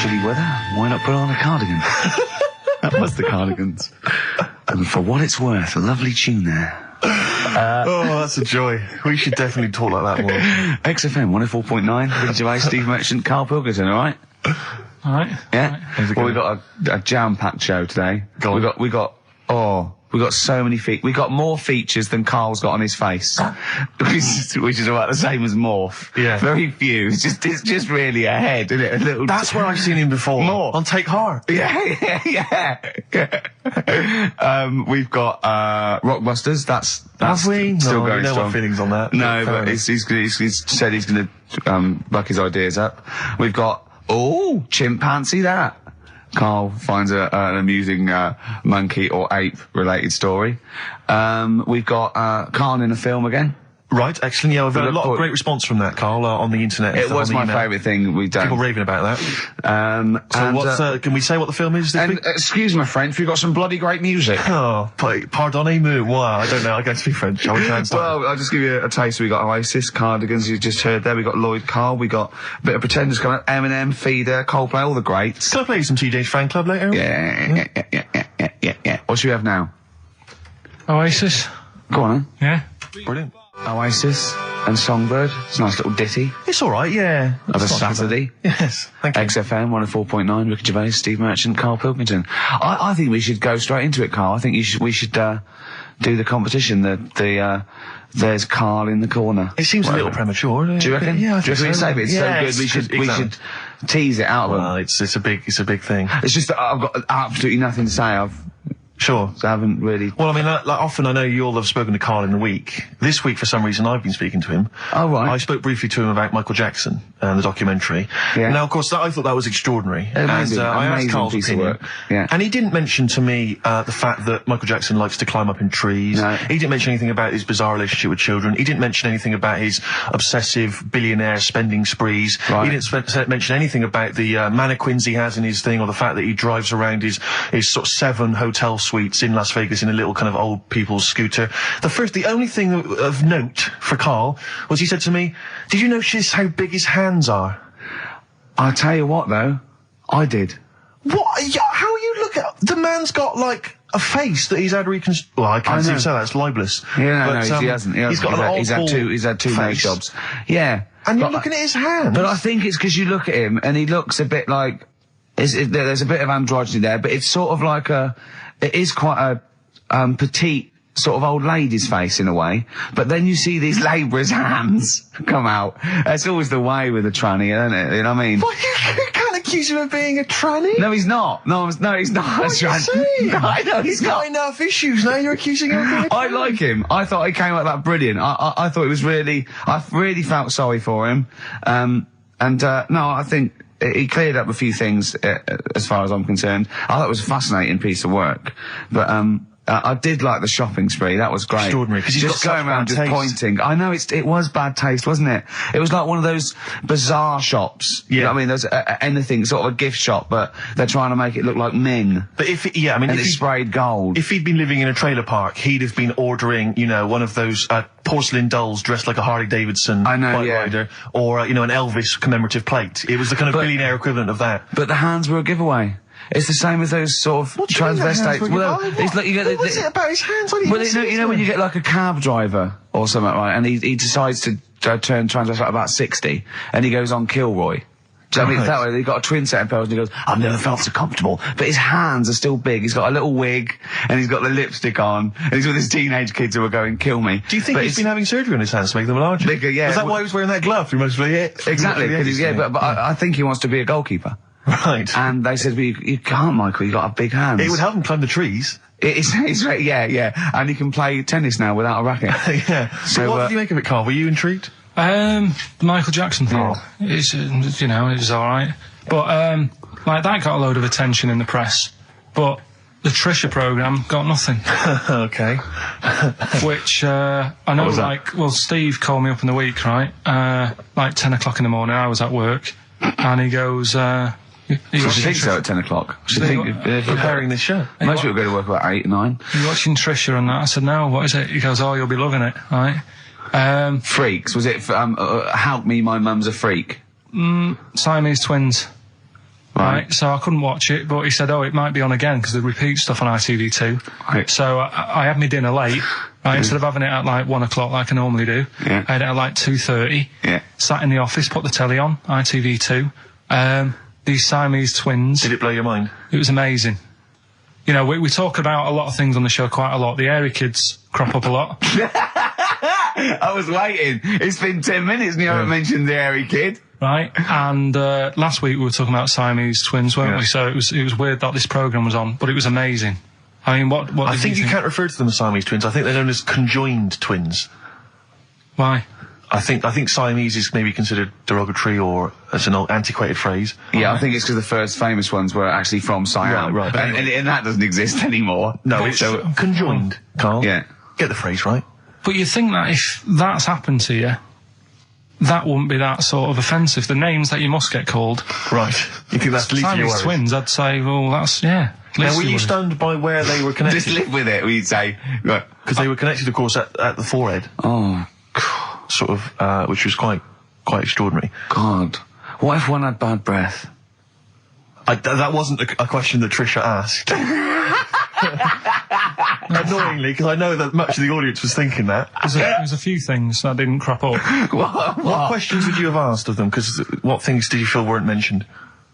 chilly weather, why not put on a cardigan? That was the Cardigans. And for what it's worth, a lovely tune there. That's a joy. We should definitely talk like that more. XFM 104.9, Ricky Gervais, Steve Merchant, Karl Pilkington, alright? Alright. Yeah? How's it Well, going? we got a jam-packed show today. Go on. We got so many we got more features than Karl's got on his face. which is about the same as Morph. Yeah. Very few. It's just really a head, isn't it? A little. That's where I've seen him before. More. On Take Heart. Yeah. We've got Rockbusters. That's Have we? still No, going no strong. more feelings on that. No, Fair but enough. he's said he's going to buck his ideas up. We've got chimpanzee that. Karl finds an amusing monkey or ape related story. We've got Karl in a film again. Right, excellent. Yeah, I've had a look lot of forward- great response from that, Karl, on the internet. It was on the my email. favourite thing we've done. People raving about that. So can we say what the film is this week? Excuse my French, we've got some bloody great music. Oh, pardonnez-moi. Wow, I don't know. I can't speak French. I will try and start. Well, I'll just give you a taste. We got Oasis, Cardigans, you just heard there. We got Lloyd Karl. We got a bit of Pretenders coming up. Eminem, Feeder, Coldplay, all the greats. Can I play you some TJ's fan club later? Yeah. What should we have now? Oasis. Go on, Yeah. Brilliant. Oasis and Songbird. It's a nice little ditty It's all right, yeah. of a It's not too bad. Saturday. Yes, thank you. XFM 104.9, Ricky Gervais, Steve Merchant, Karl Pilkington. I think we should go straight into it, Karl. I think we should do the competition. There's Karl in the corner. It seems a little premature. Do you reckon? Yeah, I Do you think reckon so. it's so good? We should exactly. tease it out of them. Well, it's a big thing. It's just that I've got absolutely nothing to say. Sure. I haven't really. Well, I mean, like, often I know you all have spoken to Karl in the week. This week, for some reason, I've been speaking to him. Oh, right. I spoke briefly to him about Michael Jackson and the documentary. Yeah. Now, of course, I thought that was extraordinary. Amazing, and I asked amazing Karl's piece of opinion. work. Yeah. And he didn't mention to me the fact that Michael Jackson likes to climb up in trees. No. He didn't mention anything about his bizarre relationship with children. He didn't mention anything about his obsessive billionaire spending sprees. Right. He didn't mention anything about the mannequins he has in his thing, or the fact that he drives around his sort of 7 hotel suites in Las Vegas in a little kind of old people's scooter. The only thing of note for Karl was he said to me, "Did you notice how big his hands are?" I'll tell you what, though, I did. What? Yeah, how you look at the man's got like a face that he's had reconstructed. Well, I can't I know. say that. It's libelous. Yeah, But, he hasn't. He's got an he's had two nose face. jobs. Yeah. And you're But- looking at his hands. But I think it's because you look at him and he looks a bit like there's a bit of androgyny there, but it's sort of like it is quite a petite sort of old lady's face in a way. But then you see these labourers' hands come out. That's always the way with a tranny, isn't it? You know what I mean? Well, you can't accuse him of being a tranny. No, he's not. No, he's not. What are you saying? No, I know He's got enough issues. Now you're accusing him of being a I tranny. like him. I thought he came out that brilliant. I thought it was really. I really felt sorry for him. No, I think he cleared up a few things as far as I'm concerned. I thought it was a fascinating piece of work, but I did like the shopping spree. That was great. Extraordinary, 'cause he's just got going such around bad just taste. pointing. I know it was bad taste, wasn't it? It was like one of those bizarre shops. You know what I mean? There's anything sort of a gift shop, but they're trying to make it look like Ming. But and And if it's he, sprayed gold. if he'd been living in a trailer park, he'd have been ordering, one of those porcelain dolls dressed like a Harley Davidson I know, bike yeah. rider, or an Elvis commemorative plate. It was the kind of billionaire equivalent of that. But the hands were a giveaway. It's the same as those sort of What do you mean the hands transvestites. were Well, given- it's like you get what was it about his hands? I didn't well, even see you know it. when you get like a cab driver or something, right? And he decides to turn transvestite about 60, and he goes on Kilroy. Do you know what I mean? Right. That way, he got a twin set of pearls, and he goes, "I've never felt so comfortable." But his hands are still big. He's got a little wig, and he's got the lipstick on, and he's with his teenage kids who are going, "Kill me." Do you think But he's it's been having surgery on his hands to make them larger? bigger? Yeah. Is that why he was wearing that glove through most of the Exactly. through most of the edges, But I think he wants to be a goalkeeper. Right. And they said, well, you can't, Michael. You got a big hands. It would help him climb the trees. Yeah. And he can play tennis now without a racket. Yeah. So what did you make of it, Karl? Were you intrigued? The Michael Jackson thing. It's, it was alright. But, like, that got a load of attention in the press. But the Trisha programme got nothing. Okay. Which, I know, was that? Steve called me up in the week, right? Like 10 o'clock in the morning, I was at work. And he goes, you She thinks so at 10 o'clock. Preparing this show. Most people go to work about 8, 9. You watching Trisha and that? I said, no, what is it? He goes, oh, you'll be loving it, right? Freaks. Was it, help me, my mum's a freak? Siamese twins. Right. So I couldn't watch it, but he said, it might be on again because they repeat stuff on ITV2. Right. So I had my dinner late. Right, instead of having it at like 1 o'clock like I normally do, I had it at like 2:30. Yeah. Sat in the office, put the telly on, ITV2. These Siamese twins. Did it blow your mind? It was amazing. You know, we talk about a lot of things on the show quite a lot. The Airy Kids crop up a lot. I was waiting. It's been 10 minutes and you haven't mentioned the Airy Kid. Right, and last week we were talking about Siamese twins, weren't we? So it was weird that this programme was on, but it was amazing. I mean, what I think you can't refer to them as Siamese twins. I think they're known as conjoined twins. Why? I think Siamese is maybe considered derogatory or as an old antiquated phrase. Yeah, I think it's because the first famous ones were actually from Siam. Right. And that doesn't exist anymore. No, it's conjoined, Carl. Yeah. Get the phrase right. But you think that if that's happened to you, that wouldn't be that sort of offensive. The names that you must get called. Right. You think that's least of your Siamese worries? twins, I'd say, well, that's, Now, were you stunned by where they were connected? Just live with it, we'd say. Right. Because they were connected, of course, at the forehead. Oh, Sort of, which was quite extraordinary. God. What if one had bad breath? That wasn't a question that Trisha asked. Annoyingly, because I know that much of the audience was thinking that. There's a few things that didn't crop up. What questions would you have asked of them? Because what things did you feel weren't mentioned?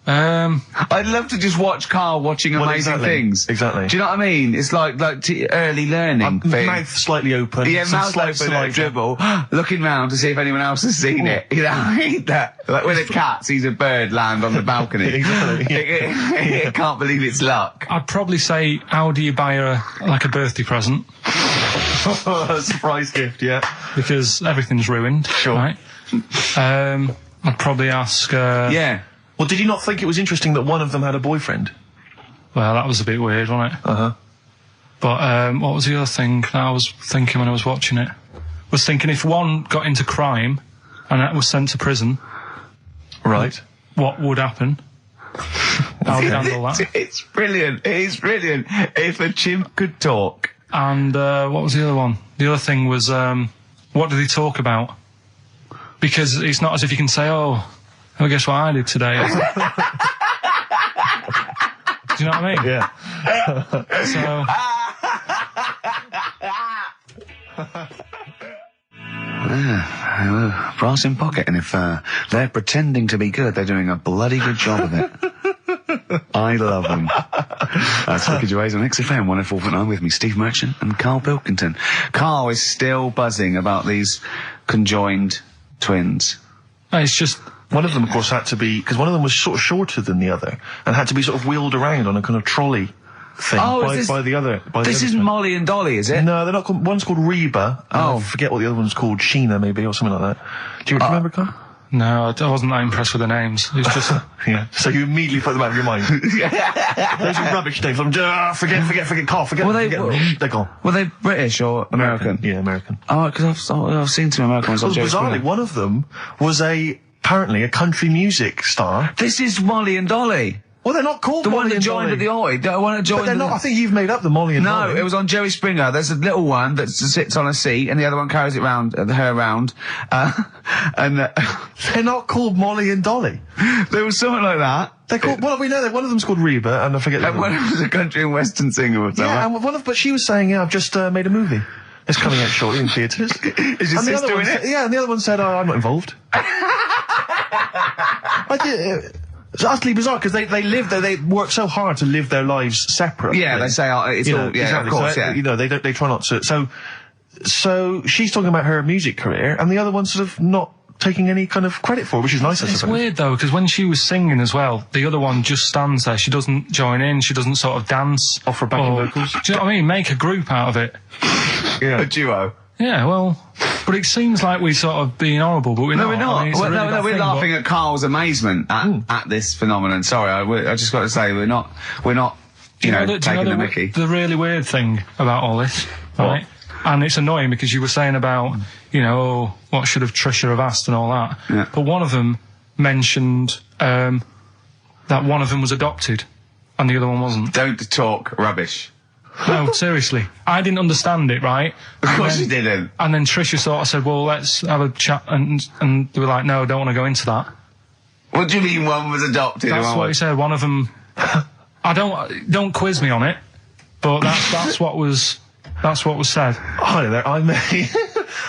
I'd love to just watch Karl watching amazing things. Exactly. Do you know what I mean? It's like early learning thing. Mouth slightly open. Yeah, mouth open, dribble, looking round to see if anyone else has seen it. You know, I hate that. Like when a cat sees a bird land on the balcony. Exactly. It can't believe it's luck. I'd probably say, how do you buy her, like, a birthday present? A surprise gift, yeah. Because everything's ruined. Sure. Right? I'd probably ask... Yeah. Well, did you not think it was interesting that one of them had a boyfriend? Well, that was a bit weird, wasn't it? Uh-huh. But what was the other thing that I was thinking when I was watching it? Was thinking if one got into crime and that was sent to prison... Right. What would happen? How would you handle that? It's brilliant. It is brilliant. If a chimp could talk. And what was the other one? The other thing was, what did he talk about? Because it's not as if you can say, well, guess what I did today? Do you know what I mean? Yeah. Brass in pocket, and if they're pretending to be good, they're doing a bloody good job of it. I love them. That's Ricky Gervais on XFM 104.9 with me, Steve Merchant and Karl Pilkington. Karl is still buzzing about these conjoined twins. It's just... One of them, of course, had to be... Because one of them was sort of shorter than the other and had to be sort of wheeled around on a kind of trolley thing by the other. This isn't Molly and Dolly, is it? No, they're not called... One's called Reba. I forget what the other one's called. Sheena, maybe, or something like that. Do you remember, Carl? No, I wasn't that impressed with the names. It's just... Yeah. So you immediately put them out of your mind. Those are rubbish names. Forget, Carl, forget them. They're gone. Were they British or American? Yeah, American. Oh, because I've seen some American ones on Jerry Bizarrely, Springer. one of them was apparently a country music star. This is Molly and Dolly. Well, they're not called The Molly one that and joined Dolly. at the Oi. The one that joined. But they're not. I think you've made up the Molly and Dolly. No, it was on Jerry Springer. There's a little one that sits on a seat, and the other one carries it round, her around. They're not called Molly and Dolly. There was something like that. They're called. Well, we know that one of them's called Reba, and I forget the And other one was a country and western singer or something. Yeah, and but she was saying, "Yeah, I've just made a movie. It's coming out shortly in theatres." Is your sister in it? Yeah, and the other one said, "Oh, I'm not involved." It's utterly bizarre because they live there. They work so hard to live their lives separately. Yeah, they say it's all. Yeah, exactly. of course. So, Yeah. they try not to. So she's talking about her music career, and the other one's sort of not taking any kind of credit for it, which is nice. I It's suppose. weird though, because when she was singing as well, the other one just stands there. She doesn't join in. She doesn't sort of dance. Offer backing vocals. Do you know what I mean? Make a group out of it. Yeah. A duo. Yeah, well, but it seems like we're sort of being horrible, but we're not. No, we're not. I mean, it's a Well, really no, bad we're thing, laughing at Karl's amazement at this phenomenon. Sorry, I just got to say we're not. You know, taking the Mickey. The really weird thing about all this, right? And it's annoying because you were saying about, what should have Trisha have asked and all that. Yeah. But one of them mentioned that one of them was adopted and the other one wasn't. Don't talk rubbish. No, seriously. I didn't understand it, right? Of course you didn't. And then Trisha sort of said, well, let's have a chat. And they were like, no, I don't want to go into that. What do you mean one was adopted? That's what he said. One of them. Don't quiz me on it, but that's what was said. Hello there.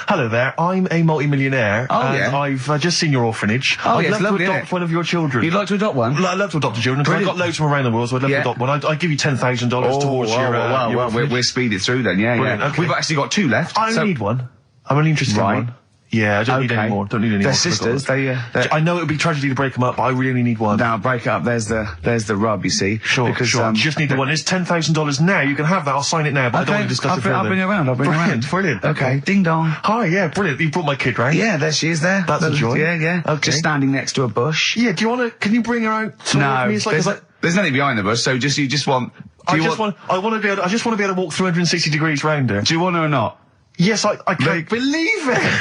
Hello there. I'm a multi-millionaire. Oh, yeah. I've just seen your orphanage. Oh, I'd yes, love lovely, to innit? adopt one of your children. You'd like to adopt one? I'd love to adopt a children, because I've got loads from around the world, so I'd love to adopt one. I'd give you $10,000 towards your orphanage. We're speeding through then, yeah. Brilliant, okay. We've actually got 2 left. I only need one. I'm only interested in one. Yeah, I don't need any more. Don't need any They're more. sisters. I know it would be tragedy to break them up, but I really only need one. Now break it up. There's the rub. You see. Sure. Because you just need the one. It's $10,000 now. You can have that. I'll sign it now. But I don't want to discuss it further. I'll bring you around. Brilliant. Okay. Ding dong. Hi. Yeah. Brilliant. You brought my kid round. Yeah. There she is. There. That's a joy. Yeah. Okay. Just standing next to a bush. Yeah. Do you want to? Can you bring her out? No. Me? It's like, there's nothing behind the bush. So you just want. I just want to be able to walk 360 degrees round her. Do you want her or not? Yes. I can't believe it.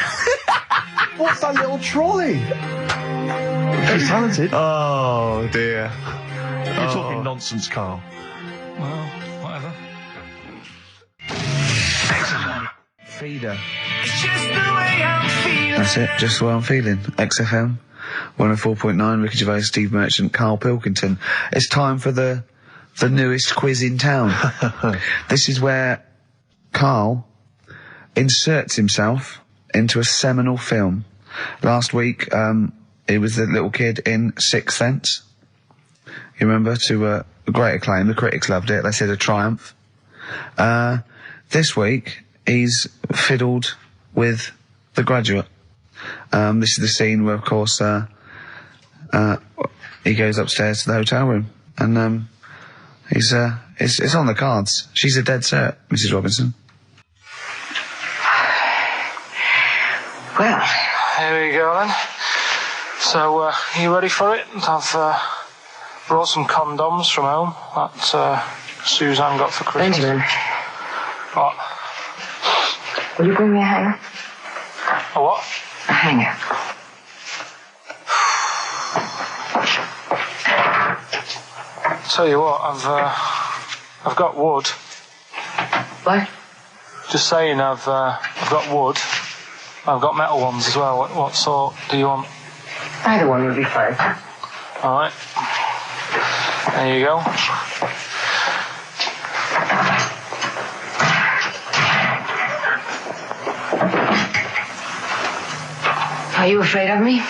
What's that little trolley? She's talented. Oh dear. You're talking nonsense, Karl. Well, whatever. Feeder. That's it. Just the way I'm feeling. XFM 104.9. Ricky Gervais, Steve Merchant, Karl Pilkington. It's time for the newest quiz in town. This is where Karl inserts himself into a seminal film. Last week, he was the little kid in Sixth Sense. You remember? To great acclaim. The critics loved it. They said a triumph. This week, he's fiddled with The Graduate. This is the scene where, of course, he goes upstairs to the hotel room, and it's on the cards. She's a dead cert, Mrs. Robinson. Well, Here we go then. So, you ready for it? I've brought some condoms from home that Suzanne got for Christmas. Benjamin, What? will you bring me a hanger? A what? A hanger. Tell you what, I've got wood. What? Just saying, I've got wood. I've got metal ones as well. What sort do you want? Either one would be fine. All right. There you go. Are you afraid of me?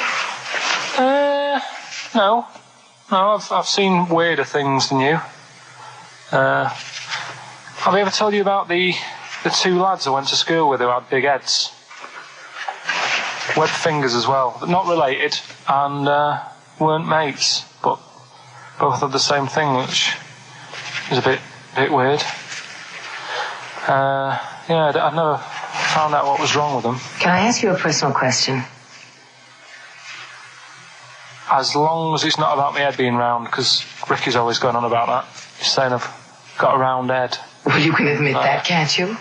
No. No, I've seen weirder things than you. Have I ever told you about the 2 lads I went to school with who had big heads? Webbed fingers as well, but not related, and weren't mates, but both had the same thing, which is a bit weird. Yeah, I've never found out what was wrong with them. Can I ask you a personal question? As long as it's not about my head being round, because Ricky's always going on about that. He's saying I've got a round head. Well, you can admit that, can't you?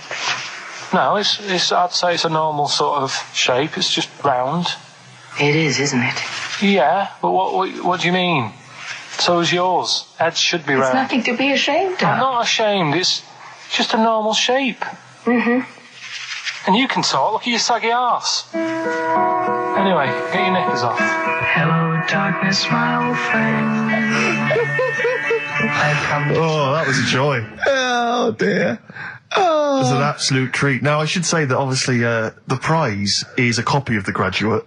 No, it's I'd say it's a normal sort of shape. It's just round. It is, isn't it? Yeah, but what do you mean? So is yours. Heads should be It's round. nothing to be ashamed I'm of. not ashamed. It's just a normal shape. Mm-hmm. And you can talk. Look at your saggy arse. Anyway, get your knickers off. Hello, darkness, my old friend. Oh, that was a joy. Oh dear. It was an absolute treat. Now, I should say that obviously the prize is a copy of The Graduate.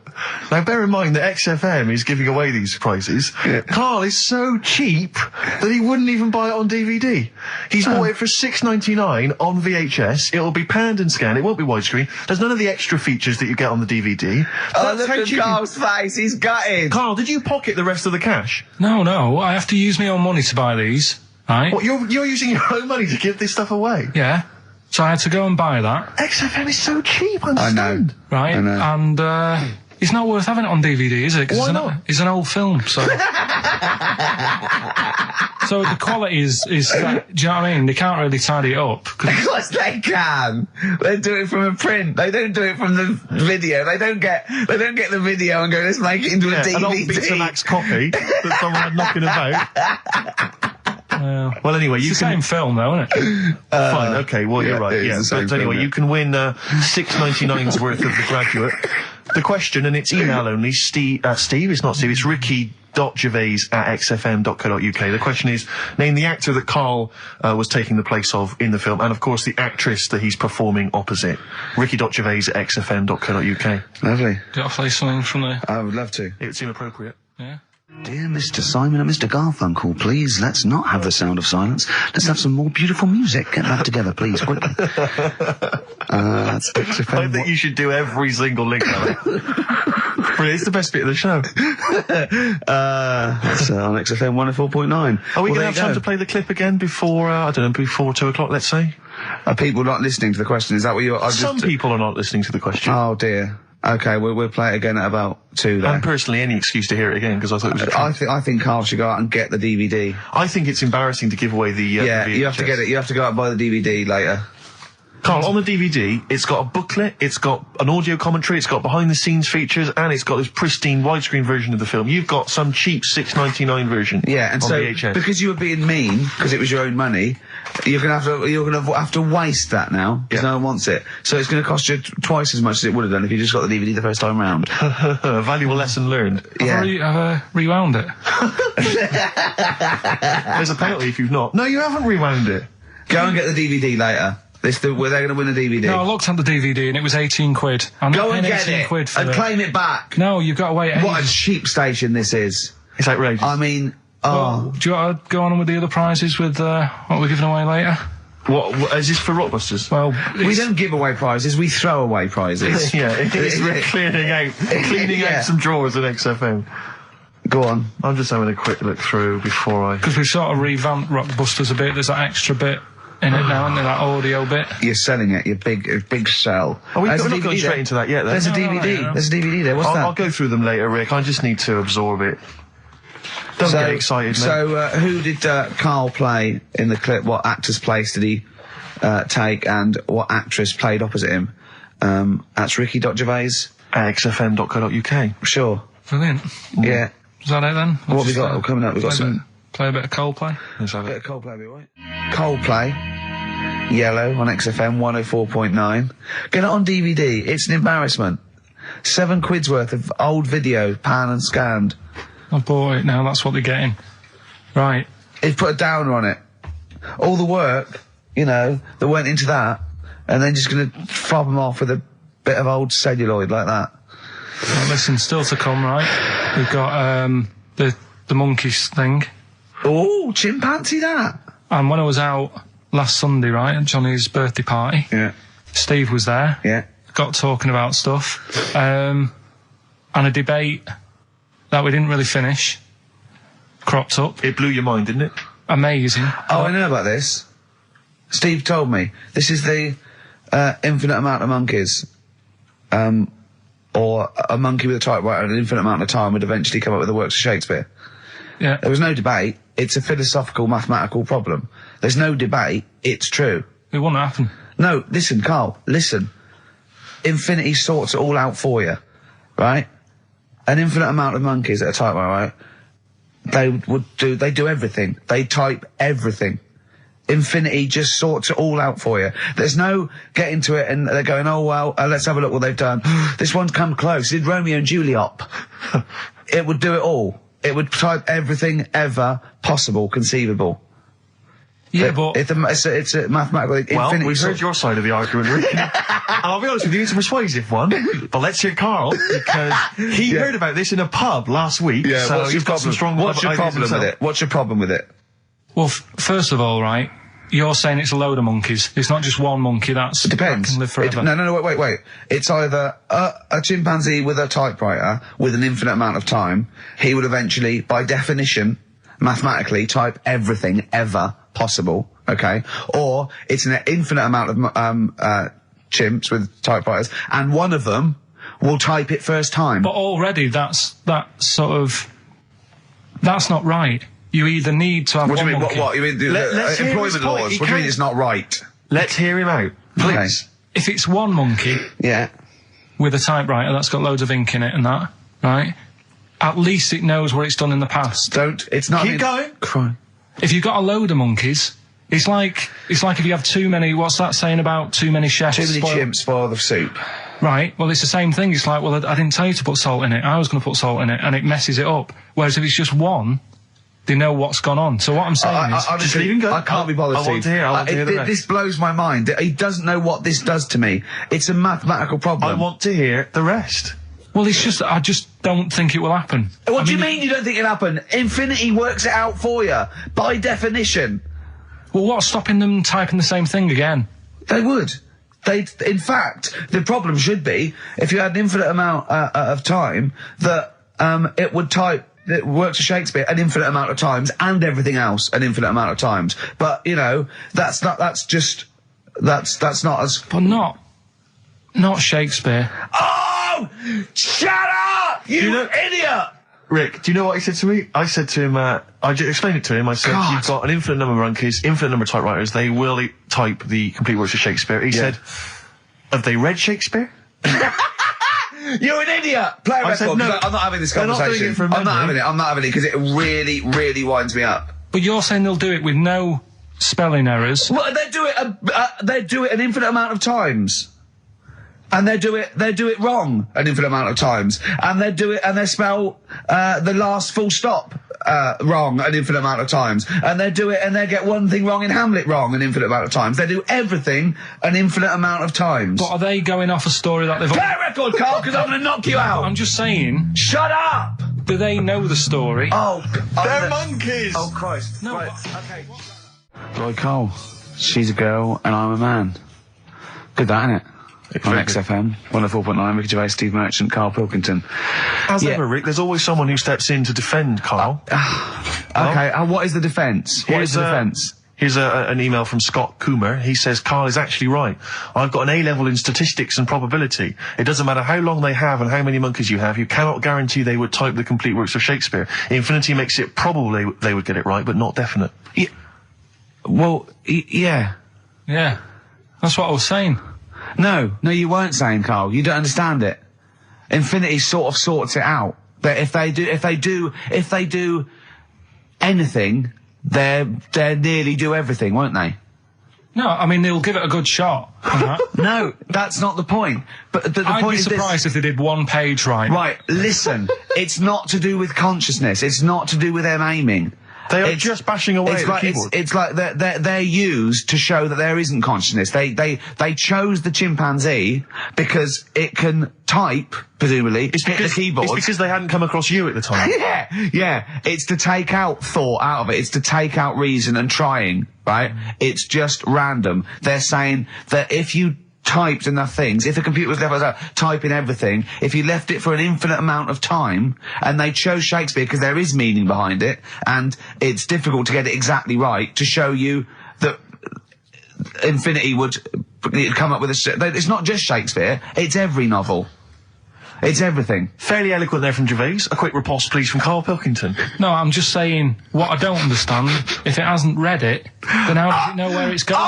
Now, bear in mind that XFM is giving away these prizes. Yeah. Karl is so cheap that he wouldn't even buy it on DVD. He's bought it for $6.99 on VHS. It'll be panned and scanned. It won't be widescreen. There's none of the extra features that you get on the DVD. Look at Karl's face. He's gutted. Karl, did you pocket the rest of the cash? No, I have to use my own money to buy these. Right? What, you're using your own money to give this stuff away? Yeah. So I had to go and buy that. XFM is so cheap, I'm I know. stunned. Right? I know. And it's not worth having it on DVD, is it? 'Cause Why not? It's an old film, so. So the quality is like, do you know what I mean? They can't really tidy it up. Of course they can. They do it from a print. They don't do it from the video. They don't get the video and go, let's make it into a DVD. An old Betamax copy that someone had knocking about. Well, anyway, you It's the can... same film, though, isn't it? Fine, okay, well, you're right, it is yeah. the same But anyway, film, yeah. you can win $6.99's worth of The Graduate. The question, and it's email only, Steve, it's not Steve, it's ricky.gervais@xfm.co.uk. The question is, name the actor that Karl was taking the place of in the film, and of course the actress that he's performing opposite. ricky.gervais@xfm.co.uk. Lovely. Do you want to play something from there? I would love to. It would seem appropriate. Yeah. Dear Mr. Simon and Mr. Garfunkel, please, let's not have the sound of silence. Let's have some more beautiful music. Get that together, please, quickly. That's XFM. I think you should do every single link on it. But it's the best bit of the show. That's on XFM 104.9. Are we going to have time to play the clip again before, I don't know, before 2 o'clock, let's say? Are people not listening to the question? Is that what you're... Some people are not listening to the question. Oh, dear. Okay, we'll play it again at about 2 then. And personally, any excuse to hear it again, because I thought it was a treat. I think Karl should go out and get the DVD. I think it's embarrassing to give away the Yeah, the you have to VHS. get it. You have to go out and buy the DVD later. Karl, on the DVD, it's got a booklet, it's got an audio commentary, it's got behind-the-scenes features, and it's got this pristine widescreen version of the film. You've got some cheap $6.99 version. Yeah, and on so VHS. because you were being mean, because it was your own money, you're gonna have to waste that now because no one wants it. So it's gonna cost you twice as much as it would have done if you just got the DVD the first time round. A valuable lesson learned. Yeah. Have rewound it. There's a penalty if you've not. No, you haven't rewound it. Go and get the DVD later. They're going to win the DVD. No, I looked at the DVD and it was 18 quid. I'm Go not and paying get 18 it quid for and it. claim it back. No, you've got to wait. What a ages. cheap station this is. It's outrageous. I mean, Well, do you want to go on with the other prizes with what we're giving away later? What is this for Rockbusters? Well, we don't give away prizes, we throw away prizes. Yeah, it's cleaning out some drawers at XFM. Go on. I'm just having a quick look through before I... because we've sort of revamped Rockbusters a bit. There's that extra bit in it now, isn't there? That audio bit. You're selling it, your big sell. Oh, we're There's not a going DVD straight there. into that yet, then. There's a No, DVD. no. There's a DVD there. What's that? I'll go through them later, Rick. I just need to absorb it. Don't get excited, mate. So, who did Karl play in the clip? What actor's place did he take, and what actress played opposite him? That's Ricky.Gervais. xfm.co.uk. Sure. Brilliant. Yeah. Is that it then? What we got coming up? We've got some Play a bit of Coldplay. Let's have bit it. of Coldplay, be right? Coldplay. Yellow on XFM 104.9. Get it on DVD. It's an embarrassment. £7 worth of old video, pan and scanned. I bought it now. That's what they're getting. Right. He's put a downer on it. All the work, that went into that, and then just gonna fob them off with a bit of old celluloid like that. Well, listen, still to come, right? We've got the monkeys thing. Oh, chimpanzee that. And when I was out last Sunday, right, at Johnny's birthday party, Yeah. Steve was there. Yeah. Got talking about stuff. And a debate that we didn't really finish cropped up. It blew your mind, didn't it? Amazing. Oh, I know about this. Steve told me. This is the infinite amount of monkeys. Or a monkey with a typewriter and an infinite amount of time would eventually come up with the works of Shakespeare. Yeah. There was no debate. It's a philosophical, mathematical problem. There's no debate. It's true. It wouldn't happen. No, listen, Karl, listen. Infinity sorts it all out for you, right? An infinite amount of monkeys at a typewriter, right? They do everything. They type everything. Infinity just sorts it all out for you. There's no getting to it and they're going, oh, well, let's have a look what they've done. This one's come close. Did Romeo and Juliet. It would do it all. It would type everything ever possible, conceivable. Yeah, but It's a mathematical... Well, infinity we've heard your side of the argument, Rick. And I'll be honest with you, it's a persuasive one. But let's hear Karl, because he heard about this in a pub last week. Yeah, so what's your he's got some problem? strong What's your ideas problem with himself. it? What's your problem with it? well, first of all, right, you're saying it's a load of monkeys. It's not just one monkey. That Depends. can live forever. No, wait. It's either a chimpanzee with a typewriter with an infinite amount of time. He would eventually, by definition, mathematically, type everything ever possible. Okay, or it's an infinite amount of chimps with typewriters, and one of them will type it first time. But already, that's not right. You either need to have What do one you mean? monkey. What? You mean Let's hear his employment point. laws? He What do you mean can't- it's not right? Let's hear him out, please. If it's one monkey Yeah. with a typewriter that's got loads of ink in it and that, right? At least it knows what it's done in the past. It's not. Keep going. Cry. if you've got a load of monkeys, it's like if you have too many. What's that saying about too many chefs? Too many chimps spoil the soup. Right. Well, it's the same thing. It's like, well, I didn't tell you to put salt in it. I was going to put salt in it, and it messes it up. Whereas if it's just one, they know what's gone on. So what I'm saying is, just leave him go. I can't be bothered. I want to hear. I want to hear the rest. This blows my mind. He doesn't know what this does to me. It's a mathematical problem. I want to hear the rest. well, it's just, I just don't think it will happen. What do you mean you don't think it'll happen? Infinity works it out for you, by definition. Well, what's stopping them typing the same thing again? They would. In fact, the problem should be, if you had an infinite amount of time, that it would type, it works for Shakespeare an infinite amount of times, and everything else an infinite amount of times. But, you know, that's not as... But not Shakespeare. Oh! Shut up! You idiot! Rick, do you know what he said to me? I said to him, I explained it to him. I said, you've got an infinite number of monkeys, infinite number of typewriters. They will type the complete works of Shakespeare. He said, have they read Shakespeare? You're an idiot! Play a record. said, no, I'm not having this conversation. They're not doing it from I'm not having it because it really, really winds me up. But you're saying they'll do it with no spelling errors. Well, they do it an infinite amount of times. And they do it wrong an infinite amount of times. And they spell the last full stop wrong an infinite amount of times. And they get one thing wrong in Hamlet wrong an infinite amount of times. They do everything an infinite amount of times. But are they going off a story that they've... Play a record, Karl, because I'm going to knock you out. I'm just saying... Shut up! Do they know the story? Oh, they're monkeys! Oh, Christ. No, right. okay. Right, Karl. She's a girl and I'm a man. Good, that, innit? On XFM, 104.9, Ricky Gervais, Steve Merchant, Karl Pilkington. As ever, Rick, there's always someone who steps in to defend Karl. Okay, what is the defence? What is the defence? Here's an email from Scott Coomer. He says, Karl is actually right. I've got an A-level in statistics and probability. It doesn't matter how long they have and how many monkeys you have. You cannot guarantee they would type the complete works of Shakespeare. Infinity makes it probable they would get it right, but not definite. Yeah. Well, yeah. Yeah. That's what I was saying. No, you weren't saying, Karl. You don't understand it. Infinity sort of sorts it out. That if they do anything, they nearly do everything, won't they? No, I mean, they'll give it a good shot. No, that's not the point. But the I'd point be is surprised if they did one page right. Right, listen. It's not to do with consciousness. It's not to do with them aiming. They are just bashing away at the keyboard. It's like they're used to show that there isn't consciousness. They chose the chimpanzee because it can type, presumably, hit the keyboard. It's because they hadn't come across you at the time. Yeah. It's to take out thought out of it. It's to take out reason and trying, right? It's just random. They're saying that if you typed enough things, if the computer was left typing everything, if you left it for an infinite amount of time, and they chose Shakespeare because there is meaning behind it, and it's difficult to get it exactly right, to show you that Infinity would come up with it's not just Shakespeare, it's every novel. It's everything. Fairly eloquent there from Gervais. A quick riposte, please, from Karl Pilkington. No, I'm just saying, what I don't understand, if it hasn't read it, then how does it know where it's going?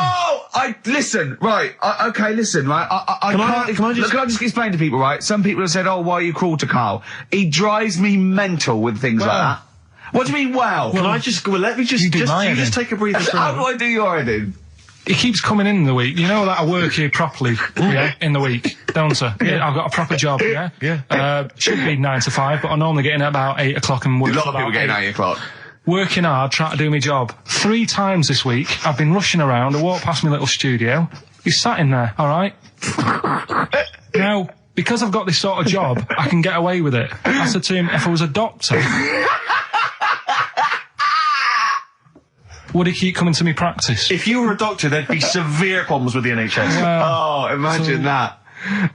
Listen, right, okay, listen, right, Can I just explain to people, right? Some people have said, oh, why are you cruel to Karl? He drives me mental with things like that. What do you mean, wow? Let me just take a breather. How do I do your editing? He keeps coming in the week. You know that I work here properly, in the week, don't I? Yeah, I've got a proper job, Yeah. Should be 9 to 5, but I normally get in at about 8 o'clock and work. A lot of people getting 8 o'clock. Working hard, trying to do my job. 3 times this week, I've been rushing around. I walked past my little studio. He's sat in there, all right? Now, because I've got this sort of job, I can get away with it. I said to him, if I was a doctor, would he keep coming to me practice? If you were a doctor, there'd be severe problems with the NHS. Imagine that.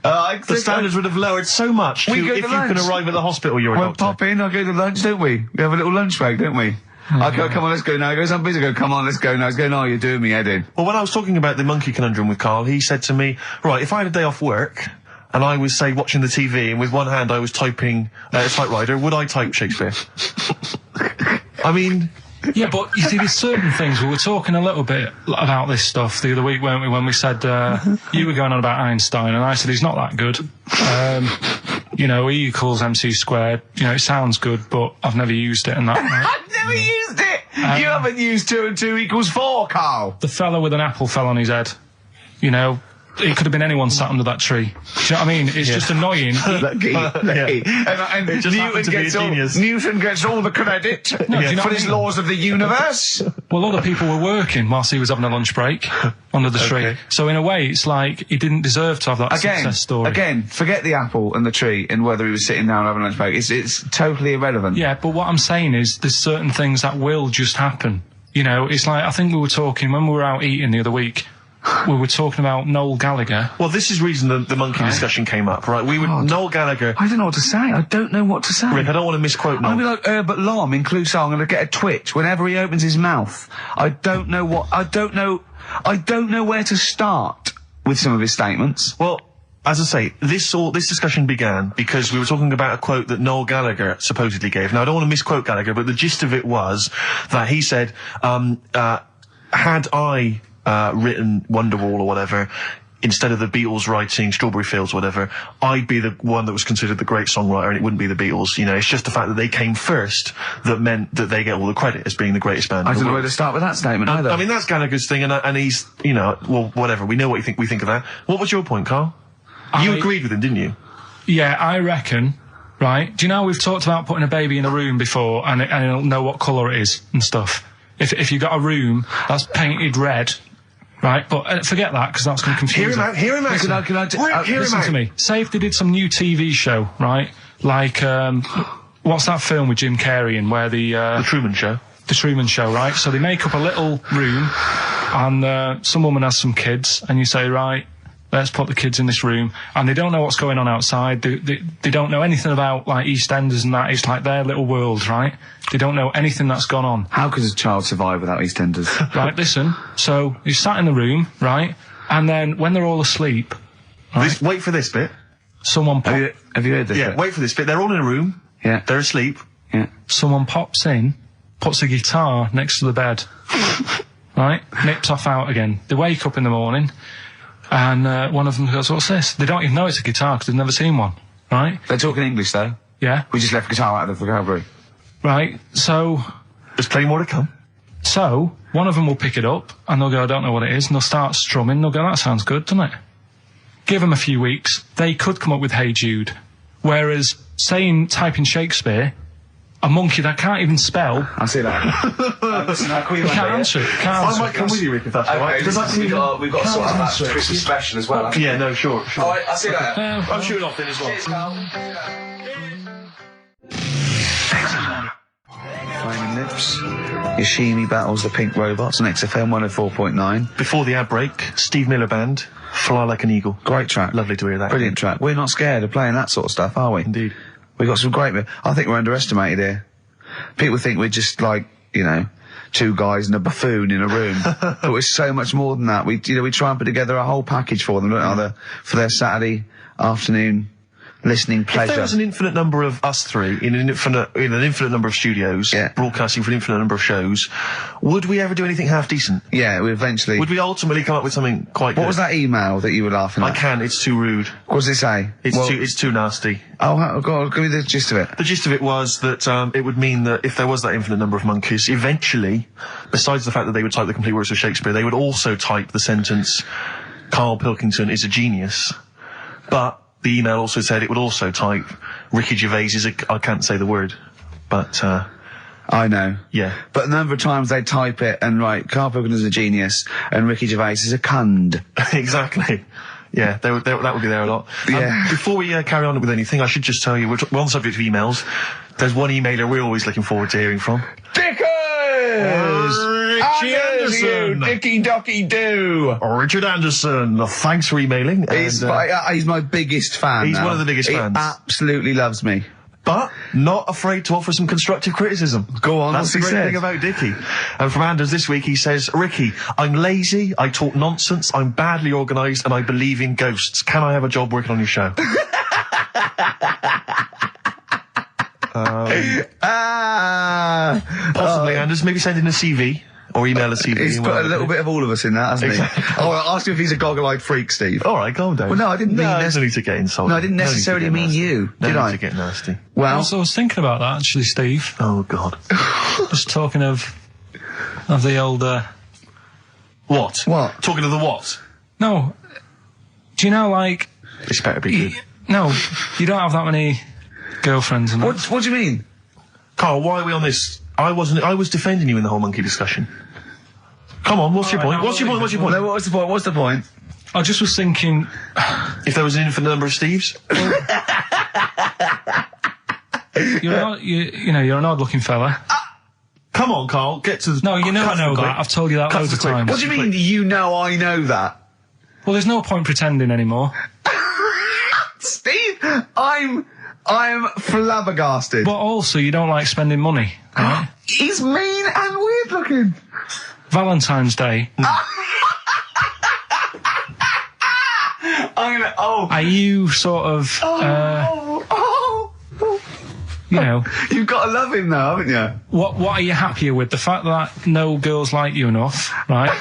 The standards would have lowered so much if you can arrive at the hospital, you're a doctor. We'll pop in, I'll go to lunch, don't we? We have a little lunch break, don't we? I go, come on, let's go now. He goes, I'm busy. I go, come on, let's go now. He's going, no, you're doing me head in. Well, when I was talking about the monkey conundrum with Karl, he said to me, right, if I had a day off work, and I was, say, watching the TV, and with one hand I was typing a typewriter, would I type Shakespeare? I mean... Yeah, but you see, there's certain things. We were talking a little bit about this stuff the other week, weren't we, when we said, you were going on about Einstein, and I said he's not that good. You know, E equals MC squared. You know, it sounds good, but I've never used it and that. Right? I've never used it! You haven't used 2 and 2 equals 4, Carl. The fella with an apple fell on his head. You know, it could have been anyone sat under that tree. Do you know what I mean? It's just annoying. Lucky. And It just happened to be a genius. Newton gets all the credit do you know for what I his mean? laws of the universe. Well, other people were working whilst he was having a lunch break under the tree. So in a way, it's like he didn't deserve to have that success story. Again, forget the apple and the tree and whether he was sitting down having a lunch break. It's totally irrelevant. Yeah, but what I'm saying is there's certain things that will just happen. You know, it's like, I think we were talking, when we were out eating the other week, we were talking about Noel Gallagher. Well, this is the reason the monkey discussion came up, right? Noel Gallagher. I don't know what to say. I don't know what to say. Rick, I don't want to misquote Noel. I'll be like Herbert Lom in Clouseau. I'm going to get a twitch whenever he opens his mouth. I don't know where to start with some of his statements. Well, as I say, this discussion began because we were talking about a quote that Noel Gallagher supposedly gave. Now, I don't want to misquote Gallagher, but the gist of it was that he said, had I written Wonderwall or whatever, instead of the Beatles writing Strawberry Fields or whatever, I'd be the one that was considered the great songwriter and it wouldn't be the Beatles. You know, it's just the fact that they came first that meant that they get all the credit as being the greatest band. I don't know where to start with that statement either. I mean, that's Gallagher's thing, and he's, you know, well, whatever. We know what we think of that. What was your point, Carl? You agreed with him, didn't you? Yeah, I reckon, right? Do you know how we've talked about putting a baby in a room before and it'll know what colour it is and stuff? If you've got a room that's painted red, right? But forget that, because that's going to confuse Hear him out. Listen to me. Say if they did some new TV show, right? Like, what's that film with Jim Carrey in where The Truman Show. The Truman Show, right? So they make up a little room and some woman has some kids and you say, right, let's put the kids in this room, and they don't know what's going on outside. They don't know anything about, like, EastEnders and that. It's like their little world, right? They don't know anything that's gone on. How could a child survive without EastEnders? Right, listen. So he's sat in the room, right? And then when they're all asleep, right, Wait for this bit. someone Have you heard this? Yeah, bit? wait for this bit. They're all in a room. Yeah. They're asleep. Yeah. someone pops in, puts a guitar next to the bed, right? Nips off out again. They wake up in the morning, and one of them goes, "What's this?" They don't even know it's a guitar because they've never seen one, right? They're talking English though. Yeah. We just left guitar out of the vocabulary. Right. So There's plenty more to come. one of them will pick it up and they'll go, "I don't know what it is," and they'll start strumming. They'll go, "That sounds good, doesn't it?" Give them a few weeks, they could come up with "Hey Jude." Whereas, type in Shakespeare, a monkey that can't even spell, I see that. Listen, can't answer it. Can't I answer might it. come with you, Rick, if that's all right. We've got to sort out that answer it. Christmas special as well. Yeah, no, sure. Alright, I'll see you later. I'm shooting off then as well. Flaming Lips. Yoshimi battles the Pink Robots on XFM 104.9. Before the ad break, Steve Miller Band, Fly Like an Eagle. Great track. Lovely to hear that. Brilliant track. We're not scared of playing that sort of stuff, are we? Indeed. We've got some great... I think we're underestimated here. People think we're just like, you know, two guys and a buffoon in a room. But we're so much more than that. We try and put together a whole package for them, don't we? For their Saturday afternoon listening pleasure. If there was an infinite number of us three in an infinite number of studios, Yeah. broadcasting for an infinite number of shows, would we ever do anything half decent? Yeah, we eventually... Would we ultimately come up with something quite good? What was that email that you were laughing I at? can't, it's too rude. What does it say? It's too nasty. Oh, God, give me the gist of it. The gist of it was that it would mean that if there was that infinite number of monkeys, eventually, besides the fact that they would type the complete works of Shakespeare, they would also type the sentence, "Karl Pilkington is a genius." But the email also said it would also type, "Ricky Gervais is I can't say the word, but I know. yeah." But a number of times they type it and write, Karl Pilkington is a genius and Ricky Gervais is a cund. Exactly. Yeah, that would be there a lot. Yeah. Before we carry on with anything, I should just tell you, we're on the subject of emails. There's one emailer we're always looking forward to hearing from. Dickers! Richie Anderson! Dicky Docky Doo! Richard Anderson, thanks for emailing. He's my biggest fan. He's now. one of the biggest he fans. Absolutely loves me. But not afraid to offer some constructive criticism. Go on, That's the what's he great said? thing about Dickie. And from Anders this week, he says, "Ricky, I'm lazy, I talk nonsense, I'm badly organised, and I believe in ghosts. Can I have a job working on your show?" Possibly, Anders. Maybe send in a CV. Or email a CV. He's put a little bit of all of us in that, hasn't he? Oh, I'll ask him if he's a goggle-eyed freak, Steve. All right, calm down. Well, no, I didn't mean there's no need to get insulted. No, I didn't necessarily mean you, No did need I? to get nasty. Well, I was thinking about that, actually, Steve. Oh, God. Just talking of of the old, What? What? Talking of the what? No. Do you know, like... This better be good. No, you don't have that many girlfriends and that. What do you mean? Carl, why are we on this? I was defending you in the whole monkey discussion. Come on, what's your point? What's your point? What's your point? No, what's the point? What's the point? I just was thinking... If there was an infinite number of Steves? You're an odd-looking fella. Come on, Carl, get to the... No, you know I know that. I've told you that loads of times. What do you mean, you know I know that? Well, there's no point pretending anymore. Steve, I'm flabbergasted. But also, you don't like spending money, right? He's mean and weird looking. Valentine's Day. Are you sort of, you know... You've got to love him though, haven't you? What are you happier with? The fact that no girls like you enough, right?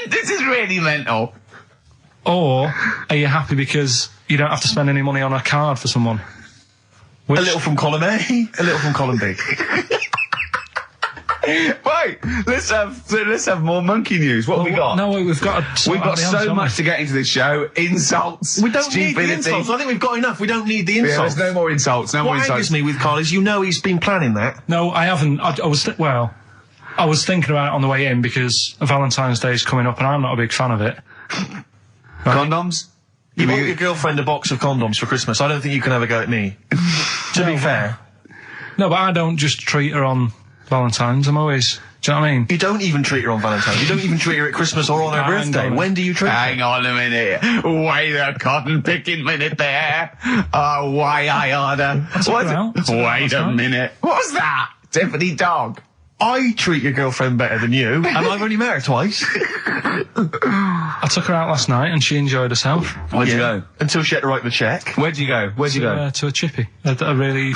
This is really mental. Or are you happy because you don't have to spend any money on a card for someone? A little from column A, a little from column B. Wait, let's have more monkey news. What have we got? No, we've got so much to get into this show. Insults. We don't need stupidity. the insults. I think we've got enough. We don't need the Yeah, insults. there's no more insults. What angers me with Carl is you know he's been planning that. No, I haven't. I was thinking about it on the way in because Valentine's Day is coming up and I'm not a big fan of it. Condoms? You bought your girlfriend a box of condoms for Christmas. I don't think you can have a go at me. To be fair. No, but I don't just treat her on Valentine's. I'm always... Do you know what I mean? You don't even treat her on Valentine's. You don't even treat her at Christmas or on her birthday. When do you treat her? Hang on a minute. Wait a cotton picking minute there. Oh, why I order. Wait a minute. What's that? Tiffany dog. I treat your girlfriend better than you, and I've only met her twice. I took her out last night and she enjoyed herself. Where'd you go? Until she had to write the check. Where'd you go? Where'd you go? To a chippy. A really...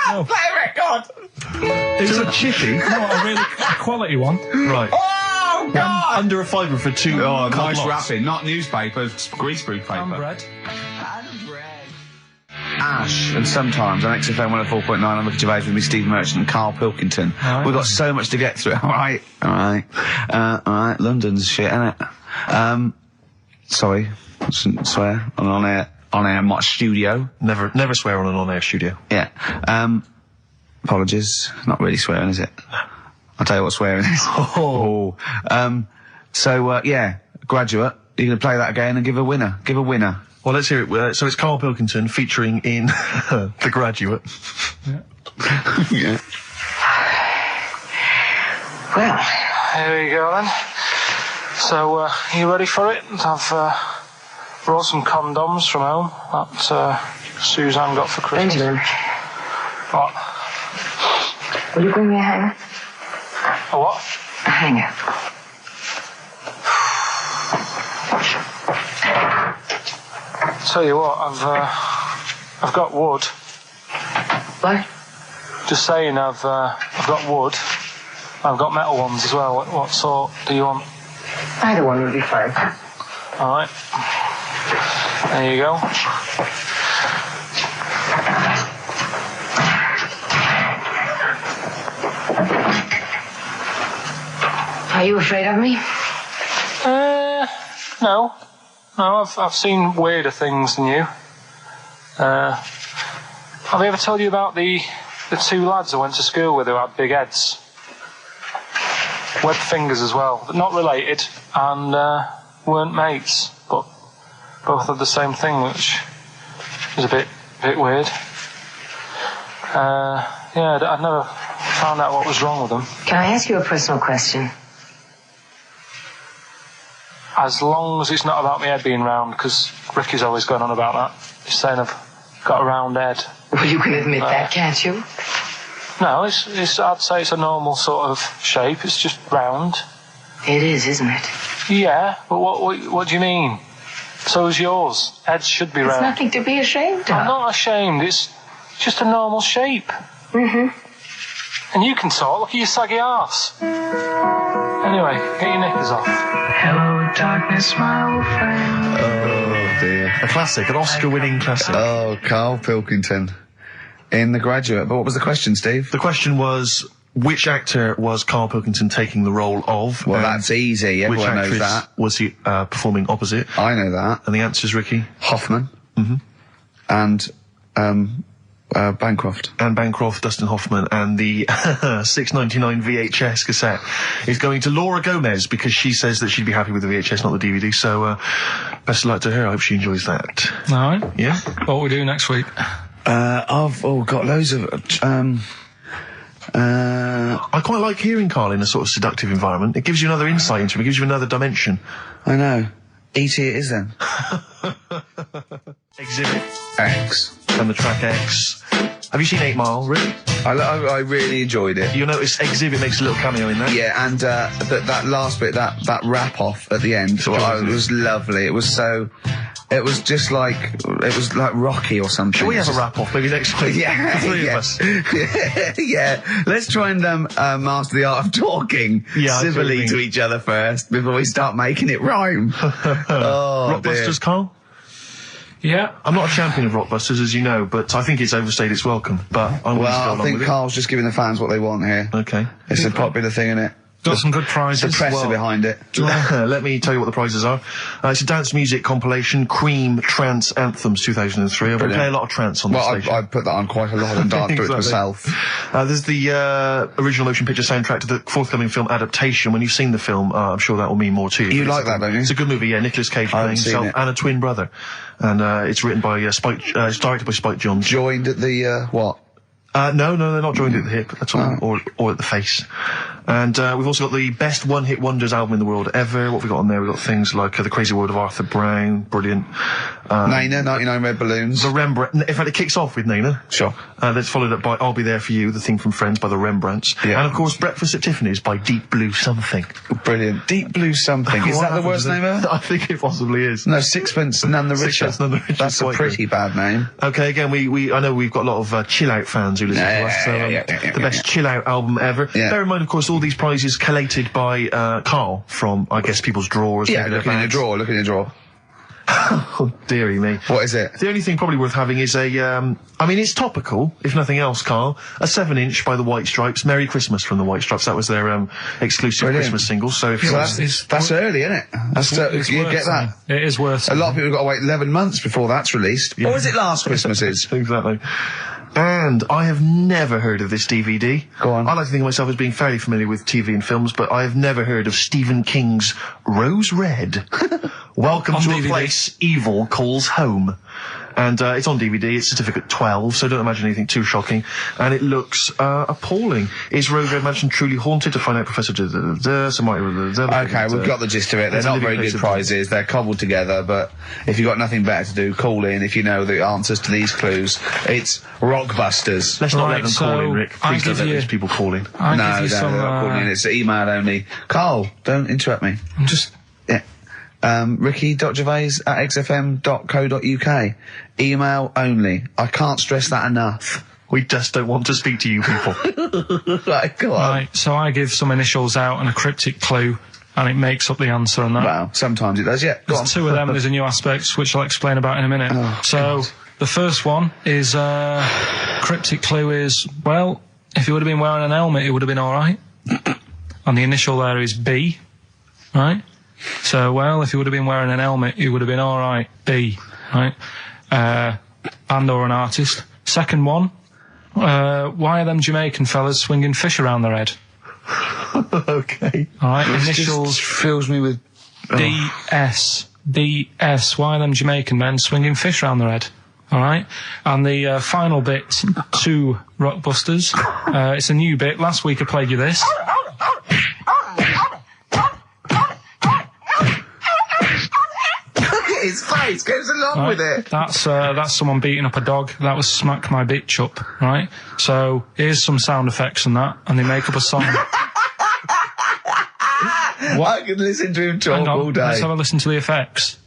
No. Play a record! To a chippy? No, a quality one. Right. Oh, God! Under a fiver for two. Oh, nice lots. wrapping. Not newspaper, greaseproof paper. And bread. Ash, and sometimes on XFM 104.9, I'm Ricky Gervais with me, Steve Merchant and Karl Pilkington. Right. We've got so much to get through. All right. London's shit, innit? Sorry, shouldn't swear on air, my studio. Never swear on an on-air studio. Yeah. Apologies. Not really swearing, is it? I'll tell you what swearing is. Yeah, Graduate. You're going to play that again and give a winner. Give a winner. Well, let's hear it. So it's Karl Pilkington featuring in The Graduate. Yeah. Yeah. Well, Here we go then. So, you ready for it? I've brought some condoms from home that Suzanne got for Christmas. Benjamin, What? will you bring me a hanger? A what? A hanger. Tell you what, I've got wood. What? Just saying, I've got wood. I've got metal ones as well. What sort do you want? Either one would be fine. All right. There you go. Are you afraid of me? No. No, I've seen weirder things than you. Have I ever told you about the two lads I went to school with who had big heads? Webbed fingers as well. But not related, and weren't mates, but both had the same thing, which is a bit weird. I'd never found out what was wrong with them. Can I ask you a personal question? As long as it's not about my head being round, because Ricky's always going on about that. He's saying I've got a round head. Well, you can admit that, can't you? No, I'd say it's a normal sort of shape. It's just round. It is, isn't it? Yeah, but what do you mean? So is yours. Heads should be It's round. nothing to be ashamed of. I'm not ashamed. It's just a normal shape. Mm-hmm. And you can talk. Look at your saggy arse. Anyway, get your knickers off. Hello, darkness, my old friend. Oh, dear. A classic, an Oscar-winning classic. Oh, Karl Pilkington in The Graduate. But what was the question, Steve? The question was, which actor was Karl Pilkington taking the role of? Well, that's easy. Which Everyone actress knows that. was he performing opposite? I know that. And the answer's Ricky? Hoffman. And, Bancroft. Anne Bancroft, Dustin Hoffman, and the $6.99 VHS cassette is going to Laura Gomez because she says that she'd be happy with the VHS, not the DVD. So, best of luck to her. I hope she enjoys that. All right. Yeah? What will we do next week? I've got loads of, I quite like hearing Karl in a sort of seductive environment. It gives you another insight into him. It gives you another dimension. I know. E.T. it is then. Exhibit X. and the track X. Have you seen 8 Mile, Rick? I really enjoyed it. You'll notice Exhibit makes a little cameo in that. Yeah, and that last bit, that wrap off at the end, it was lovely. It was just like, it was like Rocky or something. Shall we have a wrap off maybe next week? Yeah, The three of us. yeah. Let's try and master the art of talking civilly to each other first before we start making it rhyme. Rockbusters, Karl? Yeah. I'm not a champion of Rockbusters, as you know, but I think it's overstayed its welcome. But I'm willing to go Well, along I think with Karl's just giving the fans what they want here. it. Okay. It's a popular thing, isn't it? Got some good prizes. The press are behind it. Let me tell you what the prizes are. It's a dance music compilation, Cream Trance Anthems 2003. We play a lot of trance on the station. I put that on quite a lot and danced to it Exactly. myself. There's the original motion picture soundtrack to the forthcoming film adaptation. When you've seen the film, I'm sure that will mean more to you. You like that, don't you? It's a good movie, yeah. Nicolas Cage playing himself and a twin brother. And it's written by Spike, it's directed by Spike Jonze. Joined at the, what? No, they're not joined at the hip at all, or at the face. And we've also got the best one-hit wonders album in the world ever. What have we got on there? We've got things like The Crazy World of Arthur Brown, brilliant. Nana, 99 Red Balloons. The Rembrandt. In fact, it kicks off with Nana. Sure. That's followed up by I'll Be There For You, the theme from Friends by the Rembrandts. Yeah. And of course, Breakfast at Tiffany's by Deep Blue Something. Brilliant. Deep Blue Something. Is that the worst name ever? I think it possibly is. No, Sixpence None the Richer. Sixpence None the Richer. That's a pretty bad name. Okay, again, I know we've got a lot of chill-out fans who listen to us, so the best chill-out album ever. Yeah. Bear in mind, of course, all these prizes collated by Karl from, I guess, people's drawers. Yeah, maybe look in the drawer. Oh, dearie me. What is it? The only thing probably worth having is it's topical, if nothing else, Karl. A 7-inch by the White Stripes, Merry Christmas from the White Stripes. That was their exclusive Christmas single. So if that's early, isn't it? You get that. It is worth A lot of people have got to wait 11 months before that's released. Or is it last Christmas's? Exactly. And I have never heard of this DVD. Go on. I like to think of myself as being fairly familiar with TV and films, but I have never heard of Stephen King's Rose Red. Welcome to DVD. a place evil calls home. And it's on DVD, it's certificate 12, so don't imagine anything too shocking. And it looks appalling. Is Rose Red Mansion truly haunted? To find out, Professor... Okay, we've got the gist of it. They're not very good prizes. They're cobbled together, but if you've got nothing better to do, call in if you know the answers to these clues. It's Rockbusters. Let's not Right, let them call in, Rick. Please don't let these people call in. I'll give you some, they're not calling in. It's email only. Carl, don't interrupt me. I'm just... Yeah. Ricky.gervais@xfm.co.uk. Email only. I can't stress that enough. We just don't want to speak to you people. Right, go on. Right, so I give some initials out and a cryptic clue, and it makes up the answer on that. Well, sometimes it does, yeah. Go on. There's two of them, there's a new aspect, which I'll explain about in a minute. So, the first one is, cryptic clue is, well, if he would have been wearing an helmet, it would have been alright. And the initial there is B, right? So, well, if he would have been wearing an helmet, he would have been alright. B, right? Band or an artist. Second one, why are them Jamaican fellas swinging fish around their head? Okay. Alright, initials Just fills me with... DS. DS. Why are them Jamaican men swinging fish around their head? Alright? And the final bit to Rockbusters. It's a new bit. Last week I played you this. His face goes along with it. That's someone beating up a dog. That was Smack My Bitch Up, right? So here's some sound effects and that, and they make up a song. I can listen to him talk all day. Let's have a listen to the effects.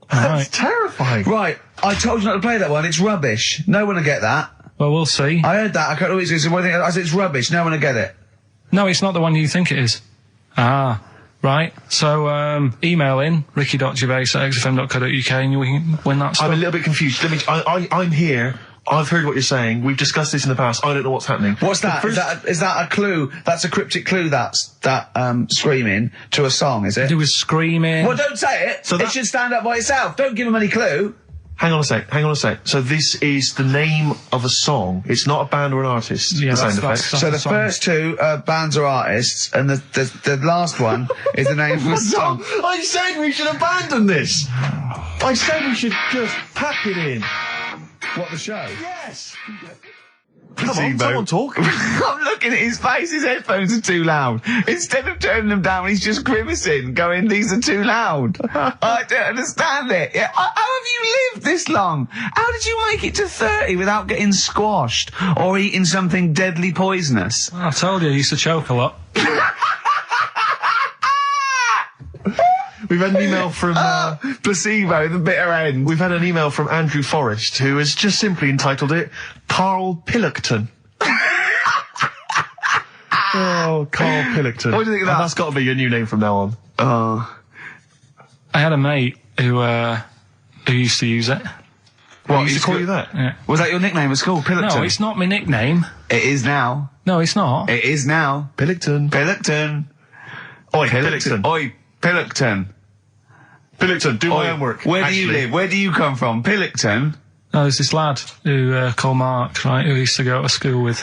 That's terrifying. Right, I told you not to play that one. It's rubbish. No one will get that. Well, we'll see. I heard that. I can't always say one thing. I said it's rubbish. No one will get it. No, it's not the one you think it is. Ah. Right, so email in ricky.gervais@xfm.co.uk and you can win that stuff. I'm a little bit confused. I'm here. I've heard what you're saying. We've discussed this in the past. I don't know what's happening. What's that? Is that a clue? That's a cryptic clue. That's screaming to a song, is it? It was screaming. Well, don't say it. So it should stand up by itself. Don't give him any clue. Hang on a sec. So this is the name of a song. It's not a band or an artist. Yeah, the sound that's effect. So the song. first two are bands or artists, and the last one is the name of a song. I said we should abandon this. I said we should just pack it in. What, the show? Yes. Come on, someone talk. I'm looking at his face. His headphones are too loud. Instead of turning them down, he's just grimacing, going, "These are too loud." I don't understand it. Yeah. How have you lived this long? How did you make it to 30 without getting squashed or eating something deadly poisonous? I told you, I used to choke a lot. We've had an email from Placebo, the bitter end. We've had an email from Andrew Forrest, who has just simply entitled it Karl Pilkington. Oh, Karl Pilkington. What do you think of that? And that's got to be your new name from now on. I had a mate who used to use it. What, used to call you that? Yeah. Was that your nickname at school, Pilkington? No, it's not my nickname. It is now. No, it's not. It is now. Pilkington. Pilkington. Oi, Pilkington. Oi, Pilkington. Pilkington, do my homework. Where do you live? Where do you come from? Pilkington? No, there's this lad who called Mark, right, who I used to go to school with,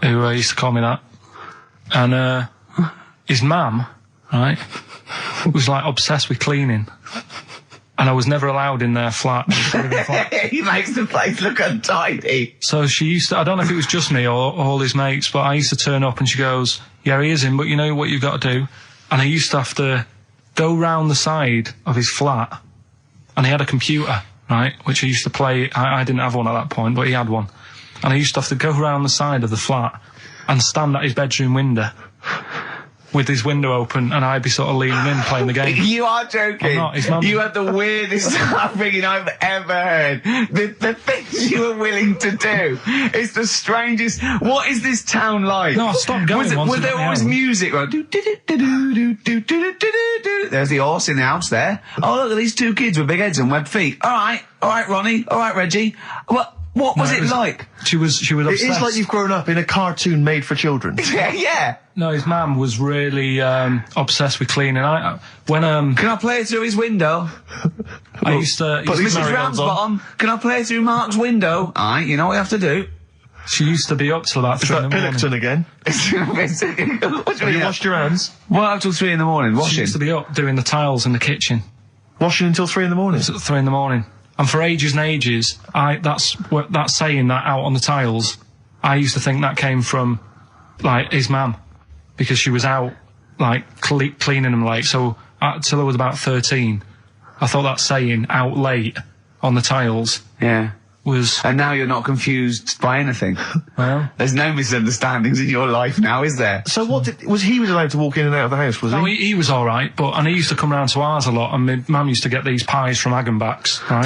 who used to call me that. And his mum, right, was like obsessed with cleaning. And I was never allowed in their flat. He makes the place look untidy. So she used to, I don't know if it was just me or all his mates, but I used to turn up and she goes, "Yeah, he is in, but you know what you've got to do?" And I used to have to go round the side of his flat, and he had a computer, right, which I used to play. I didn't have one at that point, but he had one. And I used to have to go round the side of the flat and stand at his bedroom window with his window open, and I'd be sort of leaning in playing the game. You are joking. I'm not, his mum- You had the weirdest upbringing I've ever heard. The things you were willing to do. It's the strangest. What is this town like? No, I stopped going once Was I there got my always own. music? Right? There's the horse in the house there. Oh, look at these two kids with big heads and webbed feet. All right, Ronnie. All right, Reggie. What was it like? She was obsessed. It is like you've grown up in a cartoon made for children. Yeah. No, his mum was really obsessed with cleaning. When Can I play through his window? I used to, Mrs. Ramsbottom, can I play through Mark's window? Aye, you know what you have to do. she used to be up till about Is 3 in that the morning. Pilkington again? What do Have you mean? washed your hands? What, up till 3 in the morning? She Washing? used to be up doing the tiles in the kitchen. Washing until 3 in the morning? It's at 3 in the morning. And for ages and ages, that's saying that out on the tiles, I used to think that came from, like, his mum. Because she was out, like, cleaning them late. So, till I was about 13, I thought that saying, out late, on the tiles, Yeah. was, And now you're not confused by anything. well... There's no misunderstandings in your life now, is there? So he was allowed to walk in and out of the house, was he? No, he was alright, and he used to come round to ours a lot, and my mum used to get these pies from Hagenbach's, right?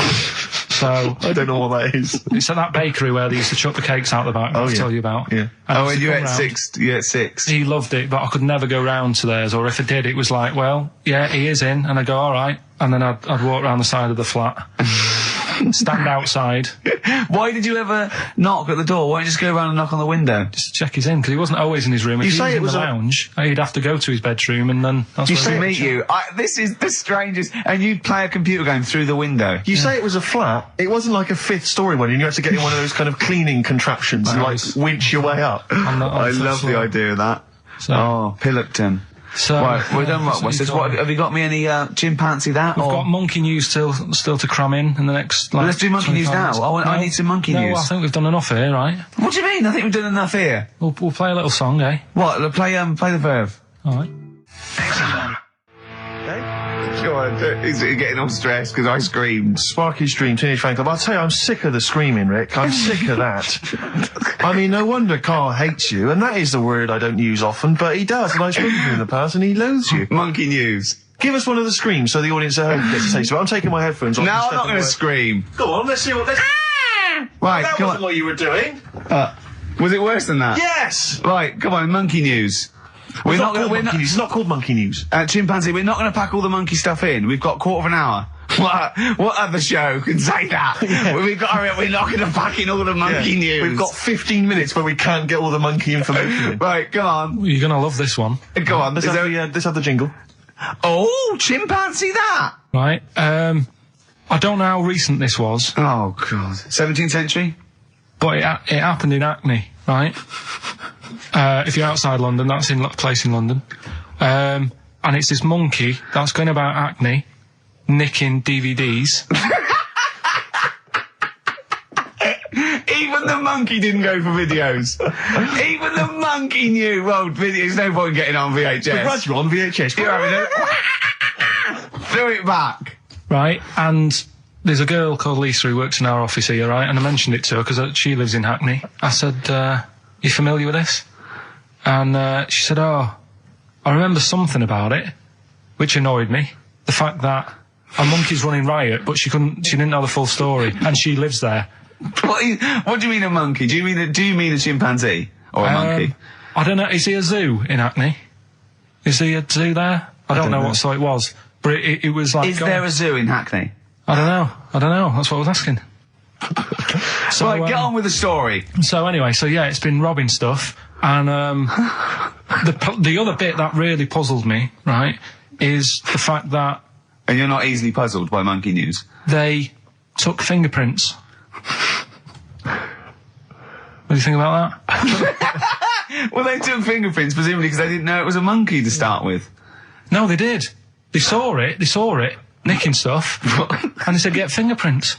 So, I don't know what that is. it's at that bakery where they used to chuck the cakes out the back, I'll tell you about. Yeah. And Oh, he and used to you come at round. 6, you at 6. He loved it, but I could never go round to theirs, or if I did, it was like, well, yeah, he is in, and I'd go, alright, and then I'd walk round the side of the flat, stand outside, Why did you ever knock at the door? Why don't you just go around and knock on the window? just to check he's in, because he wasn't always in his room. If You he say was it in was the a- lounge, he'd have to go to his bedroom, and then that's You where say To he'd meet you, this is the strangest. And you'd play a computer game through the window. You say it was a flat. It wasn't like a 5th story one, and you had to get in one of those kind of cleaning contraptions and, like, Nice. winch your way up. on I the love first the floor. idea of that. So, Oh, Pilkington. so Right, we're done. that's What's he this? told What, me. have you got me any chimpanzee that? We've or? got monkey news still to cram in the next. Like, Let's do monkey news 25 now. minutes. I need some monkey no, news. I think we've done enough here, right? What do you mean? I think we've done enough here. We'll play a little song, eh? What? Play the verb. All right. Go on, he's getting all stressed because I screamed. Sparky's Dream, Teenage Fan Club. I'll tell you, I'm sick of the screaming, Rick. I'm sick of that. I mean, no wonder Karl hates you, and that is the word I don't use often, but he does, and I've spoken to him in the past, and he loathes you. Monkey news. Give us one of the screams so the audience at home gets a taste of it. I'm taking my headphones off. No, and I'm not stepping going to away. scream. Go on, let's see what... Right, That come wasn't on. what you were doing. Was it worse than that? Yes! Right, come on, monkey news. We're not called we're monkey news. It's not called monkey news. Chimpanzee, we're not going to pack all the monkey stuff in. We've got a quarter of an hour. What other show can say that? Yeah. We've got to hurry up. We're not going to pack in all the monkey news. We've got 15 minutes where we can't get all the monkey information in. Right, go on. You're gonna love this one. Go on. Let's have the jingle. Oh, chimpanzee that! Right. I don't know how recent this was, Oh, God. 17th century? but it happened in Hackney, right? If you're outside London, that's in a place in London. And it's this monkey that's going about Hackney, nicking DVDs. Even the monkey didn't go for videos. Even the monkey knew, well, videos, no point getting on VHS. We're glad you're on VHS. You're having it. Throw it back. Right, and there's a girl called Lisa who works in our office here, right, and I mentioned it to her because she lives in Hackney. I said, you familiar with this? And she said, oh, I remember something about it, which annoyed me. The fact that a monkey's running riot, but she didn't know the full story, and she lives there. What do you mean a monkey? Do you mean a chimpanzee? Or a monkey? I don't know, is he a zoo in Hackney? Is he a zoo there? I don't know what sort it was, but it was like... Is there a zoo in Hackney? I don't know, that's what I was asking. So, right, get on with the story. So anyway, it's been robbing stuff, and the other bit that really puzzled me, right, is the fact that... And you're not easily puzzled by monkey news? They took fingerprints. What do you think about that? Well, they took fingerprints, presumably because they didn't know it was a monkey to start with. No, they did. They saw it, nicking stuff, and they said, get fingerprints.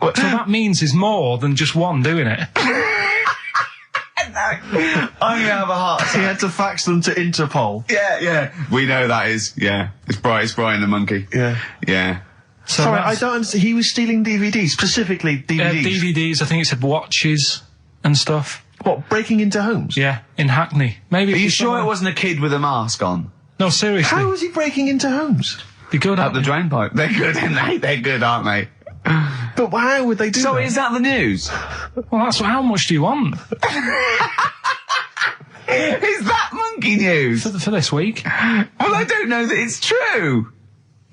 So that means there's more than just one doing it. I'm going to have a heart attack. He had to fax them to Interpol. Yeah. We know that is, It's Brian the monkey. Yeah. So Sorry, I don't understand. He was stealing DVDs, specifically DVDs. DVDs, I think it said watches and stuff. What, breaking into homes? Yeah, in Hackney. Maybe. Are you sure it wasn't a kid with a mask on? No, seriously. How was he breaking into homes? Be good Up the drain pipe. They're good, aren't they? They're good, aren't they? But how would they do So that? is that the news? Well, how much do you want Is that monkey news? for this week? Well, I don't know that it's true.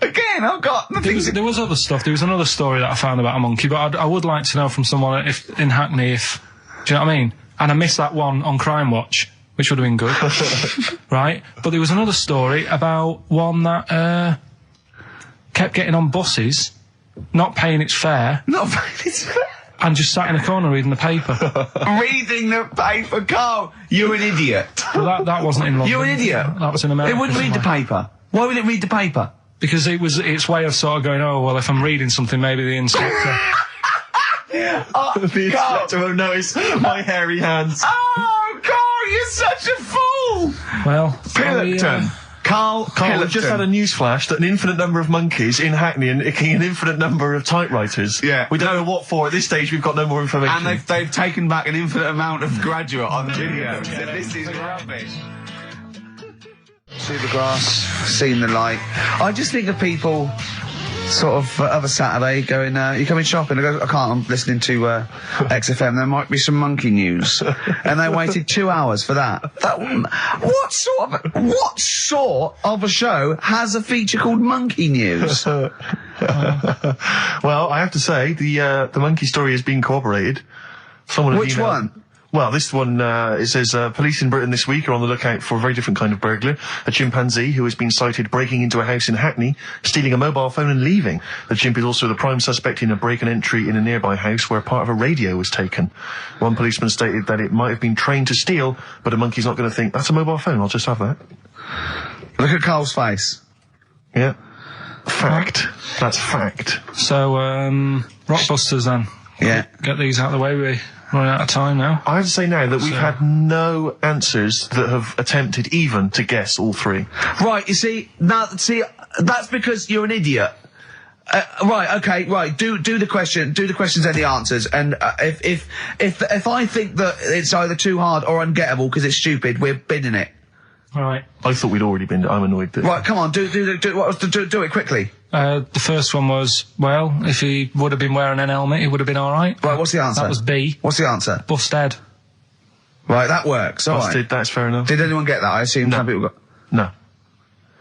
Again, I've got the things. There was other stuff. There was another story that I found about a monkey, but I would like to know from someone in Hackney do you know what I mean? And I missed that one on Crime Watch, which would have been good. Right? But there was another story about one that kept getting on buses, not paying its fare, and just sat in a corner reading the paper. Reading the paper, Carl. You're an idiot. Well, that wasn't in London. You're an idiot. That was in America. It wouldn't read the paper. Why would it read the paper? Because it was its way of sort of going, oh, well, if I'm reading something, maybe the inspector... The inspector won't notice my hairy hands. Oh, Carl, you're such a fool! Well... Pilkington. Carl, We've just had a news flash that an infinite number of monkeys in Hackney and nicking an infinite number of typewriters. Yeah. We don't know what for. At this stage, we've got no more information. And they've taken back an infinite amount of graduate on video. So this is rubbish. See the grass, seen the light. I just think of people sort of of a Saturday going, you coming shopping? I go, I can't, I'm listening to XFM, there might be some monkey news. And they waited 2 hours for that. What sort of a show has a feature called Monkey News? Well, I have to say, the monkey story has been corroborated. Which one? Well, this one, it says, police in Britain this week are on the lookout for a very different kind of burglar. A chimpanzee who has been sighted breaking into a house in Hackney, stealing a mobile phone and leaving. The chimp is also the prime suspect in a break and entry in a nearby house where part of a radio was taken. One policeman stated that it might have been trained to steal, but a monkey's not going to think, that's a mobile phone, I'll just have that. Look at Carl's face. Yeah. Fact. That's fact. So, Rockbusters then. Yeah. Get these out of the way, we're running out of time now. I have to say now that we've had no answers that have attempted even to guess all three. Right, you see, that's because you're an idiot. Right, okay, right. Do the questions and the answers. And if I think that it's either too hard or ungettable because it's stupid, we're binning it. All right. I thought we'd already been. I'm annoyed that. Right, come on, do it quickly. The first one was, well, if he would have been wearing an helmet, he would have been all right. Right, what's the answer? That was B. What's the answer? Busted. Right, that works. All right. Busted, that's fair enough. Did anyone get that? I assume some people got... No.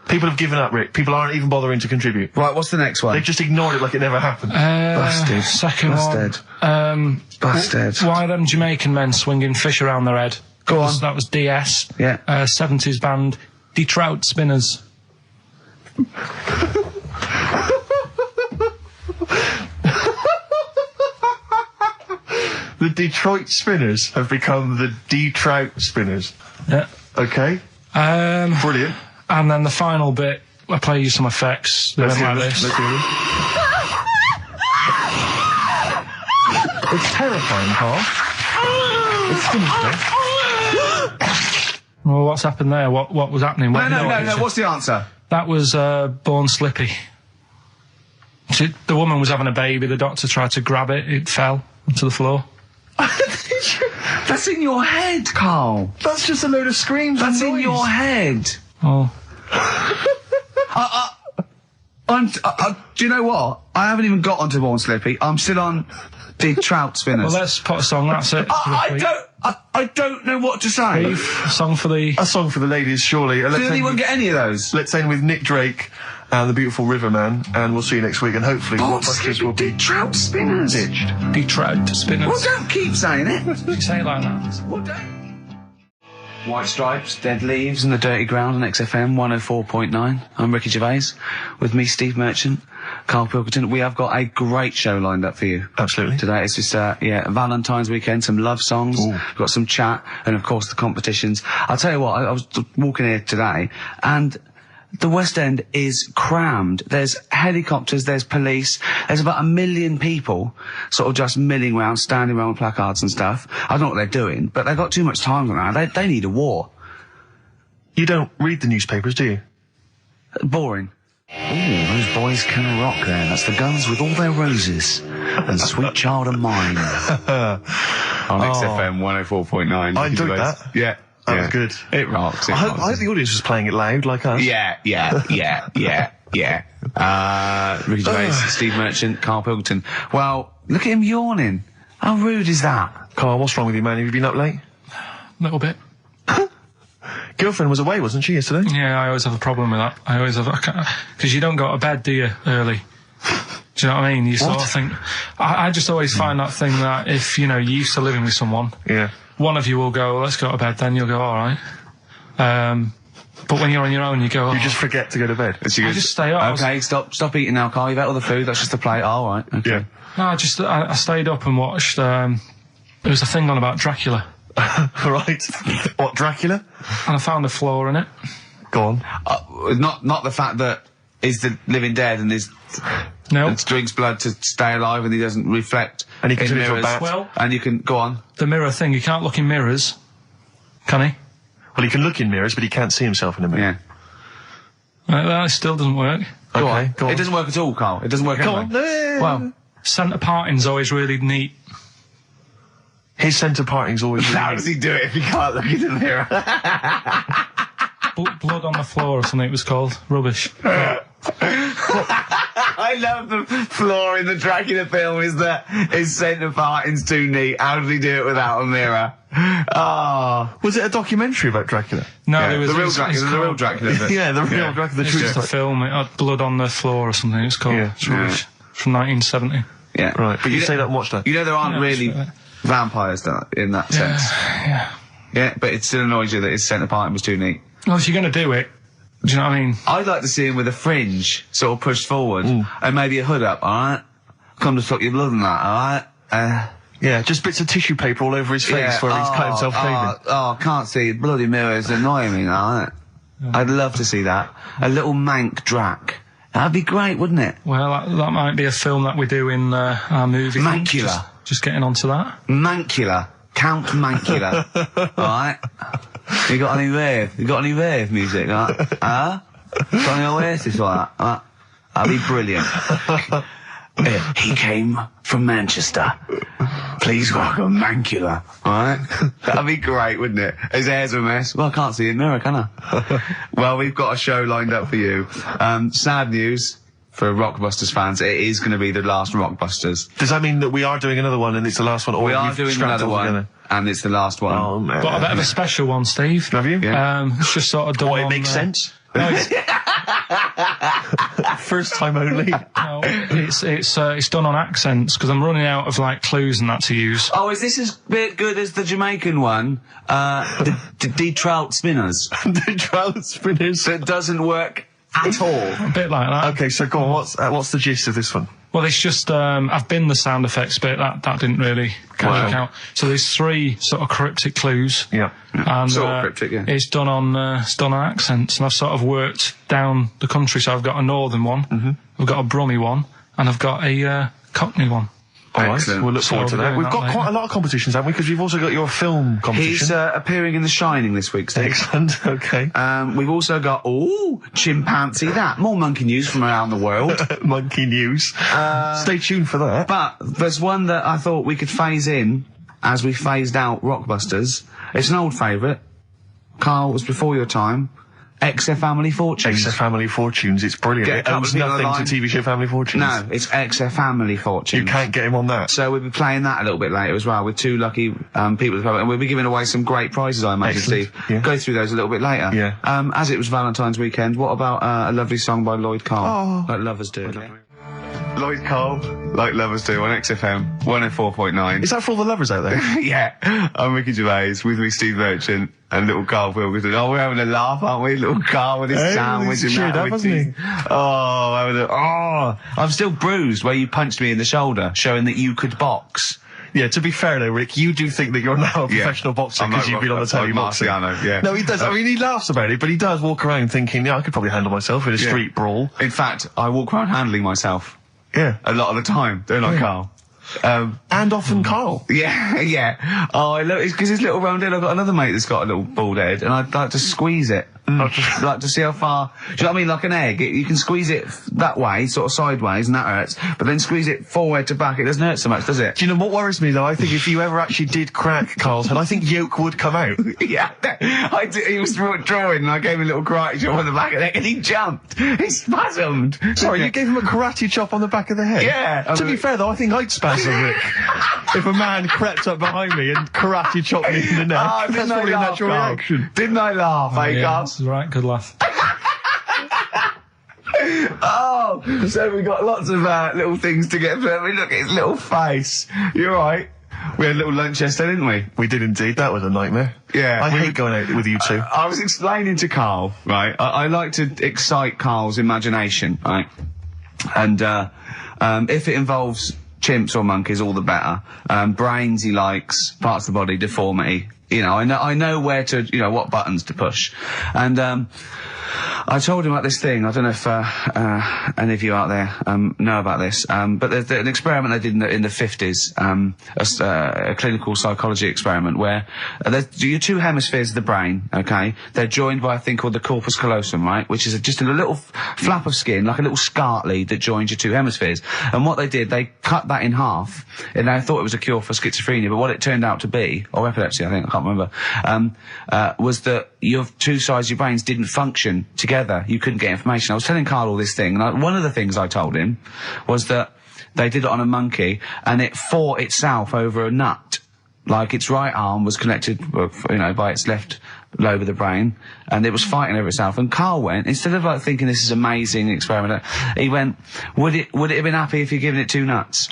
People have given up, Rick. People aren't even bothering to contribute. Right, what's the next one? They've just ignored it like it never happened. Busted. Second Busted. one. Busted. Why are them Jamaican men swinging fish around their head? Go on. That was DS. Yeah. 70s band, Detroit Spinners. The Detroit Spinners have become the D-Trout Spinners. Yeah. Okay. Brilliant. And then the final bit, I play you some effects. They went like this. Let's hear this. It's terrifying, Karl. It's sinister. Well, what's happened there? What was happening? No. What's the answer? That was Born Slippy. The woman was having a baby. The doctor tried to grab it. It fell onto the floor. That's in your head, Karl. That's just a load of screams. That's and in noise. your head. Oh. Do you know what? I haven't even got onto Born Slippy. I'm still on the Trout Spinners. Well, let's put a song. That's it. I don't know what to say. A song for the... A song for the ladies, surely. Did anyone get any of those? Let's end with Nick Drake and the beautiful Riverman, and we'll see you next week. And hopefully, Born Blockbusters will be Slippy, Trout Spinners. ditched. Detroit Spinners. Well, don't keep saying it. You say it like that. Well, don't. White Stripes, Dead Leaves and the Dirty Ground on XFM 104.9. I'm Ricky Gervais. With me, Steve Merchant, Karl Pilkington. We have got a great show lined up for you. Absolutely. Today it's just, Valentine's weekend, some love songs. Ooh. We've got some chat and, of course, the competitions. I'll tell you what, I was walking here today and the West End is crammed. There's helicopters, there's police, there's about 1 million people sort of just milling around, standing around with placards and stuff. I don't know what they're doing, but they've got too much time on that. They need a war. You don't read the newspapers, do you? Boring. Ooh, those boys can rock there. That's the Guns with All Their Roses and Sweet Child of Mine. On XFM 104.9. I enjoyed that. Yeah. That was good. It rocks. I hope the audience was playing it loud, like us. Yeah. Ricky Gervais, Steve Merchant, Karl Pilkington. Well, look at him yawning. How rude is that? Karl, what's wrong with you, man? Have you been up late? A little bit. Girlfriend was away, wasn't she, yesterday? Yeah, I always have a problem with that. I always have... Because you don't go to bed, do you, early? Do you know what I mean? You sort of think... I just always find that thing that if, you're used to living with someone... Yeah. One of you will go, let's go to bed, then you'll go, all right. But when you're on your own, you go, You just forget to go to bed. I just stay up. Okay, stop eating now, Karl. You've ate all the food. That's just a plate. All right. Okay. Yeah. No, I stayed up and watched, there was a thing on about Dracula. Right. What, Dracula? And I found a flaw in it. Go on. Not the fact that he's the living dead and No. drinks blood to stay alive and he doesn't reflect And he can in turn into a mirrors. bat. Well- and you can go on. The mirror thing, you can't look in mirrors. Can he? Well, he can look in mirrors, but he can't see himself in a mirror. Yeah. That still doesn't work. Go Okay, on. go on. It doesn't work at all, Karl. It doesn't work Go anyway. on. Well, Centre parting's always really neat. His centre parting's always... how does he do it if he can't look in the mirror? Blood on the floor or something it was called. Rubbish. I love the flaw in the Dracula film is that his centre parting's too neat. How does he do it without a mirror? Oh. Was it a documentary about Dracula? No, Yeah, there was the real it's Dracula. The real called- Dracula. Bit. Yeah, the real Yeah. Dracula, the It's true just a story. film. It had blood on the floor or something. It's called. Yeah. It's rubbish. From 1970. Yeah. Right, but you know- say that and watch that. You know there aren't Yeah, really sure. vampires in that sense. Yeah. Yeah, but it still annoys you that his centre parting was too neat. Well, if you're going to do it, do you know what I mean? I'd like to see him with a fringe sort of pushed forward and maybe a hood up, alright? Come to suck your blood and that, alright? Yeah, just bits of tissue paper all over his face where he's cut himself shaving. I can't see. Bloody mirrors annoying me now, isn't it? I'd love to see that. A little mank Drac. That'd be great, wouldn't it? Well, that might be a film that we do in our movie. Mancula. Just getting onto that. Mancula. Count Mancula. Alright? You got any rave? You got any rave music? Huh? Got any Oasis like that? That'd be brilliant. He came from Manchester. Please welcome Mancula. Alright? That'd be great, wouldn't it? His hair's a mess. Well, I can't see in the mirror, can I? Well, we've got a show lined up for you. Sad news for Rockbusters fans. It is going to be the last Rockbusters. Does that mean that we are doing another one and it's the last one? Or We are you've doing scrapped another it all one, together? and it's the last one. Oh, man. Got a bit of a special one, Steve. Have you? Yeah. It's just sort of done Boy, it on, makes sense. No, it's, First time only. no, it's done on accents because I'm running out of like clues and that to use. Oh, is this as bit good as the Jamaican one? The trout spinners. The trout spinners. That doesn't work at all. A bit like that. Okay, so go on. What's the gist of this one? Well, it's just I've been the sound effects bit that didn't really work out. So there's 3 sort of cryptic clues. Yeah. And Sort of cryptic, yeah. it's done on accents, and I've sort of worked down the country. So I've got a northern one, I've got a Brummie one, and I've got a Cockney one. All right, Excellent. we'll look forward to we're that. doing We've that got quite later. a lot of competitions, haven't we? Because we've also got your film competition. He's appearing in The Shining this week, Steve. Excellent. Okay. We've also got, chimpanzee that. More monkey news from around the world. Monkey news. Stay tuned for that. But there's one that I thought we could phase in as we phased out Rockbusters. It's an old favourite. Karl, was before your time. XF Family Fortunes. XF Family Fortunes. It's brilliant. Get a It couple owes of people on the nothing to line. TV show Family Fortunes. No, it's XF Family Fortunes. You can't get him on that. So we'll be playing that a little bit later as well with 2 lucky people, and we'll be giving away some great prizes, I imagine, Excellent. Steve. Yeah. Go through those a little bit later. Yeah. As it was Valentine's weekend, what about a lovely song by Lloyd Karl? Oh. Like lovers do. Lloyd Karl, like lovers do, on XFM 104.9. Is that for all the lovers out there? Yeah, I'm Ricky Gervais, with me Steve Merchant and little Karl Pilkington. Oh, we're having a laugh, aren't we? Little Karl with his Hey, sandwich he's and that. cheered up, with hasn't he? his- I'm still bruised where you punched me in the shoulder, showing that you could box. Yeah, to be fair though, Rick, you do think that you're now a professional boxer I'm because like you've been on the telly like boxing. Marciano, yeah. No, he does. I mean, he laughs about it, but he does walk around thinking, yeah, I could probably handle myself in a street brawl. In fact, I walk around handling myself Yeah. a lot of the time, don't I, Karl? And often Karl. Yeah, yeah. Oh, I love it because his little round head. I've got another mate that's got a little bald head, and I'd like to squeeze it. I'd just like to see how far. Do you know what I mean? Like an egg, you can squeeze it that way, sort of sideways, and that hurts. But then squeeze it forward to back, it doesn't hurt so much, does it? Do you know what worries me though? I think if you ever actually did crack Karl's head, I think yolk would come out. Yeah, I did, he was drawing, and I gave him a little karate chop on the back of the neck, and he jumped. He spasmed. Sorry, you gave him a karate chop on the back of the head? Yeah. To be fair though, I think I'd spasm, Rick. If a man crept up behind me and karate chopped me in the neck, Oh, that's didn't I probably a laugh, natural Karl? reaction. Didn't I laugh, eh, Yeah, Karl? that's right. Good laugh. Oh, so we got lots of little things to get through. I mean, look at his little face. You're right. We had a little lunch yesterday, didn't we? We did indeed. That was a nightmare. Yeah. I hate going out with you two. I was explaining to Karl, right? I like to excite Karl's imagination, right? And if it involves chimps or monkeys, all the better. Brains he likes, parts of the body, deformity. You know, I know where to, you know, what buttons to push. And I told him about this thing. I don't know if any of you out there know about this, but there's an experiment they did in the 50s, a clinical psychology experiment where there's your 2 hemispheres of the brain, okay? They're joined by a thing called the corpus callosum, right? Which is just a little flap of skin, like a little scarlet lead that joins your 2 hemispheres. And what they did, they cut that in half, and they thought it was a cure for schizophrenia, but what it turned out to be, or epilepsy, I think, I can't remember, was that your 2 sides of your brains didn't function together. You couldn't get information. I was telling Karl all this thing, and one of the things I told him was that they did it on a monkey, and it fought itself over a nut. Like its right arm was connected, you know, by its left lobe of the brain, and it was fighting over itself. And Karl went, instead of like thinking this is amazing experiment, he went, would it have been happy if you'd given it 2 nuts?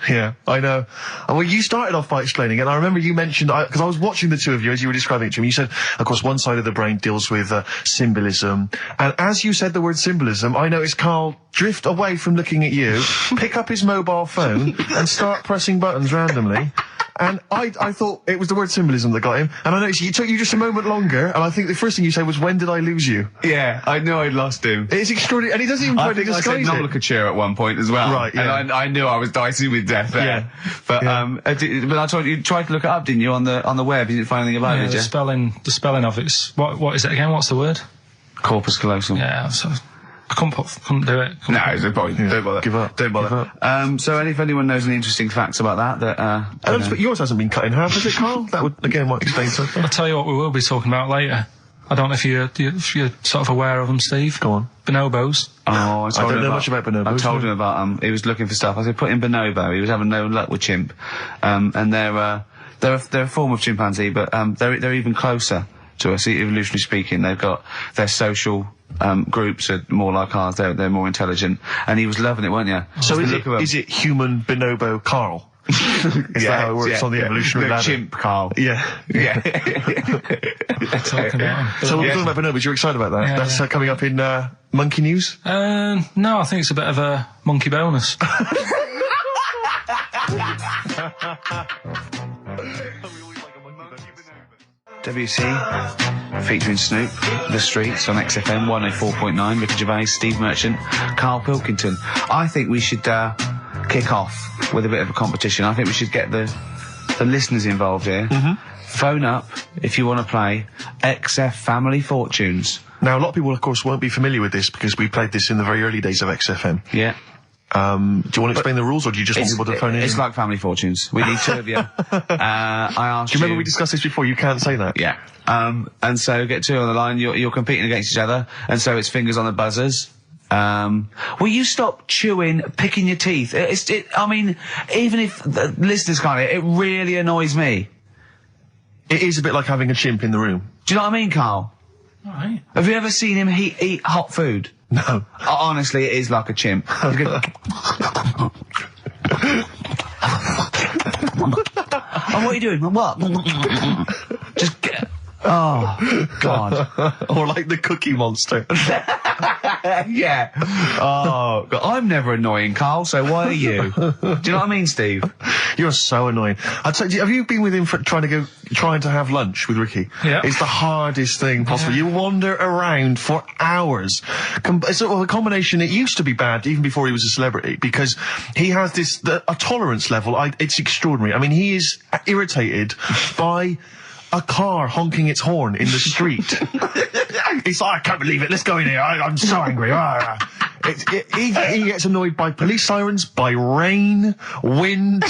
Yeah, I know. Well, you started off by explaining it, and I remember you mentioned, because I was watching the 2 of you as you were describing it to me, you said, of course, one side of the brain deals with symbolism, and as you said the word symbolism, I noticed Karl drift away from looking at you, pick up his mobile phone, and start pressing buttons randomly. And I thought it was the word symbolism that got him, and I noticed it took you just a moment longer, and I think the first thing you said was, when did I lose you? Yeah, I knew I'd lost him. It's extraordinary, and he doesn't even try I to think I said disguise it. nomenclature at one point as well. Right, yeah. And I knew I was dicing with death there. Yeah. But, Yeah. but I told you tried to look it up, didn't you, on the web? You didn't find anything about Yeah, it, did you? the spelling of it's what is it again? What's the word? Corpus callosum. Yeah, so I couldn't do it. No, it's a point. Yeah. Don't bother. Give up. Don't bother. Give up. So if anyone knows any interesting facts about that, But yours hasn't been cut in half, has it, Karl? That would, again, might explain something. I'll tell you what we will be talking about later. I don't know if you're sort of aware of them, Steve. Go on. Bonobos. Oh, I don't know much about bonobos. I told him about he was looking for stuff. I said put in bonobo. He was having no luck with chimp, and they're a form of chimpanzee, but they're even closer to us, evolutionarily speaking. They've got their social groups are more like ours. They're more intelligent, and he was loving it, weren't you? So is it human bonobo Karl? Is that how it works on the evolutionary ladder? Chimp Karl. Yeah. Talking about them. So we're talking about bonobos. You're excited about that? Yeah, That's coming up in Monkey News. No, I think it's a bit of a monkey bonus. WC featuring Snoop, The Streets on XFM 104.9. Ricky Gervais, Steve Merchant, Karl Pilkington. I think we should kick off with a bit of a competition. I think we should get the listeners involved here. Phone up if you want to play XF Family Fortunes. Now, a lot of people, of course, won't be familiar with this because we played this in the very early days of XFM. Yeah. Do you want to explain the rules, or do you just want people to phone in? It's like Family Fortunes. We need two of you. I asked Do you remember we discussed this before? You can't say that. Yeah. And so get two on the line. You're competing against each other, and so it's fingers on the buzzers. Will you stop chewing, picking your teeth? I mean, even if the listeners can't hear, it really annoys me. It is a bit like having a chimp in the room. Do you know what I mean, Karl? All right. Have you ever seen him eat hot food? No. Honestly, it is like a chimp. He's going, oh, what are you doing? What? Just get... Oh, God. Or like the Cookie Monster. Yeah. Oh, God. I'm never annoying, Karl, so why are you? Do you know what I mean, Steve? You're so annoying. I'd say, have you been with him for trying to have lunch with Ricky? Yeah. It's the hardest thing possible. You wander around for hours. It's sort of a combination. It used to be bad even before he was a celebrity because he has a tolerance level. It's extraordinary. I mean, he is irritated by a car honking its horn in the street. He's like, I can't believe it. Let's go in here. I'm so angry. He gets annoyed by police sirens, by rain, wind,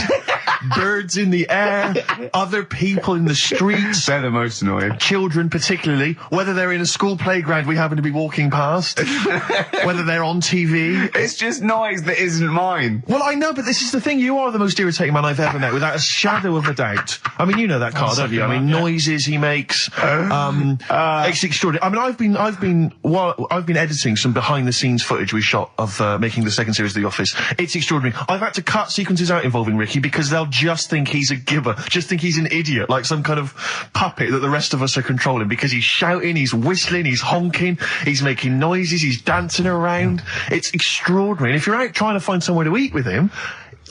birds in the air, other people in the streets. They're the most annoying. Children particularly, whether they're in a school playground we happen to be walking past, whether they're on TV. It's just noise that isn't mine. Well, I know, but this is the thing. You are the most irritating man I've ever met, without a shadow of a doubt. I mean, you know that, Karl, don't you? I mean, noises he makes. It's extraordinary. I mean, I've been editing some behind-the-scenes footage we shot of making the second series of The Office. It's extraordinary. I've had to cut sequences out involving Ricky because they'll just think he's a gibber, just think he's an idiot, like some kind of puppet that the rest of us are controlling, because he's shouting, he's whistling, he's honking, he's making noises, he's dancing around. It's extraordinary. And if you're out trying to find somewhere to eat with him,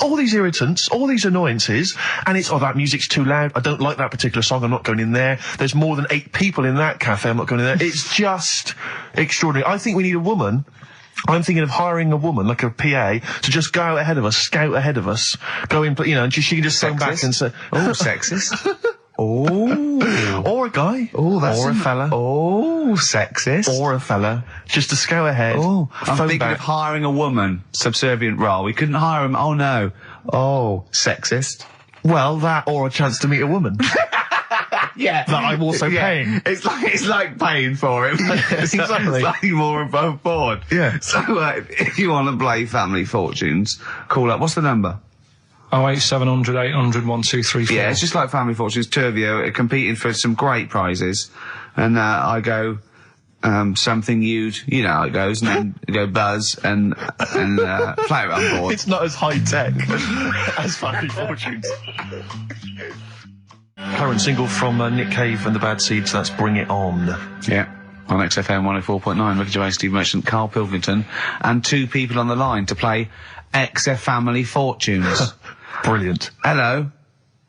all these irritants, all these annoyances, and it's, that music's too loud, I don't like that particular song, I'm not going in there, there's more than 8 people in that cafe, I'm not going in there. It's just extraordinary. I think we need a woman. I'm thinking of hiring a woman, like a PA, to just go out ahead of us, scout ahead of us, go in, and she can just phone back and say, oh, sexist. Oh. Or a guy. Oh, that's or a fella. Oh, sexist. Or a fella. Just to scout ahead. Oh, I'm thinking back. of hiring a woman, subservient role. We couldn't hire him. Oh, no. Oh, sexist. Well, that or a chance to meet a woman. Yeah. That I'm also paying. It's like paying for him. Exactly. It's like more above board. Yeah. So, if you want to play Family Fortunes, call up. What's the number? 08700 800 1234. Yeah, it's just like Family Fortunes. Two of you are competing for some great prizes. And, I go, something you know how it goes, and then you go buzz and play it on board. It's not as high tech as Family Fortunes. Current single from Nick Cave and the Bad Seeds, that's Bring It On. Yeah. On XFM 104.9, Ricky Gervais, Steve Merchant, Karl Pilkington, and 2 people on the line to play XF Family Fortunes. Brilliant. Hello.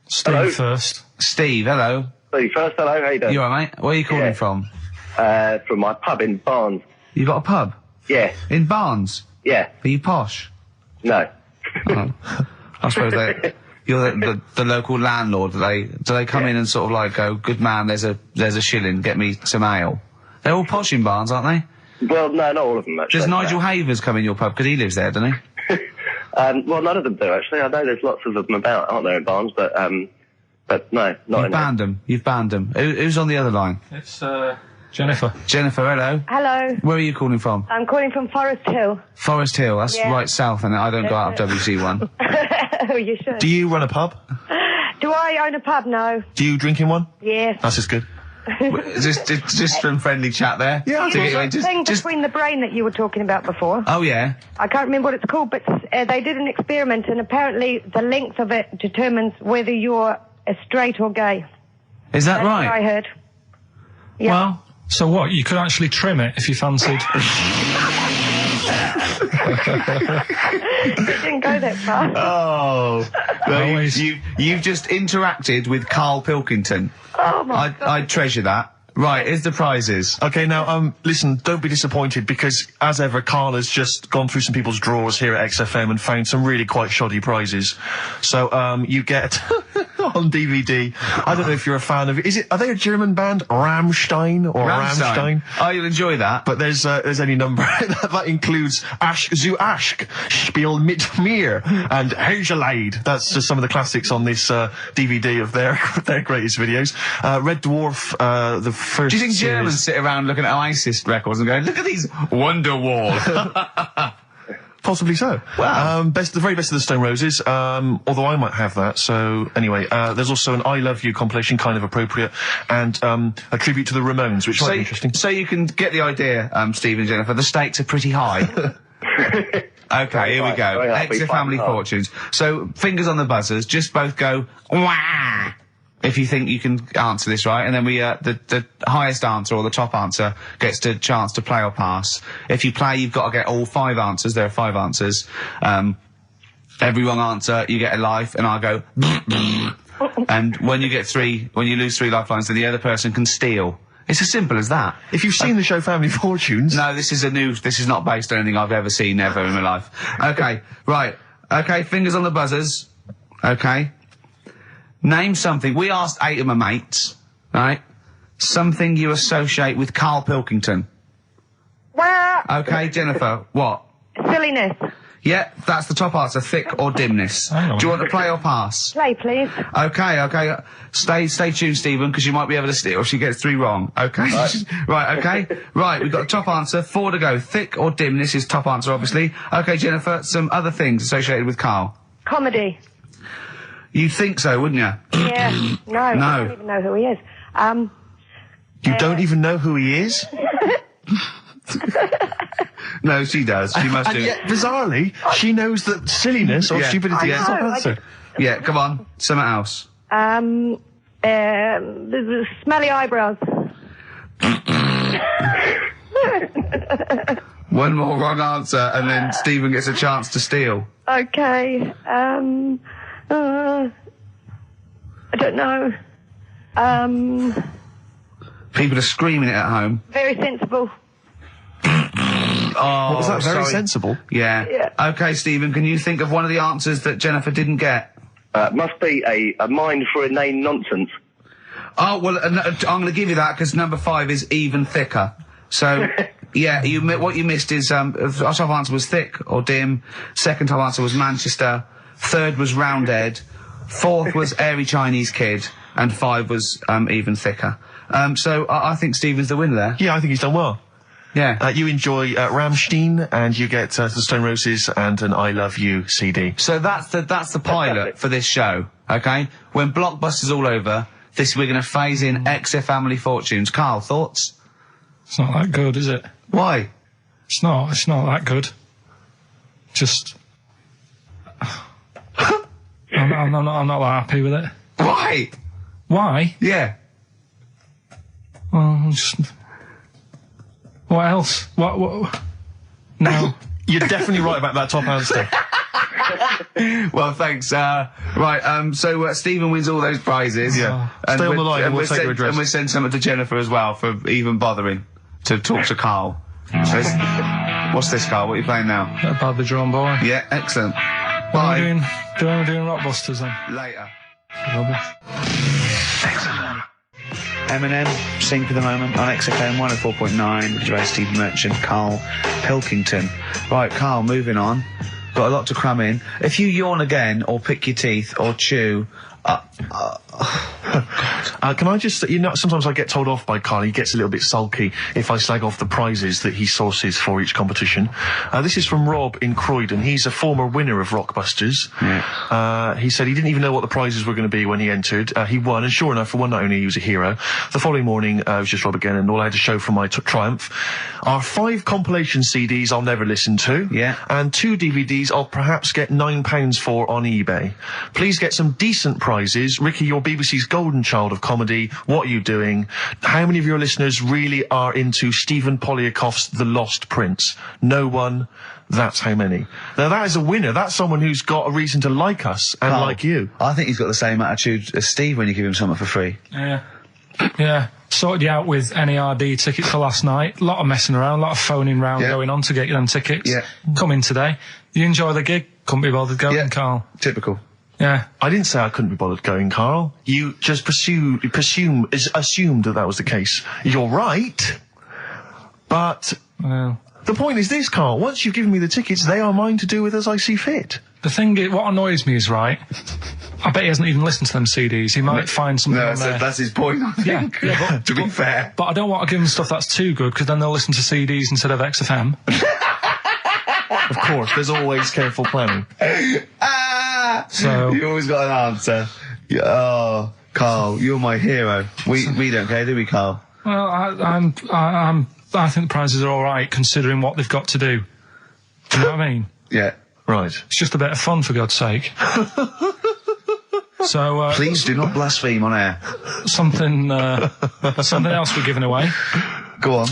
Steve first. Steve, hello. Steve first, hello, how you doing? You alright, mate? Where are you calling from? From my pub in Barnes. You got a pub? Yeah. In Barnes? Yeah. Are you posh? No. Oh. I suppose you're the local landlord. Do they come in and sort of like go, good man, there's a shilling, get me some ale? They're all posh in Barnes, aren't they? Well, no, not all of them, actually. Does Nigel Havers come in your pub? Because he lives there, doesn't he? Well, none of them do, actually. I know there's lots of them about, aren't there, in Barnes, but no, not in You've banned them. You've banned them. Who's on the other line? It's Jennifer. Jennifer, hello. Hello. Where are you calling from? I'm calling from Forest Hill. Forest Hill, that's Yeah. right south, and I don't go out of WC1. Oh, you should. Do you run a pub? Do I own a pub? No. Do you drink in one? Yes. That's just good. just some friendly chat there. Yeah, To get you in. The thing between the brain that you were talking about before. Oh, yeah. I can't remember what it's called, but they did an experiment, and apparently the length of it determines whether you're straight or gay. Is that That's right? what I heard. Yeah. Well, so what? You could actually trim it if you fancied. It didn't go that far. Oh. Well, Always. you've just interacted with Karl Pilkington. Oh, my God. I treasure that. Right, here's the prizes. Okay, now, listen, don't be disappointed because, as ever, Karl has just gone through some people's drawers here at XFM and found some really quite shoddy prizes. So, you get, on DVD, I don't know if you're a fan of, are they a German band? Rammstein or Rammstein? Oh, you'll enjoy that. But there's any number that includes Asch zu Asch, Spiel mit mir, and Hergelade. That's just some of the classics on this DVD of their greatest videos. Red Dwarf, the first. Do you think series. Germans sit around looking at Oasis records and going, look at these Wonderwall? Possibly so. Wow. The very best of the Stone Roses, although I might have that. So anyway, there's also an I Love You compilation, kind of appropriate, and a tribute to the Ramones, which might be interesting. So you can get the idea, Steve and Jennifer, the stakes are pretty high. Okay, here we go. Very happy Extra family fighting hard. fortunes. So, fingers on the buzzers, just both go, wah! If you think you can answer this right, and then we, the highest answer or the top answer gets the chance to play or pass. If you play, you've got to get all 5 answers. There are 5 answers. Every wrong answer, you get a life, and I'll go, and when you lose 3 lifelines, then the other person can steal. It's as simple as that. If you've seen the show Family Fortunes, No, this is not based on anything I've ever seen ever in my life. Okay, right. Okay, fingers on the buzzers. Okay. Name something. We asked 8 of my mates, right? Something you associate with Karl Pilkington. Well, Okay, Jennifer, what? silliness. Yeah, that's the top answer, thick or dimness. Hang on. Do you want to play or pass? Play, please. Okay. Stay tuned, Stephen, because you might be able to steal if she gets 3 wrong. Okay? Right, okay. Right, we've got the top answer, 4 to go. Thick or dimness is top answer, obviously. Okay, Jennifer, some other things associated with Karl. Comedy. You'd think so, wouldn't you? Yeah. No, I don't even know who he is. you don't even know who he is? No, she does. She must And do yet, bizarrely, she knows that silliness or Yeah. stupidity is the top I know, answer. it. Yeah, come on. Something else. Smelly eyebrows. One more wrong answer, and then Stephen gets a chance to steal. Okay. I don't know. People are screaming it at home. Very sensible. Oh, Was that very sorry. sensible? Yeah. Yeah. Okay, Stephen, can you think of one of the answers that Jennifer didn't get? Must be a mind for inane nonsense. Oh, well, I'm going to give you that because number 5 is even thicker. So, yeah, what you missed is, our top answer was thick or dim. Second top answer was Manchester. Third was Roundhead. 4th was airy Chinese kid. And 5 was, even thicker. So I think Stephen's the winner there. Yeah, I think he's done well. Yeah. You enjoy Rammstein, and you get the Stone Roses and an I Love You CD. So that's the pilot for this show, okay? When Blockbuster's all over, we're going to phase in XF Family Fortunes. Karl, thoughts? It's not that good, is it? Why? It's not that good. Just... I'm not that happy with it. Why? Why? Yeah. Well, just... What else? What? No. You're definitely right about that top answer. Well, thanks. So Stephen wins all those prizes. Yeah. Stay on the line and we'll take your address. And we'll send something to Jennifer as well for even bothering to talk to Karl. So what's this, Karl? What are you playing now? That badly drawn boy. Yeah, excellent. What Bye. am I doing Rockbusters then? Later. Rubbish. Eminem, Sing for the Moment on XFM 104.9 with Gervais, Steve Merchant, Karl Pilkington. Right, Karl, moving on. Got a lot to cram in. If you yawn again, or pick your teeth, or chew, Can I just, sometimes I get told off by Karl. He gets a little bit sulky if I slag off the prizes that he sources for each competition. This is from Rob in Croydon. He's a former winner of Rockbusters. Yeah. He said he didn't even know what the prizes were going to be when he entered. He won, and sure enough, for one night only, he was a hero. The following morning, it was just Rob again, and all I had to show for my triumph are 5 compilation CDs I'll never listen to, and 2 DVDs I'll perhaps get £9 for on eBay. Please get some decent prizes. Ricky, you're BBC's golden child of comedy. What are you doing? How many of your listeners really are into Stephen Polyakoff's The Lost Prince? No one. That's how many. Now that is a winner. That's someone who's got a reason to like us and like you. I think he's got the same attitude as Steve when you give him something for free. Yeah. Sorted you out with NERD tickets for last night. A lot of messing around, a lot of phoning round going on to get you them tickets. Yeah. Come in today. You enjoy the gig? Couldn't be bothered going, Karl. Typical. Yeah. I didn't say I couldn't be bothered going, Karl. You just assumed that was the case. You're right, but the point is this, Karl. Once you've given me the tickets, they are mine to do with as I see fit. The thing is, what annoys me is, right, I bet he hasn't even listened to them CDs. He might find something on there. That's his point, I think. Yeah, to be fair. But I don't want to give them stuff that's too good, because then they'll listen to CDs instead of XFM. Of course, there's always careful planning. So you always got an answer. Oh, Karl, you're my hero. We don't care, do we, Karl? Well, I think the prizes are all right considering what they've got to do. Do you know what I mean? Yeah. Right. It's just a bit of fun, for God's sake. So please do not blaspheme on air. Something else we're giving away. Go on.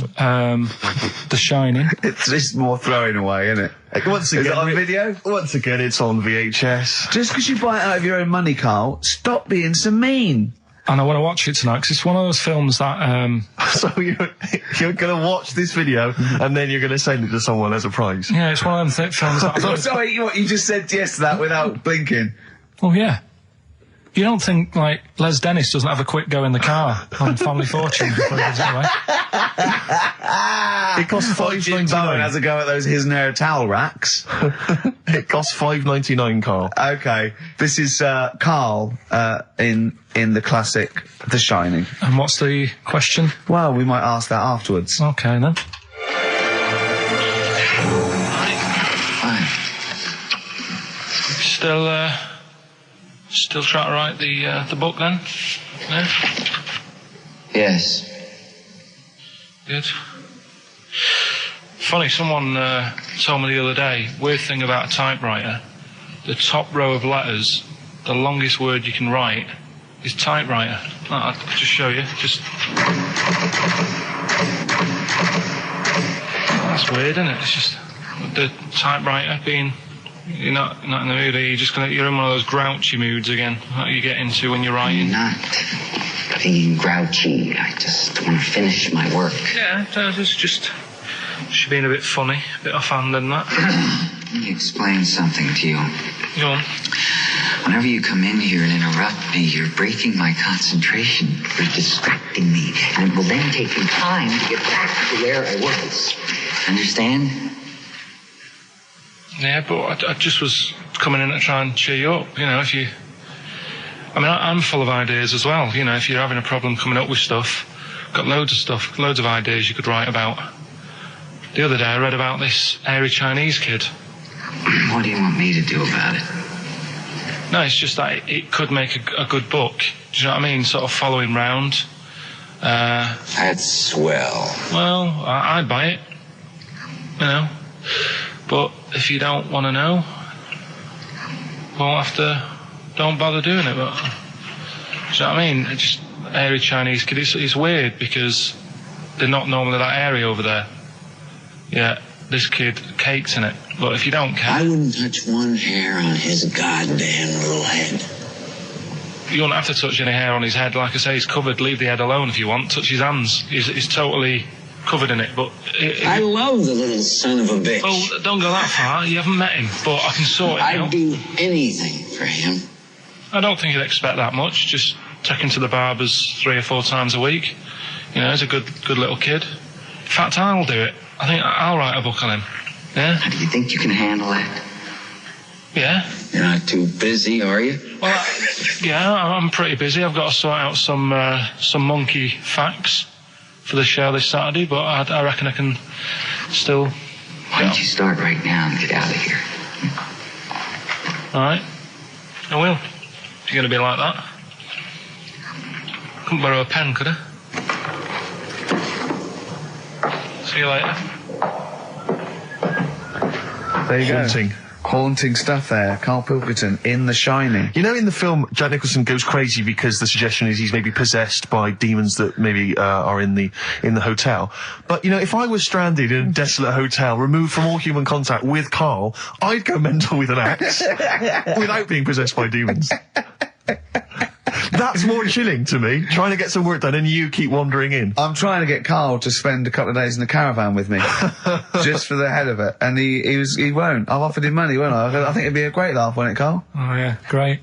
The Shining. It's more throwing away, isn't it? Once again, is it on video? Once again, it's on VHS. Just because you buy it out of your own money, Karl, stop being so mean. And I want to watch it tonight, because it's one of those films that... So you're going to watch this video, and then you're going to send it to someone as a prize? Yeah, it's one of them films that... Sorry, what, you just said yes to that without blinking? Oh, yeah. You don't think, like, Les Dennis doesn't have a quick go in the car on Family Fortune before he gives it away? It costs $5.99. Bowen has a go at those his and her towel racks. It costs $5.99, Karl. Okay, this is Karl in the classic The Shining. And what's the question? Well, we might ask that afterwards. Okay, then. Still trying to write the book, then? Yeah? Yes. Good. Funny, someone told me the other day, weird thing about a typewriter, the top row of letters, the longest word you can write is typewriter. I'll just show you. That's weird, isn't it? It's just the typewriter being... You're not in the mood, are you? You're in one of those grouchy moods again, that you get into when you're writing. I'm not being grouchy. I just want to finish my work. Yeah, it's just she's being a bit funny, a bit offhand and that. Let me explain something to you. Go on. Whenever you come in here and interrupt me, you're breaking my concentration. You're distracting me. And it will then take me time to get back to where I was. Understand? Yeah, but I just was coming in to try and cheer you up, you know, if you... I mean, I'm full of ideas as well, you know, if you're having a problem coming up with stuff, got loads of ideas you could write about. The other day I read about this airy Chinese kid. What do you want me to do about it? No, it's just that it could make a good book, do you know what I mean, sort of following round. That's swell. Well, I'd buy it, you know. But if you don't want to know, don't bother doing it. But, do you know what I mean? It's just airy Chinese kid. It's weird because they're not normally that airy over there. Yeah, this kid cakes in it. But if you don't care... I wouldn't touch one hair on his goddamn little head. You won't have to touch any hair on his head. Like I say, he's covered. Leave the head alone if you want. Touch his hands. He's totally... covered in it, but... I love the little son of a bitch. Well, don't go that far. You haven't met him, but I can sort it out. I'd do anything for him. I don't think you'd expect that much. Just take him to the barbers 3 or 4 times a week. You know, he's a good little kid. In fact, I'll do it. I think I'll write a book on him. Yeah? How do you think you can handle that? Yeah. You're not too busy, are you? Well, yeah, I'm pretty busy. I've got to sort out some monkey facts for the show this Saturday, but I reckon I can still... Why don't you start right now and get out of here? Alright. I will. If you're going to be like that. Couldn't borrow a pen, could I? See you later. There you Haunting. go. Haunting stuff there. Karl Pilkington in The Shining. You know, in the film, Jack Nicholson goes crazy because the suggestion is he's maybe possessed by demons that maybe are in the hotel. But, you know, if I was stranded in a desolate hotel, removed from all human contact with Karl, I'd go mental with an axe without being possessed by demons. That's more chilling to me, trying to get some work done and you keep wandering in. I'm trying to get Karl to spend a couple of days in the caravan with me, just for the hell of it, and he won't. I've offered him money, won't I? I think it'd be a great laugh, won't it, Karl? Oh yeah, great.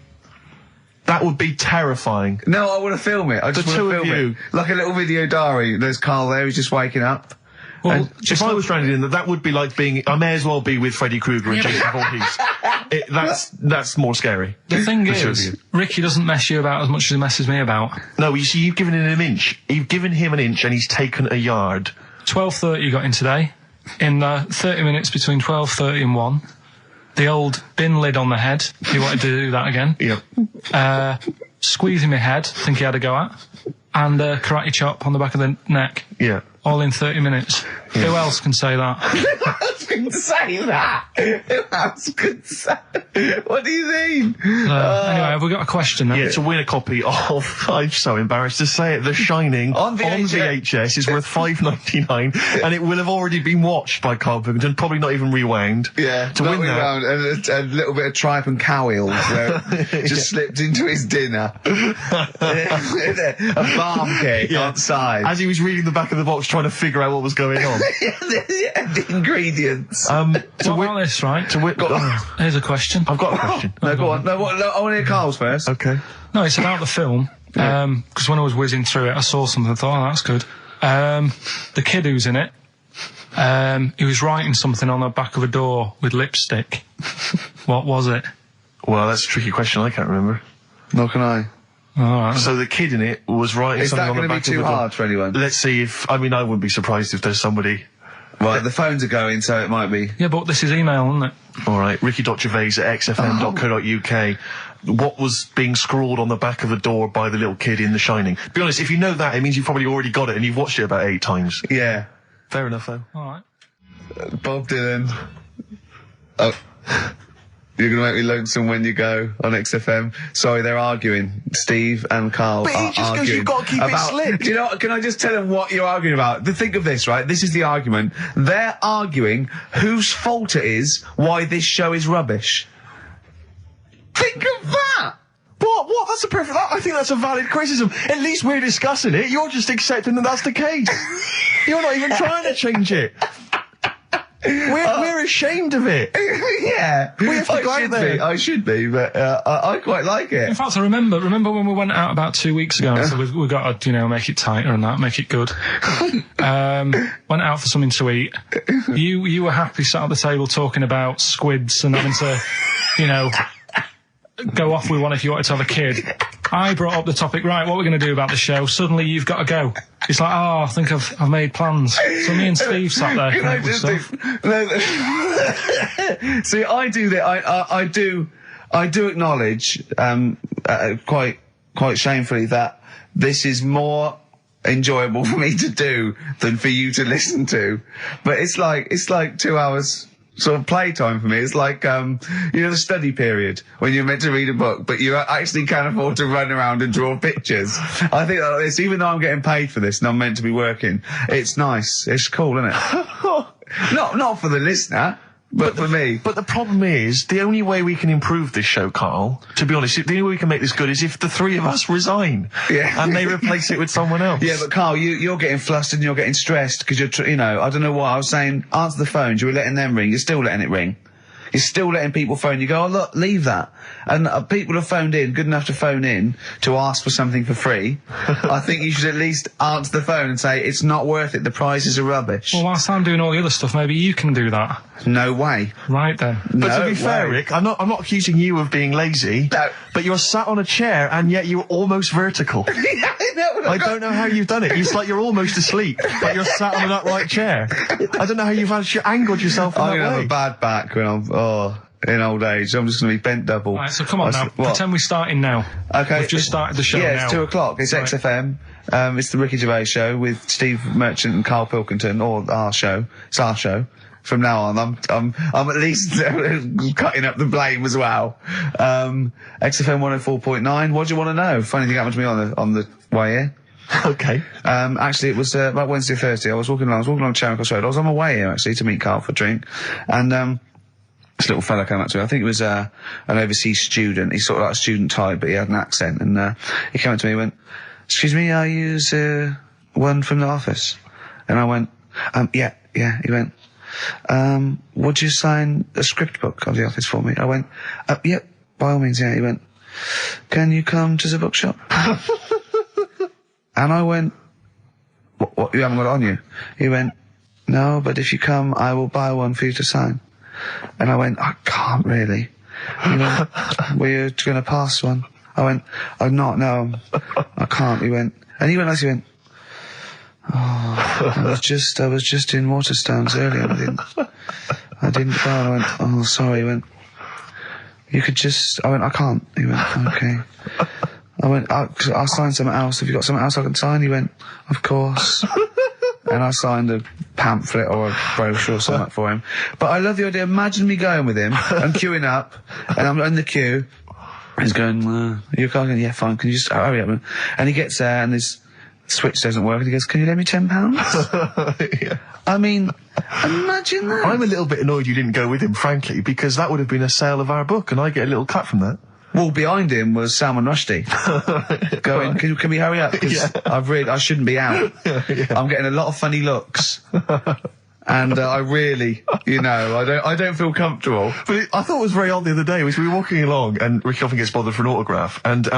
That would be terrifying. No, I want to film it. I just want to film it. Like a little video diary. There's Karl there, he's just waking up. Well, if I was stranded in that would be like being... I may as well be with Freddy Krueger and Jason Voorhees. That's more scary. The thing is, Ricky doesn't mess you about as much as he messes me about. No, you see, you've given him an inch. You've given him an inch and he's taken a yard. 12:30 you got in today. In 30 minutes between 12:30 and 1. The old bin lid on the head. He wanted to do that again. Yep. Squeezing my head, think he had a go at. And karate chop on the back of the neck. Yeah. All in 30 minutes. Yeah. Who else can say that? Who else can say that? Who else can say? What do you mean? Anyway, have we got a question then? Yeah, to win a copy of, I'm so embarrassed to say it, The Shining on VHS is worth $5.99 and it will have already been watched by Karl Pilkington, probably not even rewound. Yeah, to win rewound, and a little bit of tripe and cow eels where it just slipped into his dinner. A barm cake outside. As he was reading the back of the box trying to figure out what was going on. The ingredients. What about this, right? Here's a question. I've got a question. No, go on. No, I want to hear Karl's first. Okay. No, it's about the film. Because when I was whizzing through it, I saw something and thought, oh, that's good. The kid who's in it, he was writing something on the back of a door with lipstick. What was it? Well, that's a tricky question. I can't remember. Nor can I. Right. So the kid in it was writing something on the back of the door. Is that going to be too hard for anyone? Let's see if... I mean, I wouldn't be surprised if there's somebody... Right, the phones are going, so it might be. Yeah, but this is email, isn't it? All right, ricky.gervais@xfm.co.uk. What was being scrawled on the back of the door by the little kid in The Shining? Be honest, if you know that, it means you've probably already got it and you've watched it about 8 times. Yeah. Fair enough, though. All right. Bob Dylan. Oh. You're going to make me lonesome when you go on XFM. Sorry, they're arguing. Steve and Karl but he just goes, you've got to keep it slick. Do you know what? Can I just tell them what you're arguing about? Think of this, right? This is the argument. They're arguing whose fault it is why this show is rubbish. Think of that! What? That's a perfect... I think that's a valid criticism. At least we're discussing it. You're just accepting that that's the case. You're not even trying to change it. We're ashamed of it. Yeah. We have to go out there. I should be, but I quite like it. In fact, I remember when we went out about 2 weeks ago, so we've got to, make it tighter and that, make it good. Went out for something to eat. You were happy sat at the table talking about squids and having to, go off with one if you wanted to have a kid. I brought up the topic, right, what we're going to do about the show. Suddenly you've got to go. It's like, I think I've made plans. So me and Steve sat there. Can I just see, I do that. I do acknowledge, quite shamefully, that this is more enjoyable for me to do than for you to listen to. But it's like 2 hours sort of playtime for me. It's like, the study period when you're meant to read a book, but you actually can't afford to run around and draw pictures. I think that this, even though I'm getting paid for this and I'm meant to be working, it's nice. It's cool, isn't it? Not for the listener, but for me. But the problem is, the only way we can improve this show, Karl, to be honest, the only way we can make this good is if the 3 of us resign. Yeah. And they replace it with someone else. Yeah, but Karl, you're getting flustered and you're getting stressed because you're, I don't know what I was saying. Answer the phones. You were letting them ring. You're still letting it ring. You're still letting people phone. You go, oh look, leave that. And people have phoned in, good enough to phone in to ask for something for free. I think you should at least answer the phone and say, it's not worth it, the prizes are rubbish. Well, whilst I'm doing all the other stuff, maybe you can do that. No way. Right then. But to No be fair, way. Rick, I'm not accusing you of being lazy. No. But you're sat on a chair and yet you're almost vertical. I don't know how you've done it. It's like you're almost asleep, but you're sat on an upright chair. I don't know how you've actually angled yourself in I'm that going to have way. a bad back when in old age. I'm just going to be bent double. Right, so come on now. What? Pretend we're starting now. Okay. We've just started the show Yeah, now. it's 2 o'clock. It's Right. XFM. It's the Ricky Gervais show with Steve Merchant and Karl Pilkington, or our show. It's our show. From now on, I'm at least cutting up the blame as well. XFM 104.9. What do you want to know? Funny thing happened to me on the way here. Okay. Actually, it was about Wednesday or Thursday. I was walking along Charing Cross Road. I was on my way here actually to meet Karl for a drink, and this little fella came up to me. I think it was an overseas student. He's sort of like a student type, but he had an accent, and he came up to me and went, "Excuse me, are you one from the office?" And I went, yeah. He went, would you sign a script book of the office for me? I went, yeah, by all means, yeah. He went, can you come to the bookshop? And I went, what, you haven't got it on you? He went, no, but if you come, I will buy one for you to sign. And I went, I can't really. He went, were you going to pass one? I went, I'm not, no, I can't. He went, and he went, oh, I was just in Waterstones earlier. I didn't go. I went, oh, sorry. He went, you could just. I went, I can't. He went, okay. I went, I'll sign something else. Have you got something else I can sign? He went, of course. And I signed a pamphlet or a brochure or something for him. But I love the idea. Imagine me going with him. I'm queuing up, and I'm in the queue. He's going, you're going, yeah, fine. Can you just hurry up? And he gets there, and his switch doesn't work, and he goes, can you lend me £10? Yeah. I mean, imagine that. I'm a little bit annoyed you didn't go with him, frankly, because that would have been a sale of our book, and I get a little cut from that. Well, behind him was Salman Rushdie. Going, can we hurry up? Because I shouldn't be out. I'm getting a lot of funny looks. And I really, I don't feel comfortable. But I thought it was very odd the other day, was we were walking along, and Ricky often gets bothered for an autograph, and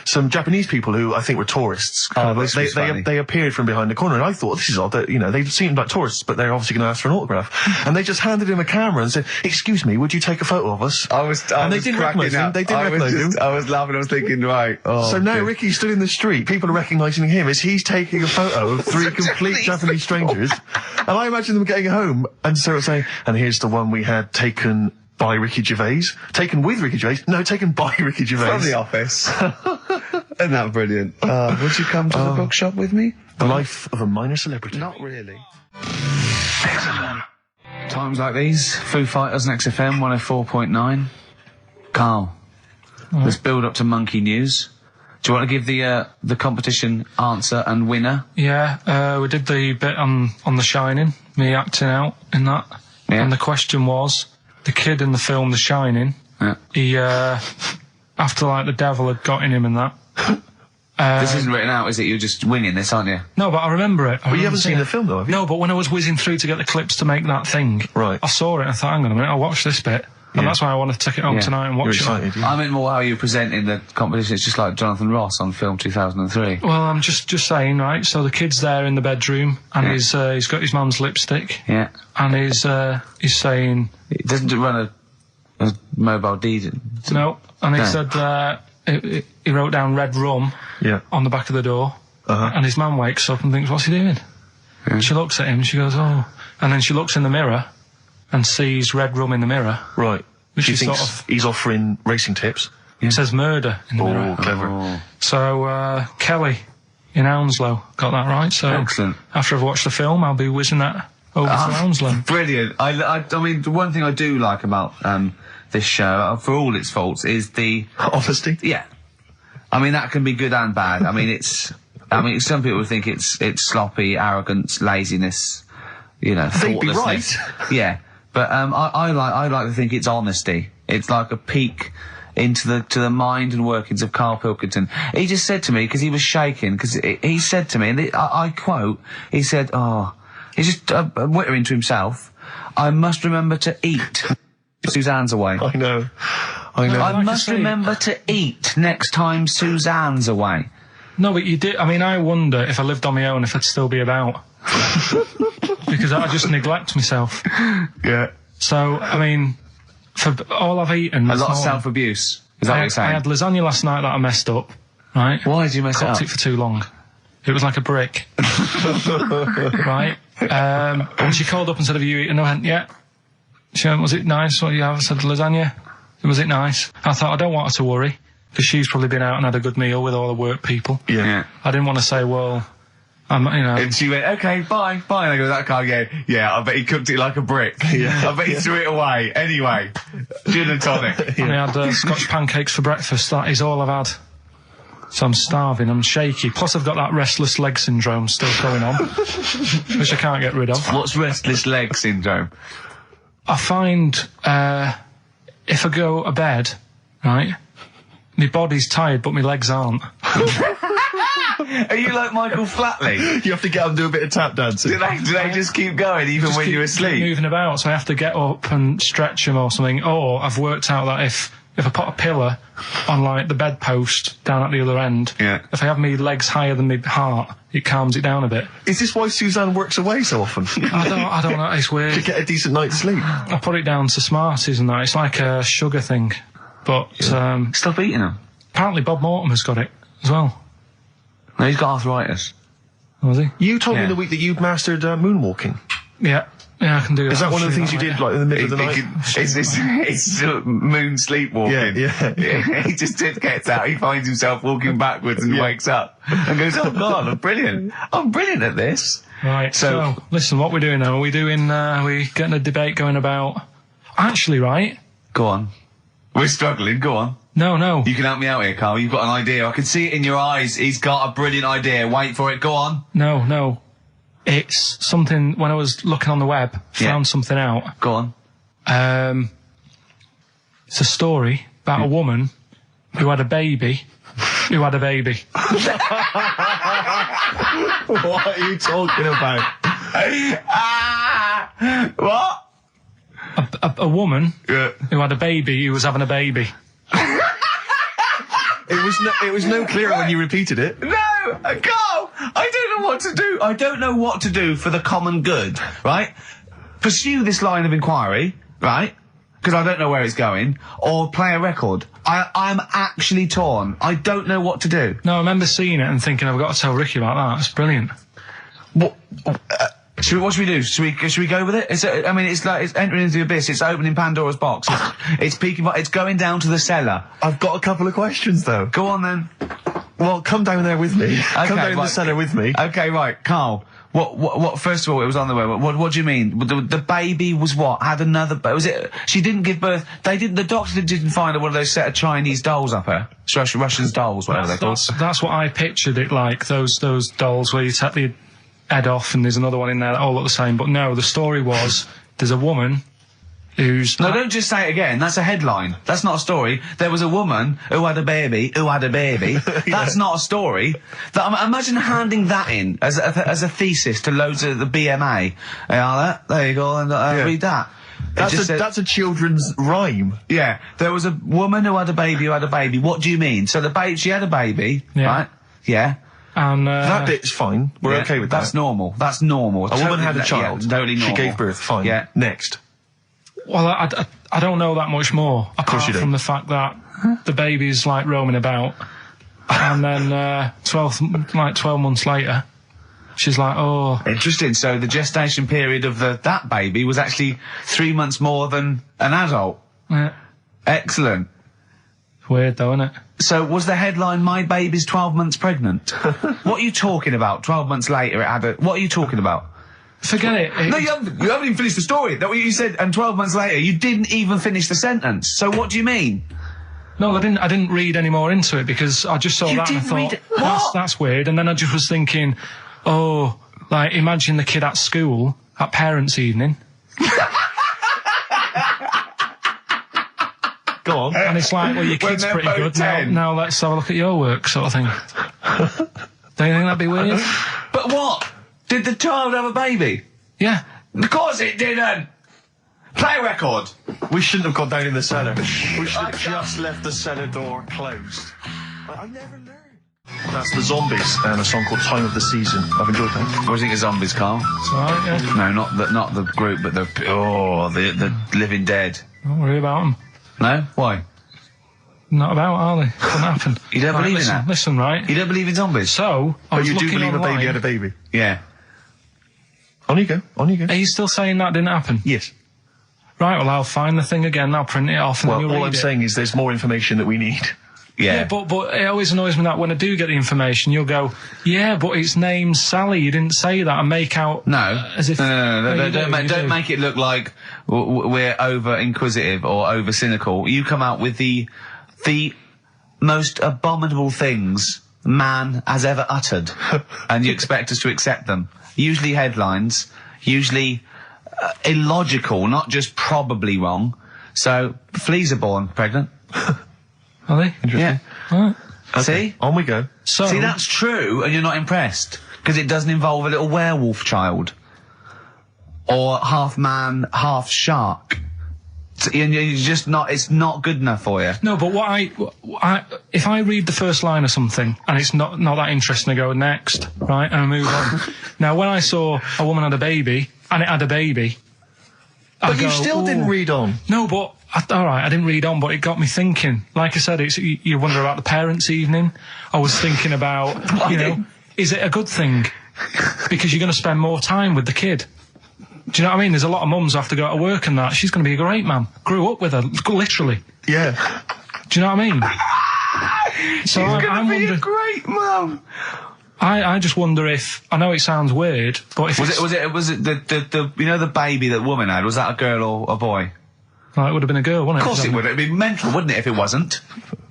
some Japanese people who I think were tourists, they appeared from behind the corner, and I thought, this is odd, that, they seemed like tourists, but they're obviously going to ask for an autograph. And they just handed him a camera and said, excuse me, would you take a photo of us? They didn't recognise him. They didn't recognise him. I was laughing, I was thinking, right. Oh, so now Ricky stood in the street, people are recognising him as he's taking a photo of 3 complete Japanese strangers, and I imagine them getting home and sort of saying, and here's the one we had taken by Ricky Gervais. Taken with Ricky Gervais? No, taken by Ricky Gervais. From the office. Isn't that brilliant? Would you come to the bookshop with me? The life of a minor celebrity. Not really. Excellent. Times like these, Foo Fighters and XFM 104.9. Karl, let's build up to Monkey News. Do you want to give the competition answer and winner? Yeah, we did the bit on The Shining, me acting out in that. Yeah. And the question was, the kid in the film The Shining, he, after like the devil had got in him and that. This isn't written out, is it? You're just winging this, aren't you? No, but I remember it. Well, you haven't seen the film though, have you? No, but when I was whizzing through to get the clips to make that thing, right, I saw it and I thought, hang on a minute, I'll watch this bit. And that's why I want to take it home tonight and watch it. I meant more how you presenting the competition. It's just like Jonathan Ross on film 2003. Well, I'm just saying, right, so the kid's there in the bedroom, and he's got his mum's lipstick. Yeah. And he's saying... He doesn't run a mobile deed. No. And he said, he wrote down red rum on the back of the door. And his mum wakes up and thinks, what's he doing? Yeah. She looks at him, she goes, oh. And then she looks in the mirror and sees red rum in the mirror. Right. Which she is thinks sort of... he's offering racing tips. It says murder in the mirror. Oh, clever. So, Kelly in Hounslow got that right. So, excellent. After I've watched the film, I'll be whizzing that over to Hounslow. Brilliant. I mean, the one thing I do like about this show, for all its faults, is the... honesty? Yeah. I mean, that can be good and bad. I mean, some people think it's sloppy, arrogance, laziness, They'd be right. Yeah. But I like to think it's honesty. It's like a peek into the mind and workings of Karl Pilkington. He just said to me, because he was shaking, because he said to me, and I quote, he said, he's just wittering to himself, I must remember to eat. Suzanne's away. I know. I know. I like I must say- remember to eat next time Suzanne's away. No, but you did. I mean, I wonder if I lived on my own if I'd still be about. Because I just neglect myself. Yeah. So, I mean, for all I've eaten. A this lot of morning, self-abuse. Is that what you're I saying? had lasagna last night that I messed up. Right? Why did you mess it Cooked up? it for too long. It was like a brick. Right? And she called up and said, have you eaten? I went, yeah. She went, was it nice? What you have? I said, lasagna. Was it nice? I thought, I don't want her to worry, because she's probably been out and had a good meal with all the work people. Yeah. I didn't want to say, well, I'm, you know. And she went, okay, bye. And I go, that Carl, yeah, I bet he cooked it like a brick. Yeah. I bet he threw it away. Anyway, gin and tonic. I had Scotch pancakes for breakfast. That is all I've had. So I'm starving, I'm shaky. Plus I've got that restless leg syndrome still going on, which I can't get rid of. What's restless leg syndrome? I find, if I go to bed, right, my body's tired but my legs aren't. Are you like Michael Flatley? You have to get up and do a bit of tap dancing. Do they just keep going even Just when keep you're asleep? moving about, so I have to get up and stretch them or something. Or I've worked out that if I put a pillar on like the bedpost down at the other end, Yeah. if I have my legs higher than my heart, it calms it down a bit. Is this why Suzanne works away so often? I don't know, it's To weird. get a decent night's sleep. I put it down to Smarties and that. It's like a sugar thing. But Stop eating them. apparently Bob Mortimer's got it as well. No, he's got arthritis. Was he? You told me Yeah. the week that you'd mastered moonwalking. Yeah. Yeah, I can do that. Is that one of the things you did, like, in the middle of the night? It's moon sleepwalking. Yeah. He just gets out, he finds himself walking backwards and wakes up and goes, oh God, I'm brilliant at this. Right, so listen, what we're doing now, we getting a debate going about... Actually, right? Go on. We're struggling, go on. No. You can help me out here, Carl. You've got an idea. I can see it in your eyes. He's got a brilliant idea. Wait for it. Go on. No. It's something, when I was looking on the web, found something out. Go on. It's a story about a woman who had a baby. What are you talking about? What? A woman Yeah. who had a baby who was having a baby. It was no clearer when you repeated it. No, Carl, I don't know what to do. I don't know what to do for the common good, right? Pursue this line of inquiry, right? Because I don't know where it's going, or play a record. I'm actually torn. I don't know what to do. No, I remember seeing it and thinking, I've got to tell Ricky about that. It's brilliant. What should we do? Should we go with it? It's entering into the abyss. It's opening Pandora's box. It's peeking. It's going down to the cellar. I've got a couple of questions, though. Go on then. Well, come down there with me. Come down the cellar with me. Okay, right, Carl. What? First of all, it was on the way. What do you mean? The baby was what? Had another? Was it? She didn't give birth. They didn't. The doctor didn't find one of those set of Chinese dolls up her. Russian dolls, whatever they're called. That's what I pictured it like. Those dolls where you take the head off and there's another one in there that all look the same. But no, the story was there's a woman who's... No, don't just say it again. That's a headline. That's not a story. There was a woman who had a baby, That's not a story. Imagine handing that in as a thesis to loads of the BMA. There you go, and read that. That's a children's rhyme. Yeah, there was a woman who had a baby What do you mean? So she had a baby, right? Yeah. And That bit's fine. We're okay with that. That's normal. That's normal. A woman had a child. Yeah, totally normal. She gave birth. Fine. Yeah. Next. Well, I don't know that much more, apart from the fact that the baby's like roaming about, and then 12 months later, she's like, oh. Interesting. So the gestation period of that baby was actually 3 months more than an adult. Yeah. Excellent. Weird though, isn't it? So was the headline, "My baby's 12 months pregnant"? What are you talking about? 12 months later, it had a... What are you talking about? Forget it. No, you haven't even finished the story. That's what you said. And 12 months later, you didn't even finish the sentence. So what do you mean? No, I didn't read any more into it because I just saw that and I thought, that's weird. And then I just was thinking, oh, like, imagine the kid at school at parents' evening. Go on. And it's like, well, your kid's pretty good. Now let's have a look at your work, sort of thing. Don't you think that'd be weird? But what? Did the child have a baby? Yeah. Of course it didn't. Play a record! We shouldn't have gone down in the cellar. We should have just left the cellar door closed. I never learned. That's the Zombies and a song called Time of the Season. I've enjoyed that. What do you think of Zombies, Carl? It's alright, yeah. No, not the group, but the Living Dead. Don't worry about them. No? Why? Not about, are they? Couldn't happen. You don't believe in that? Listen, right? You don't believe in zombies? So, I But was you do looking believe online. a baby had a baby? Yeah. On you go. On you go. Are you still saying that didn't happen? Yes. Right, well, I'll find the thing again, I'll print it off, and Well, then you'll all read I'm it. saying is there's more information that we need. Yeah. Yeah, but it always annoys me that when I do get the information, you'll go, yeah, but its name's Sally, you didn't say that, and make out No. as if... No, you don't do. make it look like we're over inquisitive or over cynical. You come out with the most abominable things man has ever uttered, and you expect us to accept them. Usually headlines, usually illogical, not just probably wrong. So, fleas are born pregnant. Are they? Yeah. Right. Okay. See? On we go. So, See, that's true, and you're not impressed. Because it doesn't involve a little werewolf child. Or half man, half shark. You're just not, it's not good enough for you. no, but if I read the first line of something, and it's not that interesting, I go next, right, and I move on. Now, when I saw a woman had a baby, and it had a baby, But you still didn't read on. No, but alright, I didn't read on, but it got me thinking. Like I said, you wonder about the parents' evening. I was thinking about, is it a good thing? Because you're going to spend more time with the kid. Do you know what I mean? There's a lot of mums who have to go to work and that. She's going to be a great mum. Grew up with her, literally. Yeah. Do you know what I mean? So She's I'm gonna be a wondering. great mum. I just wonder if, I know it sounds weird, but if Was it the the baby that woman had? Was that a girl or a boy? Well, it would have been a girl, wouldn't it? Of course it would. It'd be mental, wouldn't it, if it wasn't?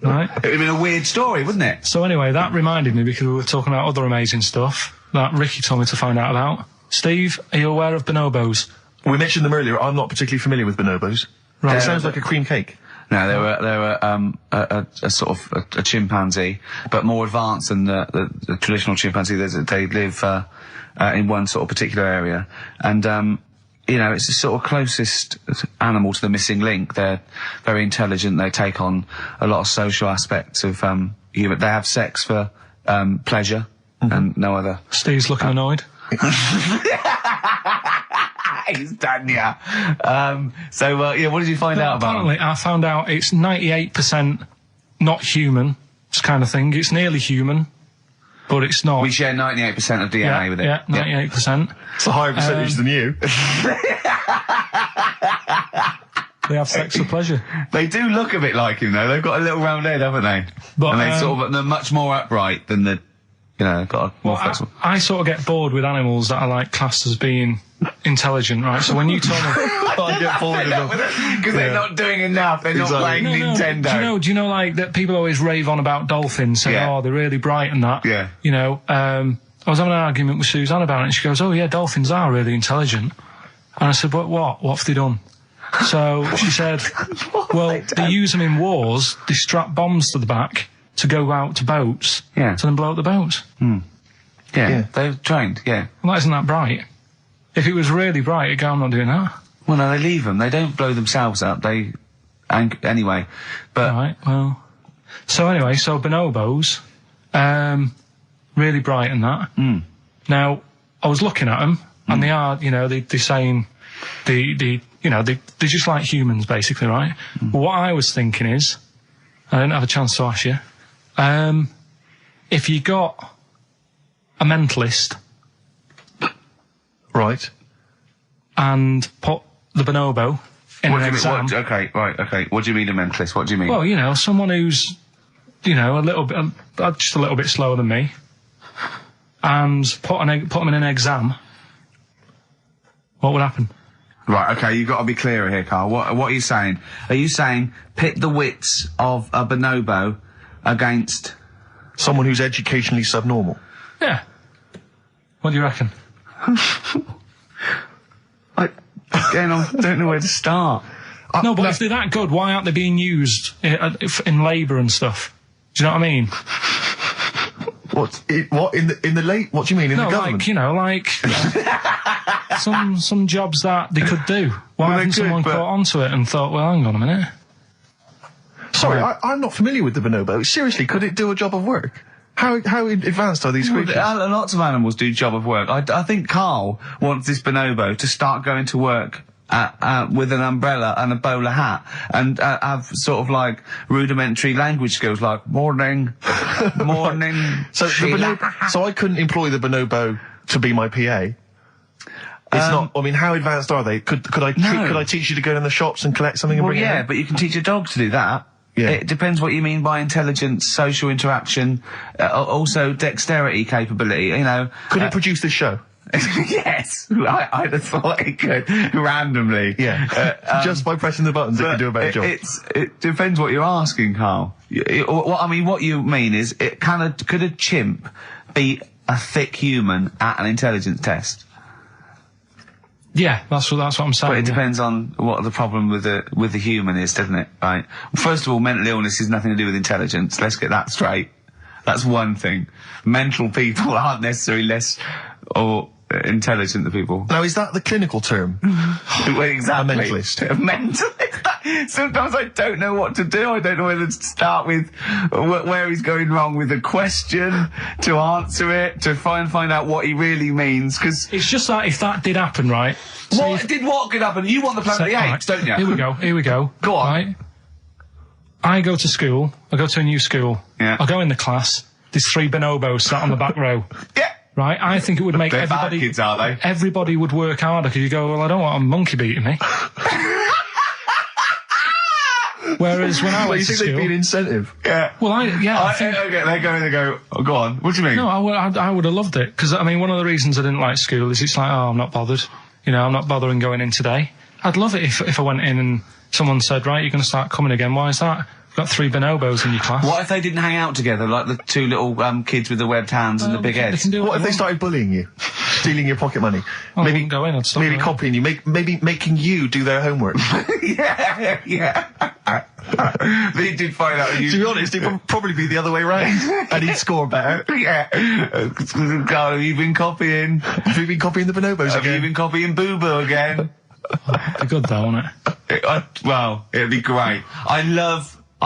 Right. It would have been a weird story, wouldn't it? So anyway, that reminded me, because we were talking about other amazing stuff that Ricky told me to find out about. Steve, are you aware of bonobos? We mentioned them earlier. I'm not particularly familiar with bonobos. Right. It sounds like a cream cake. No, they were a sort of a chimpanzee, but more advanced than the traditional chimpanzee. They live in one sort of particular area, and it's the sort of closest animal to the missing link. They're very intelligent. They take on a lot of social aspects of human. They have sex for pleasure and no other. Steve's looking annoyed. He's done, yeah. What did you find out about Apparently, I found out it's 98% not human, this kind of thing. It's nearly human, but it's not. We share 98% of DNA with it. Yeah, 98%. It's a higher percentage than you. They have sex for pleasure. They do look a bit like him, though. They've got a little round head, haven't they? But, and they're much more upright than got a more flexible. I sort of get bored with animals that are like classed as being intelligent, right? So when you told me, I get bored of them. Because they're not doing enough. They're not playing Nintendo. Do you know like that people always rave on about dolphins, saying, Yeah. oh, they're really bright and that. Yeah. I was having an argument with Suzanne about it, and she goes, oh yeah, dolphins are really intelligent. And I said, but what? What have they done? So she said, well, they use them in wars. They strap bombs to the back to go out to boats, Yeah. to then blow up the boats. Yeah, they're trained, yeah. Well, that isn't that bright. If it was really bright, it'd go, I'm not doing that. Well, no, they leave them. They don't blow themselves up. Anyway. But, Right, well. So anyway, so bonobos, really bright and that. Now, I was looking at them, and they are, they're saying, they're just like humans, basically, right? But what I was thinking is, I didn't have a chance to ask you, if you got a mentalist Right. and put the bonobo in an exam. Okay. What do you mean a mentalist? What do you mean? Well, someone who's, a little bit, just a little bit slower than me, and put them in an exam, what would happen? Right, okay, you've got to be clearer here, Carl. What are you saying? Are you saying pit the wits of a bonobo against... Someone who's educationally subnormal. Yeah. What do you reckon? I don't know where to start. No, but if they're that good, why aren't they being used in labour and stuff? Do you know what I mean? What in the late? What do you mean in the government? like some jobs that they could do. Why Well, they hasn't could, someone but- caught onto it and thought, well, hang on a minute. Sorry, I'm not familiar with the bonobo. Seriously, could it do a job of work? How advanced are these creatures? Lots of animals do job of work. I think Karl wants this bonobo to start going to work with an umbrella and a bowler hat and have sort of like rudimentary language skills like morning, morning. So so I couldn't employ the bonobo to be my PA. It's not. I mean, how advanced are they? Could I teach you to go in the shops and collect something and bring it in? but you can teach a dog to do that. Yeah. It depends what you mean by intelligence, social interaction, also dexterity capability, you know. Could it produce this show? Yes, I'd have thought it could, randomly. Yeah. Just by pressing the buttons, it can do a better job. It depends what you're asking, Karl. What you mean is, could a chimp beat a thick human at an intelligence test? Yeah, that's what I'm saying. But it depends on what the problem with the human is, doesn't it? Right. First of all, mental illness has nothing to do with intelligence. Let's get that straight. That's one thing. Mental people aren't necessarily less or intelligent than people. Now, is that the clinical term? Well, exactly. A mentalist. A mentalist. Sometimes I don't know what to do. I don't know whether to start with where he's going wrong with the question, to answer it, to find out what he really means, because... It's just that if that did happen, right? What could happen? You want the Planet of the Apes, don't you? Here we go. Go on. Right? I go to school. I go to a new school. Yeah. I go in the class. There's 3 bonobos sat on the back row. Yeah. Right? I think it would make They're everybody... bad kids, are they? Everybody would work harder, because you go, well, I don't want a monkey beating me. Whereas when I went you to think school... they'd be an incentive? Yeah. Well, I think... Okay, they go, oh, go on. What do you mean? No, I would have loved it, because, I mean, one of the reasons I didn't like school is it's like, oh, I'm not bothered. You know, I'm not bothering going in today. I'd love it if I went in and someone said, right, you're going to start coming again. Why is that? You've got 3 bonobos in your class. What if they didn't hang out together, like the 2 little kids with the webbed hands and the big They heads? can do What if they want. started bullying you? Stealing your pocket money? I wouldn't go in, I'd stop maybe going. copying you, maybe making you do their homework. Yeah. They did find out you... To be honest, it would probably be the other way round. And he'd score better. Yeah. Karl, have you been copying? Have you been copying the bonobos Have again? you been copying Boo Boo again? It'd be good though, wouldn't it? Well, it'd be great.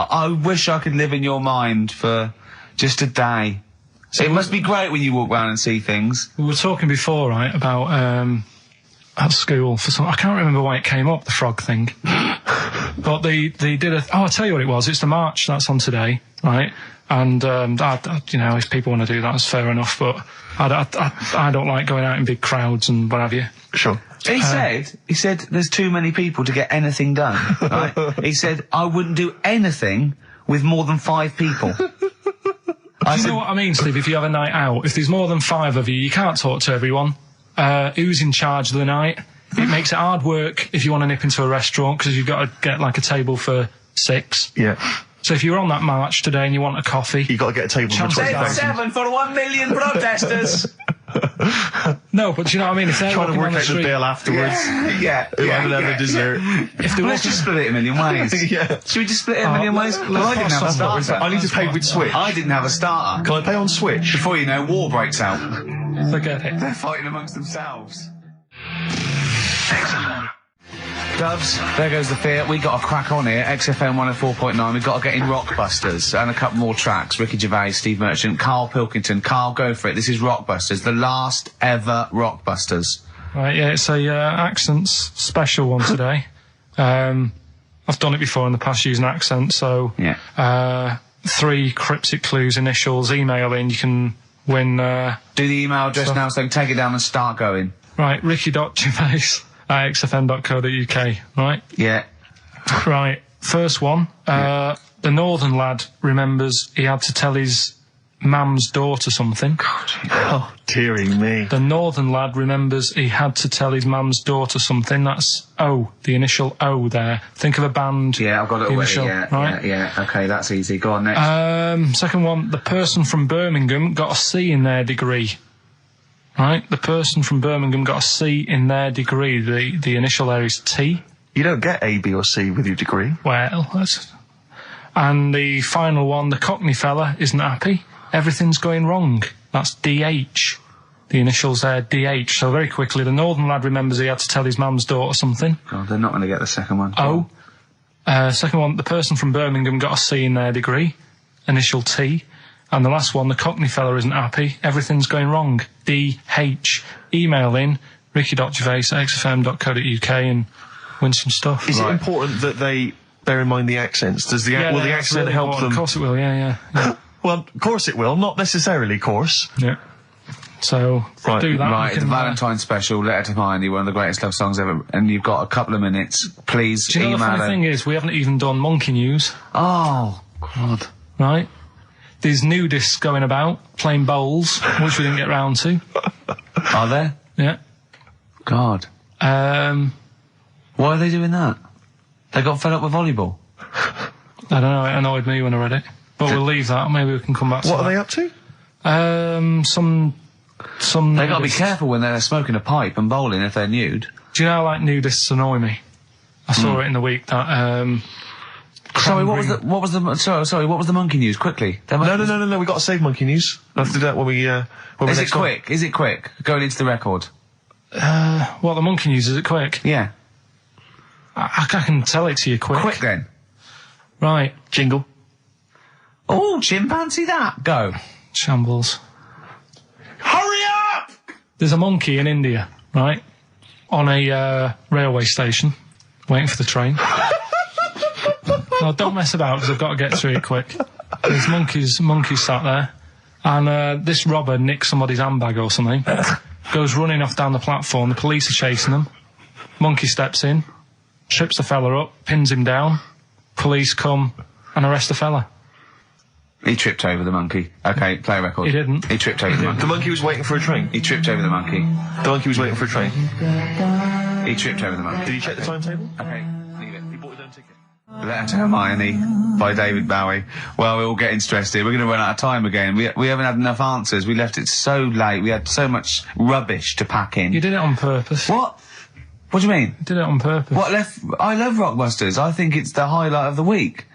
I wish I could live in your mind for just a day. It must be great when you walk around and see things. We were talking before, right, about at school for some... I can't remember why it came up, the frog thing. But they did a... Oh, I'll tell you what it was. It's the march that's on today, right? And, you know, if people want to do that, that's fair enough. But I don't like going out in big crowds and what have you. Sure. He said there's too many people to get anything done, right? He said, I wouldn't do anything with more than 5 people. Do you know what I mean, Steve? If you have a night out, if there's more than 5 of you, you can't talk to everyone. Who's in charge of the night? It makes it hard work if you want to nip into a restaurant, because you've got to get like a table for 6. Yeah. So if you're on that march today and you want a coffee... You got to get a table for Chances 20,000. 7 for 1 million protesters. No, but do you know what I mean? If they're Trying to walking work on the out the street, bill afterwards. Yeah. Who had another dessert. if they're Let's walking... just split it a million ways. Yeah. Should we just split it a million ways? Well, I didn't have a starter. I need to pay with Switch. I didn't have a starter. Can I pay on Switch? Before you know, war breaks out. Forget it. They're fighting amongst themselves. Doves, there goes the fear. We got a crack on here. XFM 104.9. We've got to get in Rockbusters and a couple more tracks. Ricky Gervais, Steve Merchant, Karl Pilkington. Karl, go for it. This is Rockbusters, the last ever Rockbusters. Right, yeah, it's a accents special one today. I've done it before in the past using accents, so Yeah. 3 cryptic clues, initials, email in, you can win. Do the email address now, so take it down and start going. Right, ricky.gervais@xfn.co.uk, right? Yeah. Right, first one. The northern lad remembers he had to tell his mum's daughter something. Oh, dearie me. The northern lad remembers he had to tell his mum's daughter something. That's O, the initial O there. Think of a band. Yeah, I've got it already. initial, Yeah, right? yeah. Okay, that's easy. Go on next. Second one, the person from Birmingham got a C in their degree. Right? The person from Birmingham got a C in their degree. The initial there is T. You don't get A, B or C with your degree. Well, that's... And the final one, the Cockney fella isn't happy. Everything's going wrong. That's DH. The initials there, DH. So very quickly, the northern lad remembers he had to tell his mum's daughter something. God, they're not going to get the second one. O. Second one, the person from Birmingham got a C in their degree. Initial T. And the last one, the Cockney fella isn't happy. Everything's going wrong. DH. Email in ricky.gervais@xfm.co.uk and win some stuff. Is it important that they bear in mind the accents? Will the accent really help important. them? Of course it will, yeah. Well, of course it will. Not necessarily, of course. Yeah. So, do that. Right, the Valentine's special, Letter to Mindy, one of the greatest love songs ever, and you've got a couple of minutes. Please do you know email the funny thing is, we haven't even done monkey news. Oh, God. Right? There's nudists going about, playing bowls, which we didn't get round to. Are there? Yeah. God. Why are they doing that? They got fed up with volleyball? I don't know, it annoyed me when I read it. But we'll leave that, maybe we can come back to What that. are they up to? They got to be careful when they're smoking a pipe and bowling if they're nude. Do you know how, like, nudists annoy me? I saw it in the week that, Sorry, what was the monkey news? Quickly. No, we got to save monkey news. I'll have to do that when we, Is it quick? Is it quick? Going into the record. What, the monkey news, is it quick? Yeah. I can tell it to you quick. Quick then. Right. Jingle. Oh, chimpanzee that. Go. Shambles. Hurry up! There's a monkey in India, right? On a, railway station, waiting for the train. No, don't mess about, because I've got to get through it quick. There's monkeys sat there, and this robber nicks somebody's handbag or something, goes running off down the platform, the police are chasing them, monkey steps in, trips the fella up, pins him down, police come and arrest the fella. He tripped over the monkey. Okay, play a record. He didn't. He tripped over the monkey. The monkey was waiting for a train. He tripped over the monkey. The monkey was waiting for a train. He tripped over the monkey. Did he check the timetable? Okay, leave it. He bought his own ticket. Letter to Hermione by David Bowie. Well, we're all getting stressed here. We're going to run out of time again. We haven't had enough answers. We left it so late. We had so much rubbish to pack in. You did it on purpose. What? What do you mean? You did it on purpose. I love Rockbusters. I think it's the highlight of the week.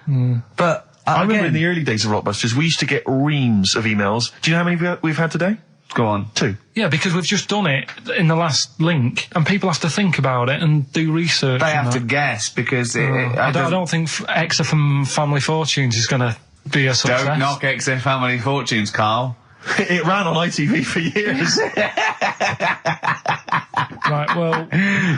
But I remember in the early days of Rockbusters, we used to get reams of emails. Do you know how many we've had today? Go on. 2. Yeah, because we've just done it in the last link, and people have to think about it and do research. They have to guess, because I don't think Exa from Family Fortunes is going to be a success. Don't knock Exa Family Fortunes, Karl. It ran on ITV for years. Right, well...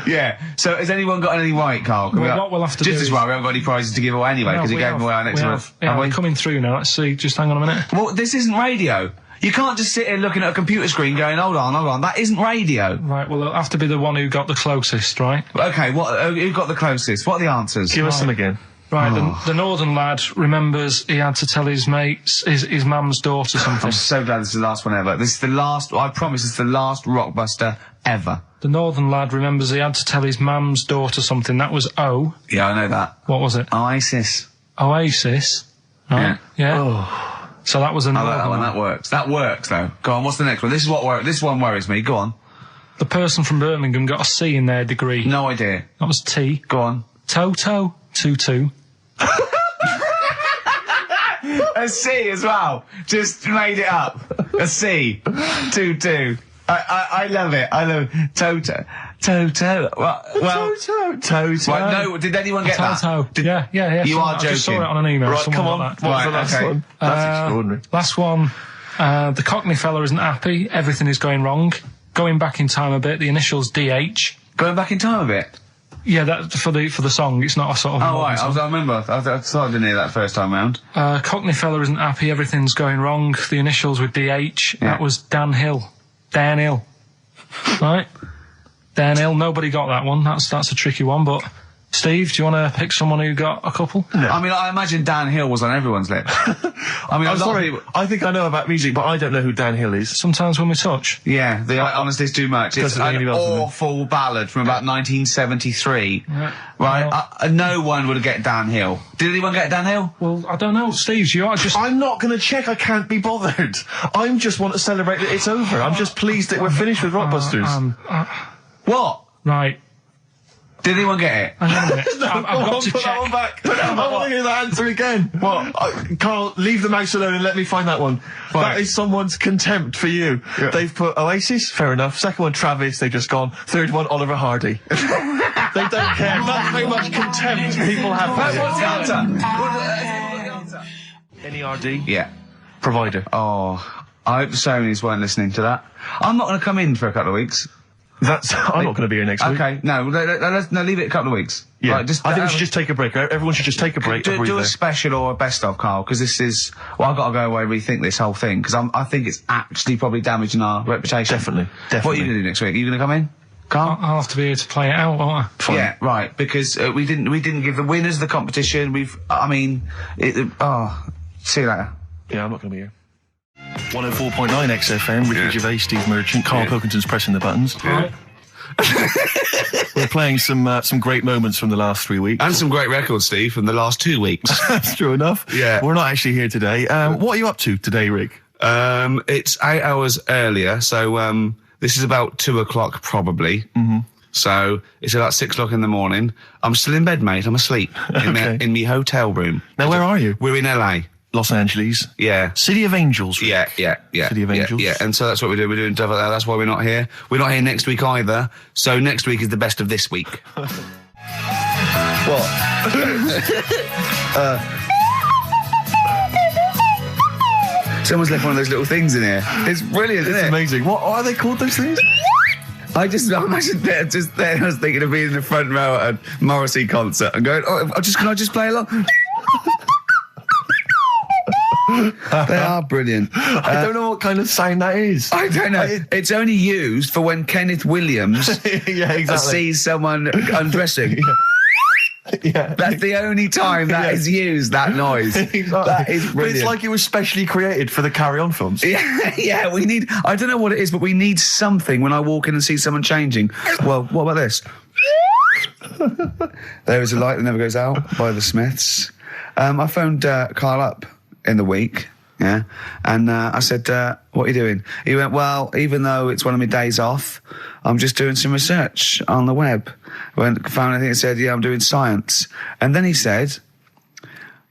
Yeah, so has anyone got any right, Karl? What we'll have to do just as well, we haven't got any prizes to give away anyway, because we gave them away our next month. Yeah, we're coming through now. Let's see, just hang on a minute. Well, this isn't radio. You can't just sit here looking at a computer screen going, hold on, that isn't radio. Right, well, it'll have to be the one who got the closest, right? Okay, who got the closest? What are the answers? Give us them again. Right, the northern lad remembers he had to tell his mates, his mum's daughter something. I'm so glad this is the last one ever. This is the last, I promise, it's the last Rockbuster ever. The northern lad remembers he had to tell his mum's daughter something. That was O. Yeah, I know that. What was it? Oasis. Oasis. Right. Yeah. Oh. So that was a northern I like that one, that works. That works, though. Go on, what's the next one? This one worries me. Go on. The person from Birmingham got a C in their degree. No idea. That was T. Go on. Toto. 2-2. A C as well. Just made it up. A C. 2-2. I love it. I love it. Toto. Well, Toto. Right, no, did anyone get Toto. that? Yeah. You are joking. I just saw it on an email. Right, come on. Like What was the last one? That's extraordinary. Last one. The Cockney fella isn't happy. Everything is going wrong. Going back in time a bit. The initials DH. Going back in time a bit? Yeah, that for the song. It's not a sort of. Oh right, I remember. I thought I didn't hear that first time round. Cockney fella isn't happy. Everything's going wrong. The initials with DH. Yeah. That was Dan Hill. Dan Hill. Right. Dan Hill. Nobody got that one. That's a tricky one. But Steve, do you want to pick someone who got a couple? No. I mean, I imagine Dan Hill was on everyone's lips. I mean, I'm sorry. I think I know about music, but I don't know who Dan Hill is. Sometimes when we touch. Yeah, honestly, it's too much. It's an awful ballad from about 1973. Yeah. Right? No one would get Dan Hill. Did anyone get Dan Hill? Well, I don't know. Steve, you are just... I'm not going to check. I can't be bothered. I just want to celebrate that it's over. I'm just pleased that we're finished with Rockbusters. What? Right. Did anyone get it? Hang on a minute. I've got to Put that check. one back. I want to hear the answer again. What? Carl, leave the mouse alone and let me find that one. Right. That is someone's contempt for you. Yeah. They've put Oasis, fair enough. Second one, Travis, they've just gone. Third one, Oliver Hardy. They don't care. That's how much contempt people have for you. What's the answer? NERD? Yeah. Provider. Oh, I hope the Sonys weren't listening to that. I'm not going to come in for a couple of weeks. I'm not going to be here next week. Okay, no, leave it a couple of weeks. Yeah. Right, I think we should just take a break. Everyone should just take a break. Do a special or a best of, Carl, because this is. Well, I've got to go away and rethink this whole thing because I think it's actually probably damaging our reputation. Definitely. What are you going to do next week? Are you going to come in, Carl? I'll have to be here to play it out, won't I? Fine. Yeah, right. Because we didn't give the winners of the competition. See you later. Yeah, I'm not going to be here. 104.9 XFM, Ricky Gervais, Steve Merchant, Karl Pilkington's pressing the buttons. Right. We're playing some great moments from the last 3 weeks. And some great records, Steve, from the last 2 weeks. That's true enough. Yeah. We're not actually here today. What are you up to today, Rick? It's 8 hours earlier, so this is about 2 o'clock probably. Mm-hmm. So it's about 6 o'clock in the morning. I'm still in bed, mate. I'm asleep in my hotel room. Now, where are you? We're in LA. Los Angeles. Yeah. City of Angels. Rick. Yeah. City of Angels. Yeah, and so that's what we do. We're doing stuff like that. That's why we're not here. We're not here next week either. So next week is the best of this week. What? Someone's left one of those little things in here. It's brilliant, isn't It's it? amazing. What are they called, those things? I imagine just there. I was thinking of being in the front row at a Morrissey concert and going, can I just play along? They are brilliant. I don't know what kind of sound that is. I don't know. It's only used for when Kenneth Williams Yeah, exactly. sees someone undressing. Yeah. That's the only time that is used, that noise. Exactly. That is But brilliant. it's like it was specially created for the Carry On films. Yeah, we need, I don't know what it is, but we need something when I walk in and see someone changing. Well, what about this? There is a light that never goes out by the Smiths. I phoned Karl up in the week, yeah, and I said, what are you doing? He went, well, even though it's one of my days off, I'm just doing some research on the web. Found anything that said, yeah, I'm doing science. And then he said,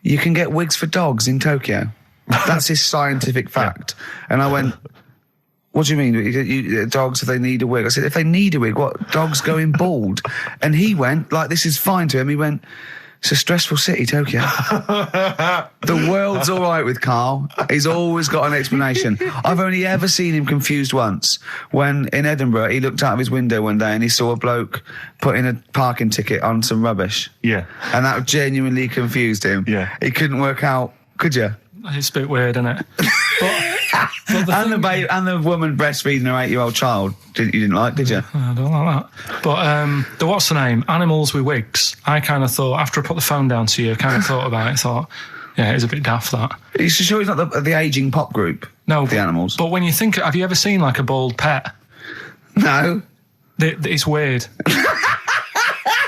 you can get wigs for dogs in Tokyo. That's his scientific fact. And I went, what do you mean? Dogs, if they need a wig? I said, if they need a wig, what? Dogs going bald? And he went, like, this is fine to him. He went, it's a stressful city, Tokyo. The world's all right with Karl. He's always got an explanation. I've only ever seen him confused once. When in Edinburgh, he looked out of his window one day and he saw a bloke putting a parking ticket on some rubbish. Yeah. And that genuinely confused him. Yeah. He couldn't work out, could you? It's a bit weird, isn't it? And the woman breastfeeding her 8-year-old child, you didn't like, did you? I don't like that. But the what's the name? Animals with wigs. I kind of thought, after I put the phone down to you, I kind of thought about it, thought, yeah, it's a bit daft, that. Are you sure he's not the ageing pop group? No. The Animals? But when you think, have you ever seen like a bald pet? No. It's weird.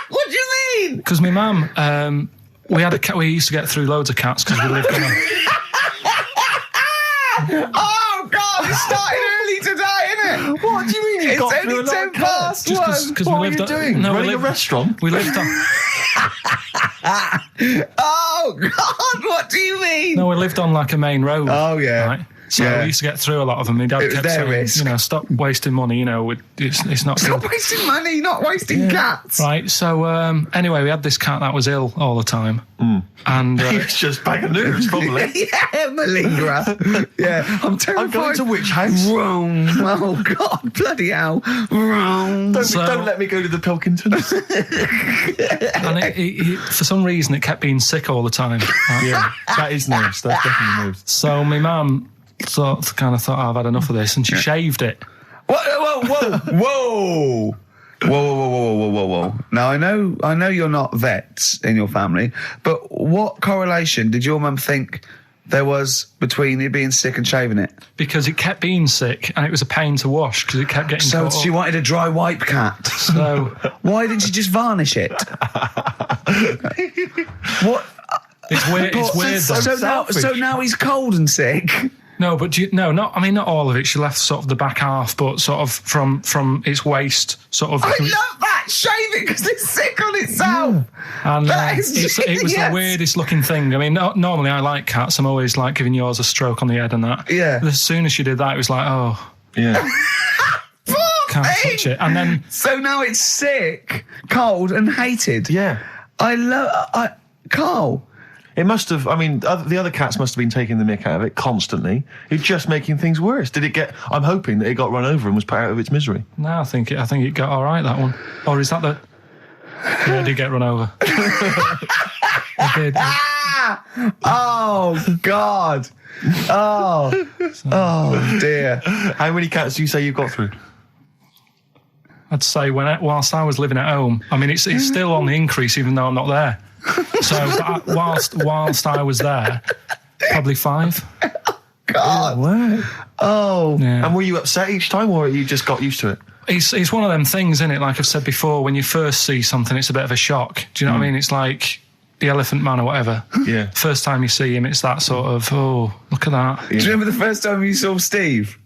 What do you mean? Because my mum, we had a cat, we used to get through loads of cats because we lived on a... Oh, God, it started early today, isn't it? What do you mean you It's got through only a lot 10 of cats? past one. Because What are you doing? Running a restaurant? We lived on... Oh, God, what do you mean? No, we lived on like a main road. Oh, yeah. Right? So Yeah. we used to get through a lot of them. My dad It was kept their saying, risk. stop wasting money, it's not Stop good. wasting money, not wasting cats. Right, so anyway, we had this cat that was ill all the time. And It's just bag of nerves, probably. Yeah, malingerer. Yeah, I'm terrified. I'm going to which house? Rome. Oh, God, bloody hell. Rome. Don't let me go to the Pilkingtons. and it, for some reason, it kept being sick all the time. Right? Yeah, that is nerves. That's definitely nerves. So my mum kind of thought, I've had enough of this, and she shaved it. Whoa. Whoa. Now, I know you're not vets in your family, but what correlation did your mum think there was between it being sick and shaving it? Because it kept being sick, and it was a pain to wash, because it kept getting So caught she up. wanted a dry wipe cat. So Why didn't she just varnish it? What? it's weird. It's weird. Though. So now he's cold and sick. No, but not all of it. She left sort of the back half, but sort of from its waist, sort of. I love that. Shave it because it's sick on itself. And That is it was the genius. weirdest looking thing. I mean, normally I like cats. I'm always like giving yours a stroke on the head and that. Yeah. But as soon as she did that, it was like, oh, Yeah. can't touch it. And then So now it's sick, cold, and hated. Yeah. Carl. It must have, I mean, the other cats must have been taking the mick out of it constantly. It's just making things worse. I'm hoping that it got run over and was put out of its misery. no, I think it got all right, that one. Or is that the? Yeah, it did get run over. It did. Oh, God. Oh, dear. How many cats do you say you've got through? I'd say whilst I was living at home, I mean, it's still on the increase even though I'm not there. So whilst I was there, probably 5. God. Wow. Oh. Yeah. And were you upset each time, or you just got used to it? It's one of them things, isn't it? Like I've said before, when you first see something, it's a bit of a shock. Do you know what I mean? It's like the Elephant Man or whatever. Yeah. First time you see him, it's that sort of, oh, look at that. Do you remember the first time you saw Steve?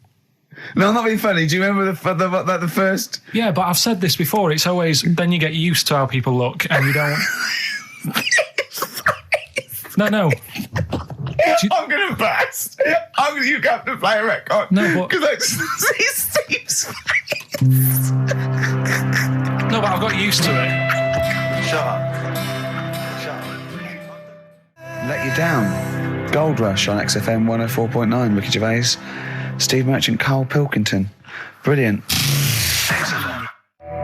No, I'm not being funny. Do you remember the first? Yeah, but I've said this before. It's always, then you get used to how people look and you don't... No. I'm going to burst. You have to play a record. No, but... Because I just see Steve's face. No, but I've got used to it. Shut up. Let You Down. Gold Rush on XFM 104.9. Ricky Gervais, Steve Merchant, Karl Pilkington. Brilliant.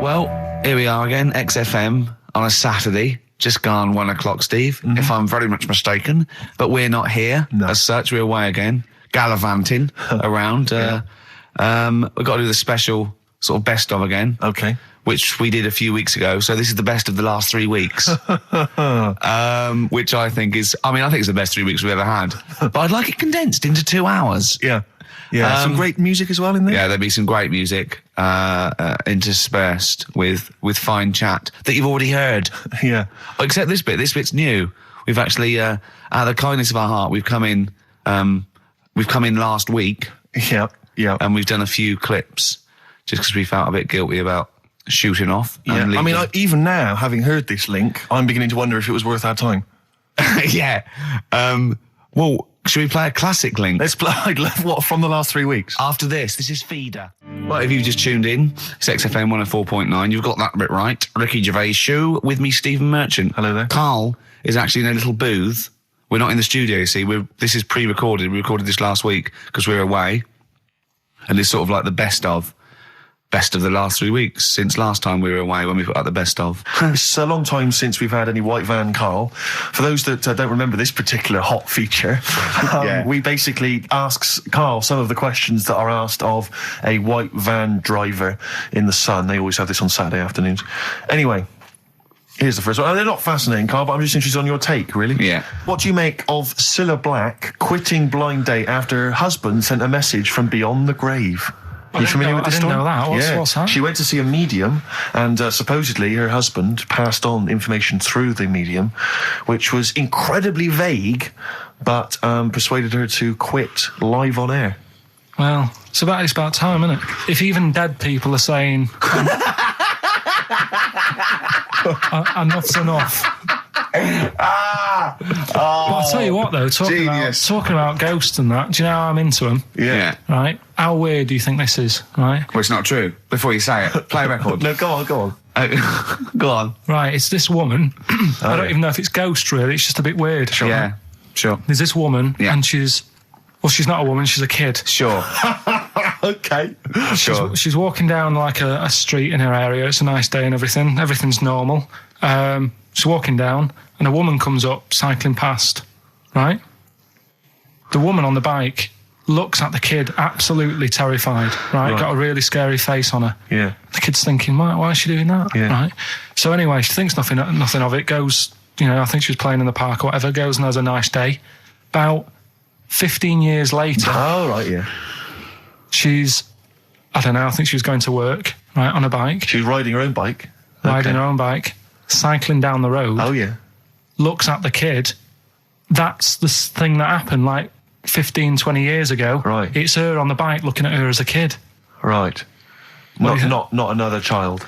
Well, here we are again, XFM on a Saturday. Just gone 1 o'clock, Steve, if I'm very much mistaken. But we're not here as such. We're away again, gallivanting around. We've got to do the special sort of best of again. Okay. Which we did a few weeks ago. So this is the best of the last 3 weeks. Which I think is it's the best 3 weeks we've ever had. But I'd like it condensed into 2 hours. Yeah. Yeah. Some great music as well in there. Yeah, there'll be some great music interspersed with fine chat that you've already heard. Yeah. Except this bit. This bit's new. We've actually, out of the kindness of our heart, we've come in last week. Yeah. Yeah. And we've done a few clips just because we felt a bit guilty about shooting off. Yeah. And I mean, even now, having heard this link, I'm beginning to wonder if it was worth our time. Yeah. Well, should we play a classic link? Let's play, what, from the last 3 weeks? After this is Feeder. Well, if you've just tuned in, it's XFM 104.9. You've got that bit right. Ricky Gervais show with me, Stephen Merchant. Hello there. Karl is actually in a little booth. We're not in the studio, you see. This is pre-recorded. We recorded this last week because we're away. And it's sort of like the best of the last 3 weeks since last time we were away when we put out the best of. It's a long time since we've had any white van, Karl. For those that don't remember this particular hot feature, we basically ask Karl some of the questions that are asked of a white van driver in the Sun. They always have this on Saturday afternoons. Anyway, here's the first one. They're not fascinating, Karl, but I'm just interested on your take, really. Yeah. What do you make of Cilla Black quitting Blind Date after her husband sent a message from beyond the grave? Are you familiar with this story? I didn't know that. What's that? She went to see a medium, and supposedly her husband passed on information through the medium, which was incredibly vague, but persuaded her to quit live on air. Well, it's about time, isn't it? If even dead people are saying enough's enough. But I'll tell you what, though, talking about ghosts and that, do you know how I'm into them? Yeah. Right? How weird do you think this is, right? Well, it's not true. Before you say it, play a record. No, go on. Go on. Right, it's this woman. I don't even know if it's ghost, really. It's just a bit weird. Sure. Yeah, sure. There's this woman, and she's not a woman, she's a kid. Sure. Okay. Sure. She's walking down like a street in her area. It's a nice day and everything. Everything's normal. She's walking down, and a woman comes up, cycling past, right? The woman on the bike looks at the kid, absolutely terrified, right? Got a really scary face on her. Yeah. The kid's thinking, why is she doing that? Yeah. Right? So anyway, she thinks nothing of it, goes, I think she was playing in the park or whatever, goes and has a nice day. About 15 years later... Oh, right, yeah. She's, I don't know, I think she was going to work, right, on a bike. She was riding her own bike. Riding her own bike, cycling down the road. Oh, yeah. Looks at the kid. That's the thing that happened, like, 15, 20 years ago. Right. It's her on the bike looking at her as a kid. Right. Not another child.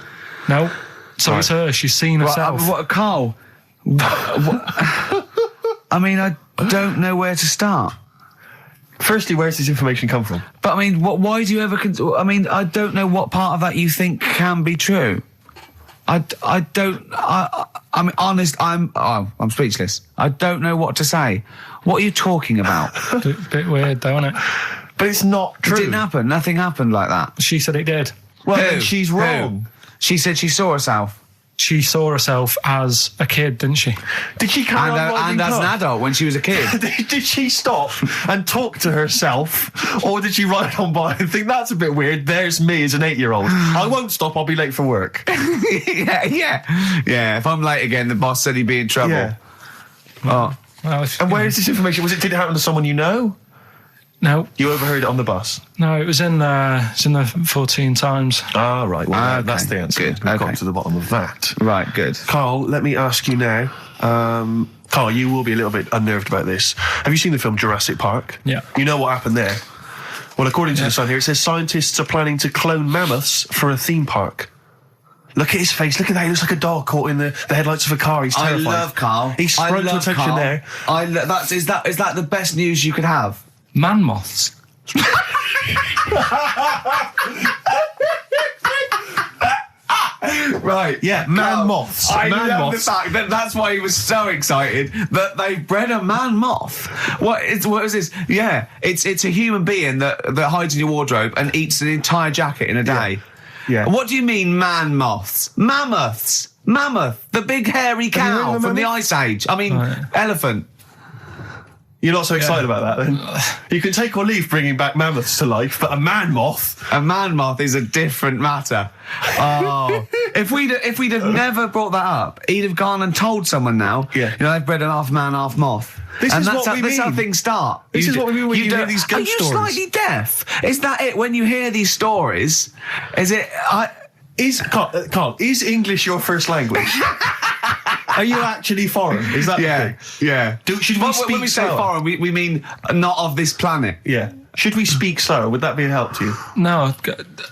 No. So it's her. She's seen herself. Carl? I mean, I don't know where to start. Firstly, where's this information come from? But I mean, why do you ever? I mean, I don't know what part of that you think can be true. I mean, honest. I'm speechless. I don't know what to say. What are you talking about? Bit weird, though, isn't it? But it's not true. It didn't happen. Nothing happened like that. She said it did. Well, then she's wrong. She said she saw herself. She saw herself as a kid, didn't she? Did she carry on riding and as an Puck? adult when she was a kid. Did she stop and talk to herself, or did she ride on by and think that's a bit weird? There's me as an 8-year-old. I won't stop. I'll be late for work. yeah. If I'm late again, the boss said he'd be in trouble. Yeah. Oh. Well, And where is this information? Did it happen to someone you know? No. You overheard it on the bus? No, it was in the 14 Times. Ah, right. Well, Okay. that's the answer. Good. We've Okay. got to the bottom of that. Right, good. Carl, let me ask you now. Carl, you will be a little bit unnerved about this. Have you seen the film Jurassic Park? Yeah. You know what happened there? Well, according to the sign here, it says scientists are planning to clone mammoths for a theme park. Look at his face. Look at that. He looks like a dog caught in the headlights of a car. He's terrified. I love Carl. He sprung to attention Carl. there. Is that the best news you could have? Man moths. Right, Yeah, man moths. I Man love moths. the fact that that's why he was so excited that they bred a man moth. What is this? Yeah, it's a human being that hides in your wardrobe and eats an entire jacket in a day. Yeah. What do you mean, man moths? Mammoths. Mammoth, the big hairy you heard cow of a from the mammoth? Ice Age. I mean, Right. elephant. You're not so excited about that, then? You can take or leave bringing back mammoths to life, but a man moth... A man moth is a different matter. Oh, if we'd have never brought that up, he'd have gone and told someone now. Yeah. You know, they've bred an half man, half moth. This and is that's what we that's how mean. things start. This is what we mean when you hear don't- these ghost Are you stories. slightly deaf? Is that it? When you hear these stories, is it? Carl, is English your first language? Are you actually foreign? Is that the thing? yeah. Should we speak when we say slower? foreign, we mean not of this planet. Yeah. Should we speak slower? Would that be a help to you? No,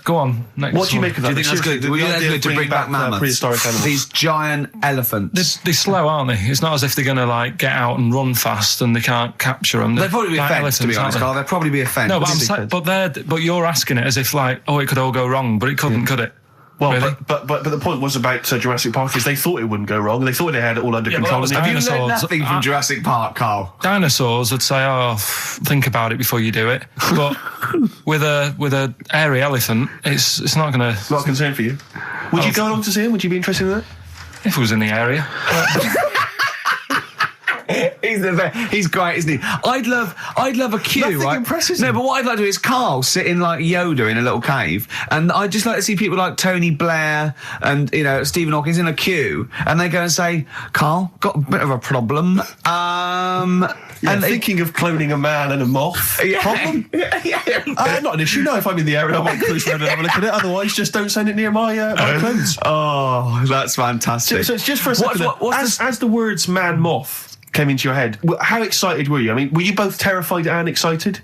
go on. Next What do you one. make of Do that? you think that's good? The Do you think idea that's of good to bring back mammoths? prehistoric animals. These giant elephants. They're slow, aren't they? It's not as if they're going to like get out and run fast and they can't capture them. They'd probably be a like fence, to be elephants, honest, aren't Carl. They'd probably be a fence. they? No, but What is but you're asking it as if like, oh, it could all go wrong, but it couldn't, could it? Well, Really? but the point was about Jurassic Park is they thought it wouldn't go wrong. They thought they had it all under Yeah, but control. that was and Have you dinosaurs. learned nothing from Jurassic Park, Carl? Dinosaurs would say, "Oh, think about it before you do it." But with a hairy elephant, it's not going to. not a concern for you. Would you go along to see him? Would you be interested in that? If it was in the area, He's great, isn't he? I'd love a queue, Nothing right? impresses No, him. but what I'd like to do is Carl sitting like Yoda in a little cave, and I'd just like to see people like Tony Blair and Stephen Hawking in a queue, and they go and say, "Carl, got a bit of a problem." And thinking of cloning a man and a moth. Problem? Not an issue. No, if I'm in the area, I might cruise around and have a look at it. Otherwise, just don't send it near my clothes. Oh, that's fantastic. So it's just for a second. As the words "man moth" came into your head, how excited were you? I mean, were you both terrified and excited?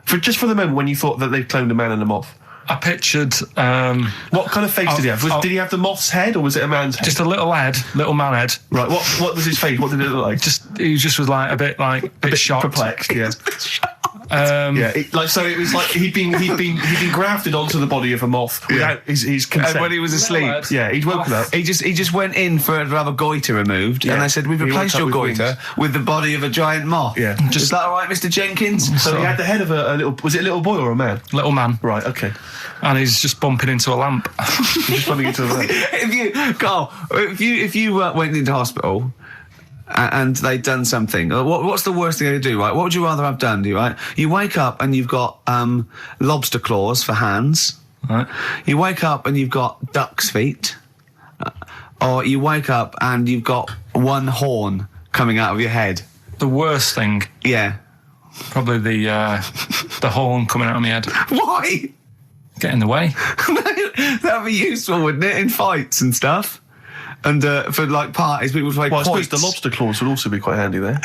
For the moment when you thought that they'd cloned a man and a moth? I pictured What kind of face did he have? Did he have the moth's head, or was it a man's head? just a little man head. Right. What was his face? What did it look like? He just was like a bit shocked. Perplexed. Yeah. Yeah. It was like he'd been grafted onto the body of a moth without his consent. And when he was asleep, lad. Yeah, he'd woken up. he just went in to have a goiter removed, and they said, "We've He replaced woke your up with goiter with the body of a giant moth." Yeah. Is that all right, Mr. Jenkins? So he had the head of a little. Was it a little boy or a man? Little man, Right. Okay. and he's just bumping into a lamp. Just running into the. If you went into hospital and they'd done something, what's the worst thing they do, right? What would you rather have done, right? You wake up and you've got lobster claws for hands. Right. You wake up and you've got duck's feet. Or you wake up and you've got one horn coming out of your head. The worst thing, Yeah. probably the horn coming out of my head. Why? Get in the way. That'd be useful, wouldn't it, in fights and stuff? And for like parties, people would play Well, I suppose quoits. the lobster claws would also be quite handy there.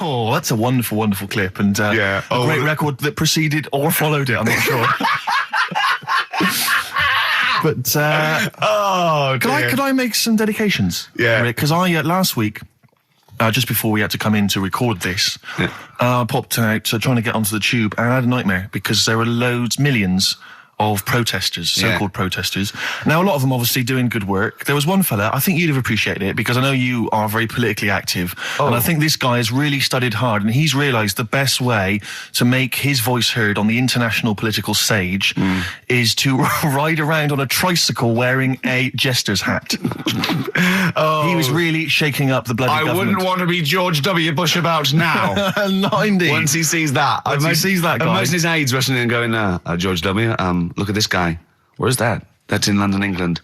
Oh, that's a wonderful, wonderful clip, and a great record that preceded or followed it. I'm not sure. But could I make some dedications? Yeah. Because I last week, just before we had to come in to record this, I popped out trying to get onto the tube, and I had a nightmare because there were millions of protesters, so-called protesters. Now, a lot of them obviously doing good work. There was one fella, I think you'd have appreciated it, because I know you are very politically active, and I think this guy has really studied hard, and he's realised the best way to make his voice heard on the international political stage is to ride around on a tricycle wearing a jester's hat. He was really shaking up the bloody government. I wouldn't want to be George W. Bush about now. Not indeed. Once he sees that. Once he sees that guy. Imagine his aides rushing in and going, George W., look at this guy. Where's that? That's in London, England.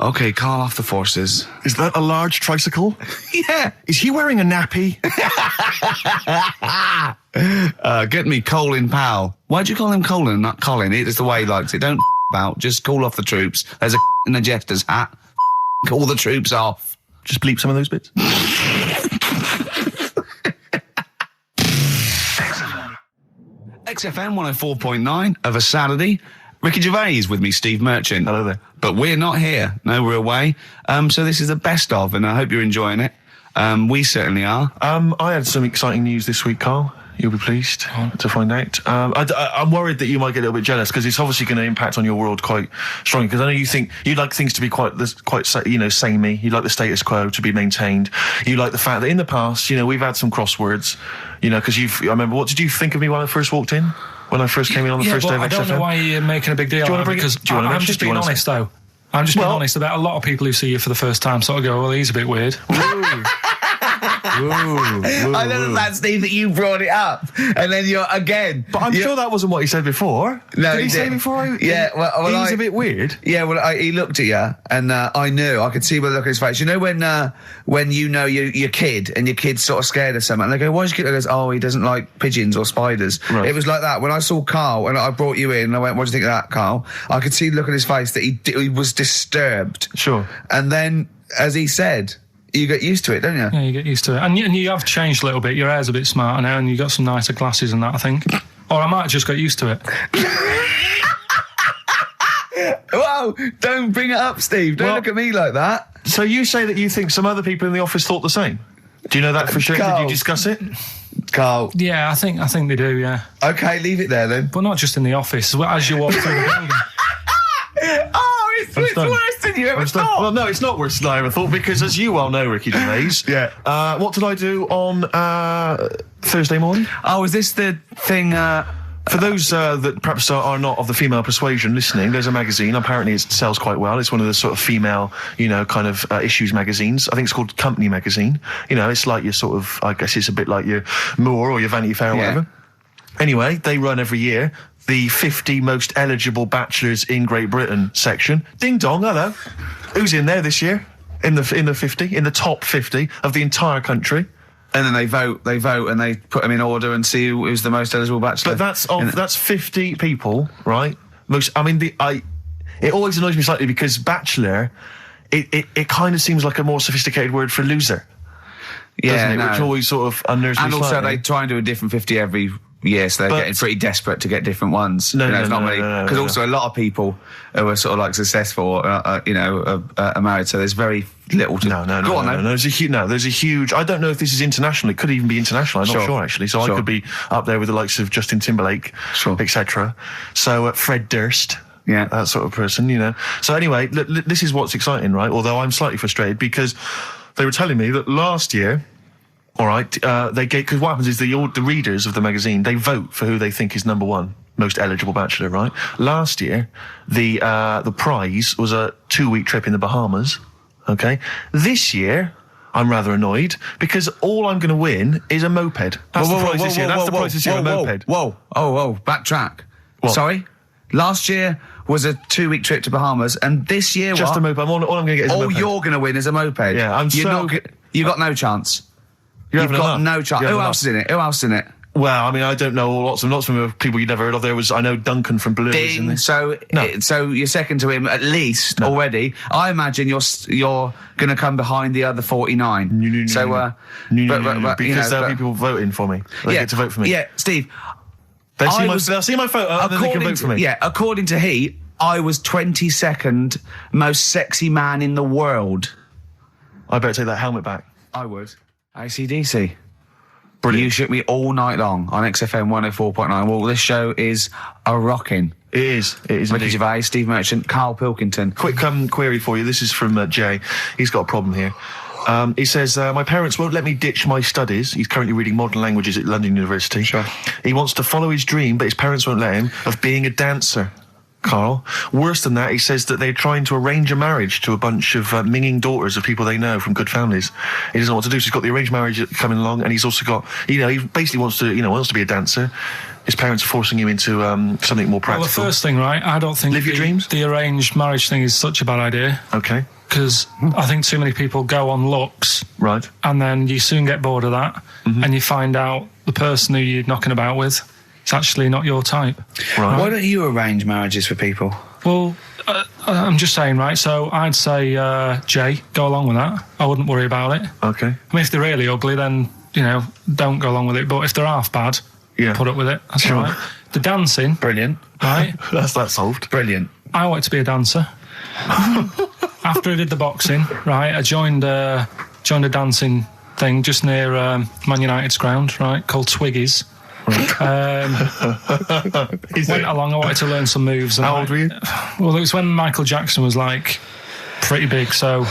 Okay, call off the forces. Is that a large tricycle? Yeah. Is he wearing a nappy? Get me Colin Powell. Why'd you call him Colin, not Colin? It's the way he likes it. Don't about. Just call off the troops. There's a in a jester's hat. Call the troops off. Just bleep some of those bits. XFM 104.9 of a Saturday. Ricky Gervais with me, Steve Merchant. Hello there. But we're not here. No, we're away. So this is the best of, and I hope you're enjoying it. We certainly are. I had some exciting news this week, Karl. You'll be pleased to find out. I'm worried that you might get a little bit jealous because it's obviously going to impact on your world quite strongly. Because I know you think you'd like things to be quite samey. You'd like the status quo to be maintained. You like the fact that in the past, we've had some crosswords. Because I remember. What did you think of me when I first walked in? When I first came in on the first day of XFM? I don't know why you're making a big deal out of it, because I'm just being honest, though. I'm just being honest about a lot of people who see you for the first time sort of go, well, he's a bit weird. I know that, Steve, that you brought it up, and then you're again. But I'm sure that wasn't what he said before. No, did he say before? Well, he's a bit weird. Yeah, well, he looked at you, and I could see by the look on his face. You know when your kid and your kid's sort of scared of something, and they go, "Why's your kid?" He goes, "Oh, he doesn't like pigeons or spiders." Right. It was like that when I saw Karl, and I brought you in, and I went, "What do you think of that, Karl?" I could see the look on his face that he was disturbed. Sure. And then, as he said, you get used to it, don't you? Yeah, you get used to it. And you have changed a little bit. Your hair's a bit smarter now, and you got some nicer glasses and that, I think. Or I might have just got used to it. Whoa, don't bring it up, Steve. Don't look at me like that. So you say that you think some other people in the office thought the same? Do you know that for sure? Karl. Did you discuss it? Karl. Yeah, I think they do, yeah. Okay, leave it there then. But not just in the office, as you walk through the building. Oh, it's worse than you ever thought. Well, no, it's not worse than I ever thought, because as you well know, Ricky Gervais, what did I do on Thursday morning? Oh, is this the thing... For those that perhaps are not of the female persuasion listening, there's a magazine. Apparently it sells quite well. It's one of the sort of female, kind of issues magazines. I think it's called Company Magazine. It's like your sort of, I guess it's a bit like your Moore or your Vanity Fair or whatever. Anyway, they run every year the 50 most eligible bachelors in Great Britain section. Ding dong, hello. Who's in there this year? In the 50, in the top 50 of the entire country. And then they vote, and they put them in order and see who's the most eligible bachelor. But that's 50 people, right? It always annoys me slightly because bachelor, it kind of seems like a more sophisticated word for loser. Doesn't it? Which always sort of unnerves me And also slightly. they try and do a different 50 every year, so they're getting pretty desperate to get different ones. Because also a lot of people who are sort of like successful, are married, so there's very little to... No. There's a huge... I don't know if this is international. It could even be international. I'm not sure, actually. So I could be up there with the likes of Justin Timberlake, etc. So Fred Durst... Yeah, that sort of person, So anyway, this is what's exciting, right? Although I'm slightly frustrated because they were telling me that last year... All right, because what happens is the readers of the magazine, they vote for who they think is number one most eligible bachelor, right? Last year, the prize was a 2-week trip in the Bahamas. Okay, this year I'm rather annoyed because all I'm going to win is a moped. That's the prize this year. That's the prize this year. A moped. Whoa! Backtrack. What? Sorry. Last year was a 2-week trip to Bahamas, and this year just a moped. All I'm going to get is a moped. All you're going to win is a moped. Yeah, you got no chance. You've got no chance. Who else is in it? Well, I mean, I don't know lots and lots of people you'd never heard of. I know Duncan from Blue. Ding. So you're second to him at least already. I imagine you're going to come behind the other 49. No, because there'll be people voting for me. They get to vote for me. Yeah, Steve. They'll see my photo and then they can vote for me. Yeah, according to Heat, I was 22nd most sexy man in the world. I better take that helmet back. I would. AC/DC. Brilliant. You shook me all night long on XFM 104.9. Well, this show is a rocking. It is. Ricky Gervais, Steve Merchant, Karl Pilkington. Quick query for you. This is from Jay. He's got a problem here. He says, my parents won't let me ditch my studies. He's currently reading modern languages at London University. Sure. He wants to follow his dream, but his parents won't let him, of being a dancer. Karl. Worse than that, he says that they're trying to arrange a marriage to a bunch of minging daughters of people they know from good families. He doesn't know what to do, so he's got the arranged marriage coming along, and he's also got, he basically wants to be a dancer. His parents are forcing him into something more practical. Well, the first thing, right, I don't think Live your dreams? The arranged marriage thing is such a bad idea. Okay. Because I think too many people go on looks. Right. And then you soon get bored of that, and you find out the person who you're knocking about with, it's actually not your type. Right. Why don't you arrange marriages for people? Well, I'm just saying, right, so I'd say, Jay, go along with that. I wouldn't worry about it. Okay. I mean, if they're really ugly, then, don't go along with it. But if they're half bad, put up with it. That's all right. The dancing. Brilliant. Right? That's that solved. Brilliant. I wanted to be a dancer. After I did the boxing, right, I joined a dancing thing just near Man United's ground, right, called Twiggy's. Went along, I wanted to learn some moves. How old were you? Well, it was when Michael Jackson was, pretty big, so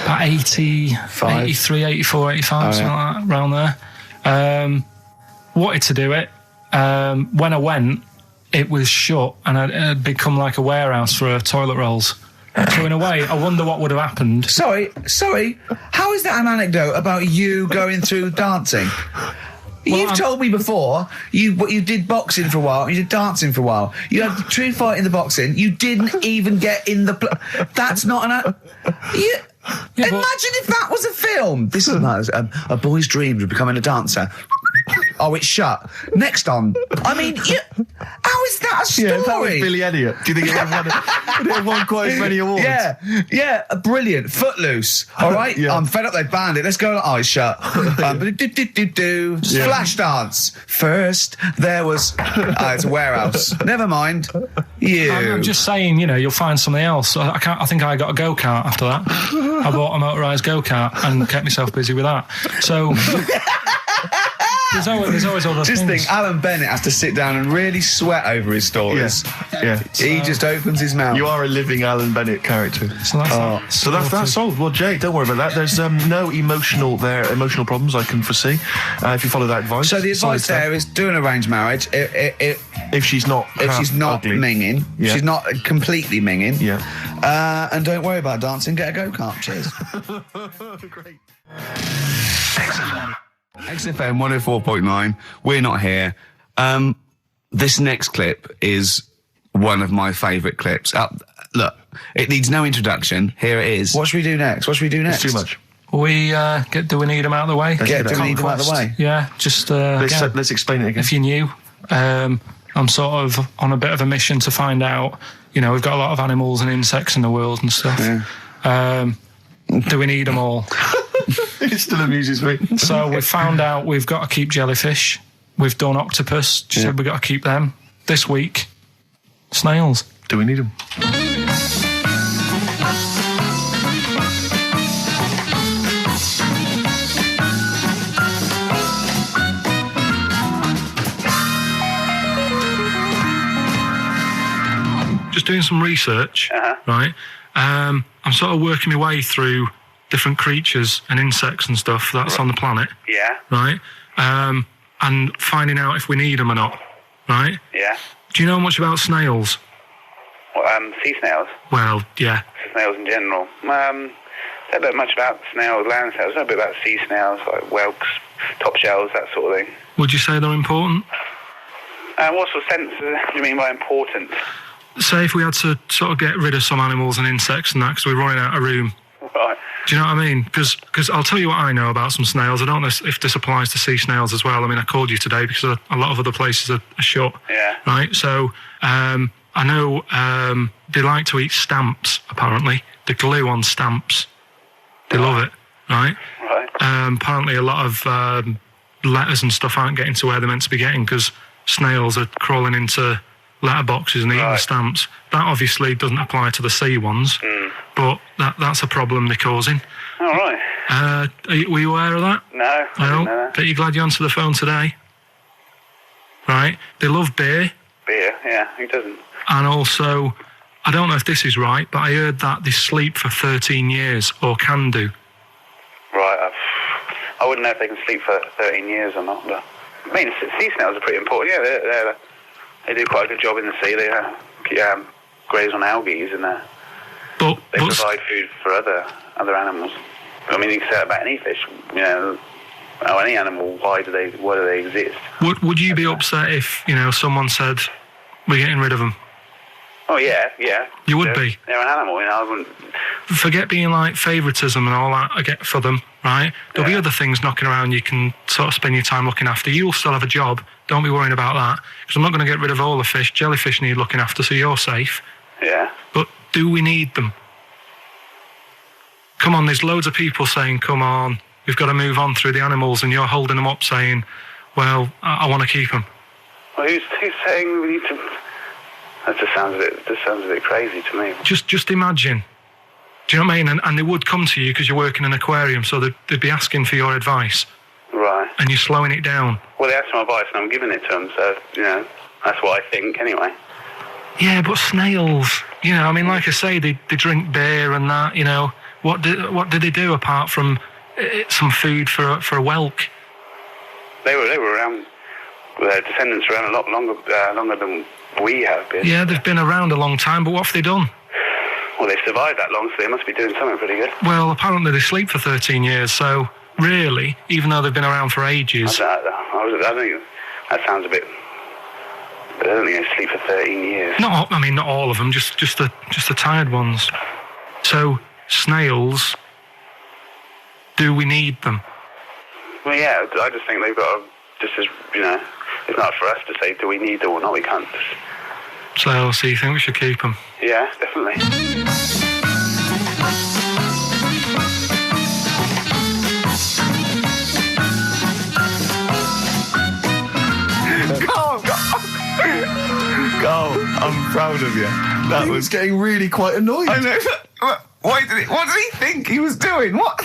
about 83, 84, 85, something like that, around there. Wanted to do it. When I went, it was shut, and it had become like a warehouse for toilet rolls. So in a way, I wonder what would have happened. Sorry, how is that an anecdote about you going through dancing? You've told me before you did boxing for a while, you did dancing for a while. You had a true fight in the boxing. You didn't even get in the. That's not an. Imagine if that was a film. This is a boy's dream of becoming a dancer. Oh, it's shut. Next on. I mean, how is that a story? Yeah, that was Billy Elliot. Do you think it would have won quite as many awards? Yeah, brilliant. Footloose. All right, I'm fed up. They banned it. Let's go. Oh, it's shut. Flash dance. First, there was. It's a warehouse. Never mind. I'm just saying, you'll find something else. I think I got a go-kart after that. I bought a motorised go-kart and kept myself busy with that. So. There's always other things. Just think, Alan Bennett has to sit down and really sweat over his stories. Yeah. He just opens his mouth. You are a living Alan Bennett character. So that's solved. Well, Jay, don't worry about that. There's no emotional problems I can foresee if you follow that advice. So the advice there is do an arranged marriage. If she's not ugly. minging, she's not completely minging. Yeah. And don't worry about dancing. Get a go-kart. Cheers. Great. XFM 104.9. We're not here. This next clip is one of my favourite clips. Look, it needs no introduction. Here it is. What should we do next? It's too much. Do we need them out of the way? Do we need them out of the way? Yeah, just let's explain it again. If you're new, I'm sort of on a bit of a mission to find out. We've got a lot of animals and insects in the world and stuff. Yeah. Do we need them all? It still amuses me. So we found out we've got to keep jellyfish. We've done octopus. She said we've got to keep them. This week, snails. Do we need them? Just doing some research, right? I'm sort of working my way through different creatures and insects and stuff that's on the planet. Yeah. Right? And finding out if we need them or not. Right? Yeah. Do you know much about snails? Well, sea snails? Well, yeah. Snails in general. Don't know much about snails, land snails. I know a bit about sea snails, like whelks, top shells, that sort of thing. Would you say they're important? What sort of sense do you mean by important? Say if we had to sort of get rid of some animals and insects and that because we're running out of room Right. Do you know what I mean? Because I'll tell you what I know about some snails. I don't know if this applies to sea snails as well. I mean, I called you today because a lot of other places are shut. Yeah. Right? So, I know they like to eat stamps, apparently. The glue on stamps. They love it, right? Right. Apparently a lot of letters and stuff aren't getting to where they're meant to be getting because snails are crawling into letterboxes and eating the stamps. That obviously doesn't apply to the sea ones, but that's a problem they're causing. All right. Were you aware of that? No, I didn't know that. Bet you're glad you answered the phone today. Right? They love beer. Beer, yeah, who doesn't? And also, I don't know if this is right, but I heard that they sleep for 13 years, or can do. Right, I wouldn't know if they can sleep for 13 years or not, but... I mean, sea snails are pretty important. Yeah, they do quite a good job in the sea. They graze on algae, and they provide food for other animals. I mean, you can say that about any fish, you know, or any animal. Why do they exist? Would you be upset if, you know, someone said, we're getting rid of them? Oh, yeah. You would be? They're an animal, you know, I wouldn't... Forget being like favouritism and all that I get for them, right? There'll be other things knocking around you can sort of spend your time looking after. You'll still have a job. Don't be worrying about that. Because I'm not going to get rid of all the fish. Jellyfish need looking after, so you're safe. Yeah. But do we need them? Come on, there's loads of people saying, come on, we've got to move on through the animals, and you're holding them up saying, well, I want to keep them. Well, who's saying we need to... That just sounds a bit crazy to me. Just imagine. Do you know what I mean? And they would come to you because you work in an aquarium, so they'd be asking for your advice. Right. And you're slowing it down. Well, they asked my advice and I'm giving it to them, so, you know, that's what I think anyway. Yeah, but snails, you know, I mean, like I say, they drink beer and that, you know. What did they do apart from some food for a whelk? They were around, their descendants were around a lot longer than we have been. Yeah, they've been around a long time, but what have they done? Well, they've survived that long, so they must be doing something pretty good. Well, apparently they sleep for 13 years, so really, even though they've been around for ages... I think that sounds a bit... But I don't think they sleep for 13 years. Not all of them, just the tired ones. So, snails, do we need them? Well, yeah, I just think they've got to, just as, you know, it's not for us to say, do we need them or not, we can't just... So you think we should keep them? Yeah, definitely. Carl, I'm proud of you. That was getting really quite annoyed. I know. What did he think he was doing? What?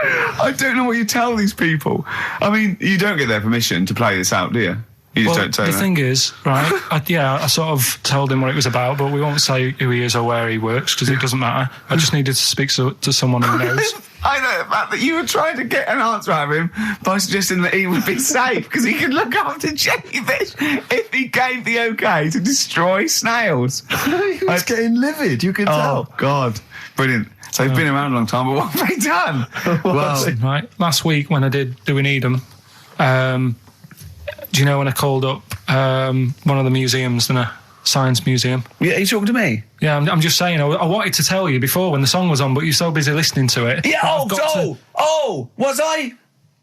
I don't know what you tell these people. I mean, you don't get their permission to play this out, do you? You just don't say the that. thing is, right, I sort of told him what it was about, but we won't say who he is or where he works, because it doesn't matter. I just needed to speak to someone who knows. I know the fact that you were trying to get an answer out of him by suggesting that he would be safe, because he could look after jellyfish if he gave the okay to destroy snails. He was getting livid, you can tell. Oh, God. Brilliant. So they've been around a long time, but what have they done? Well, right, last week when I did Do We Need Them, do you know when I called up one of the museums in a science museum? Yeah, you talking to me? Yeah, I'm just saying, I wanted to tell you before when the song was on, but you're so busy listening to it. Yeah, was I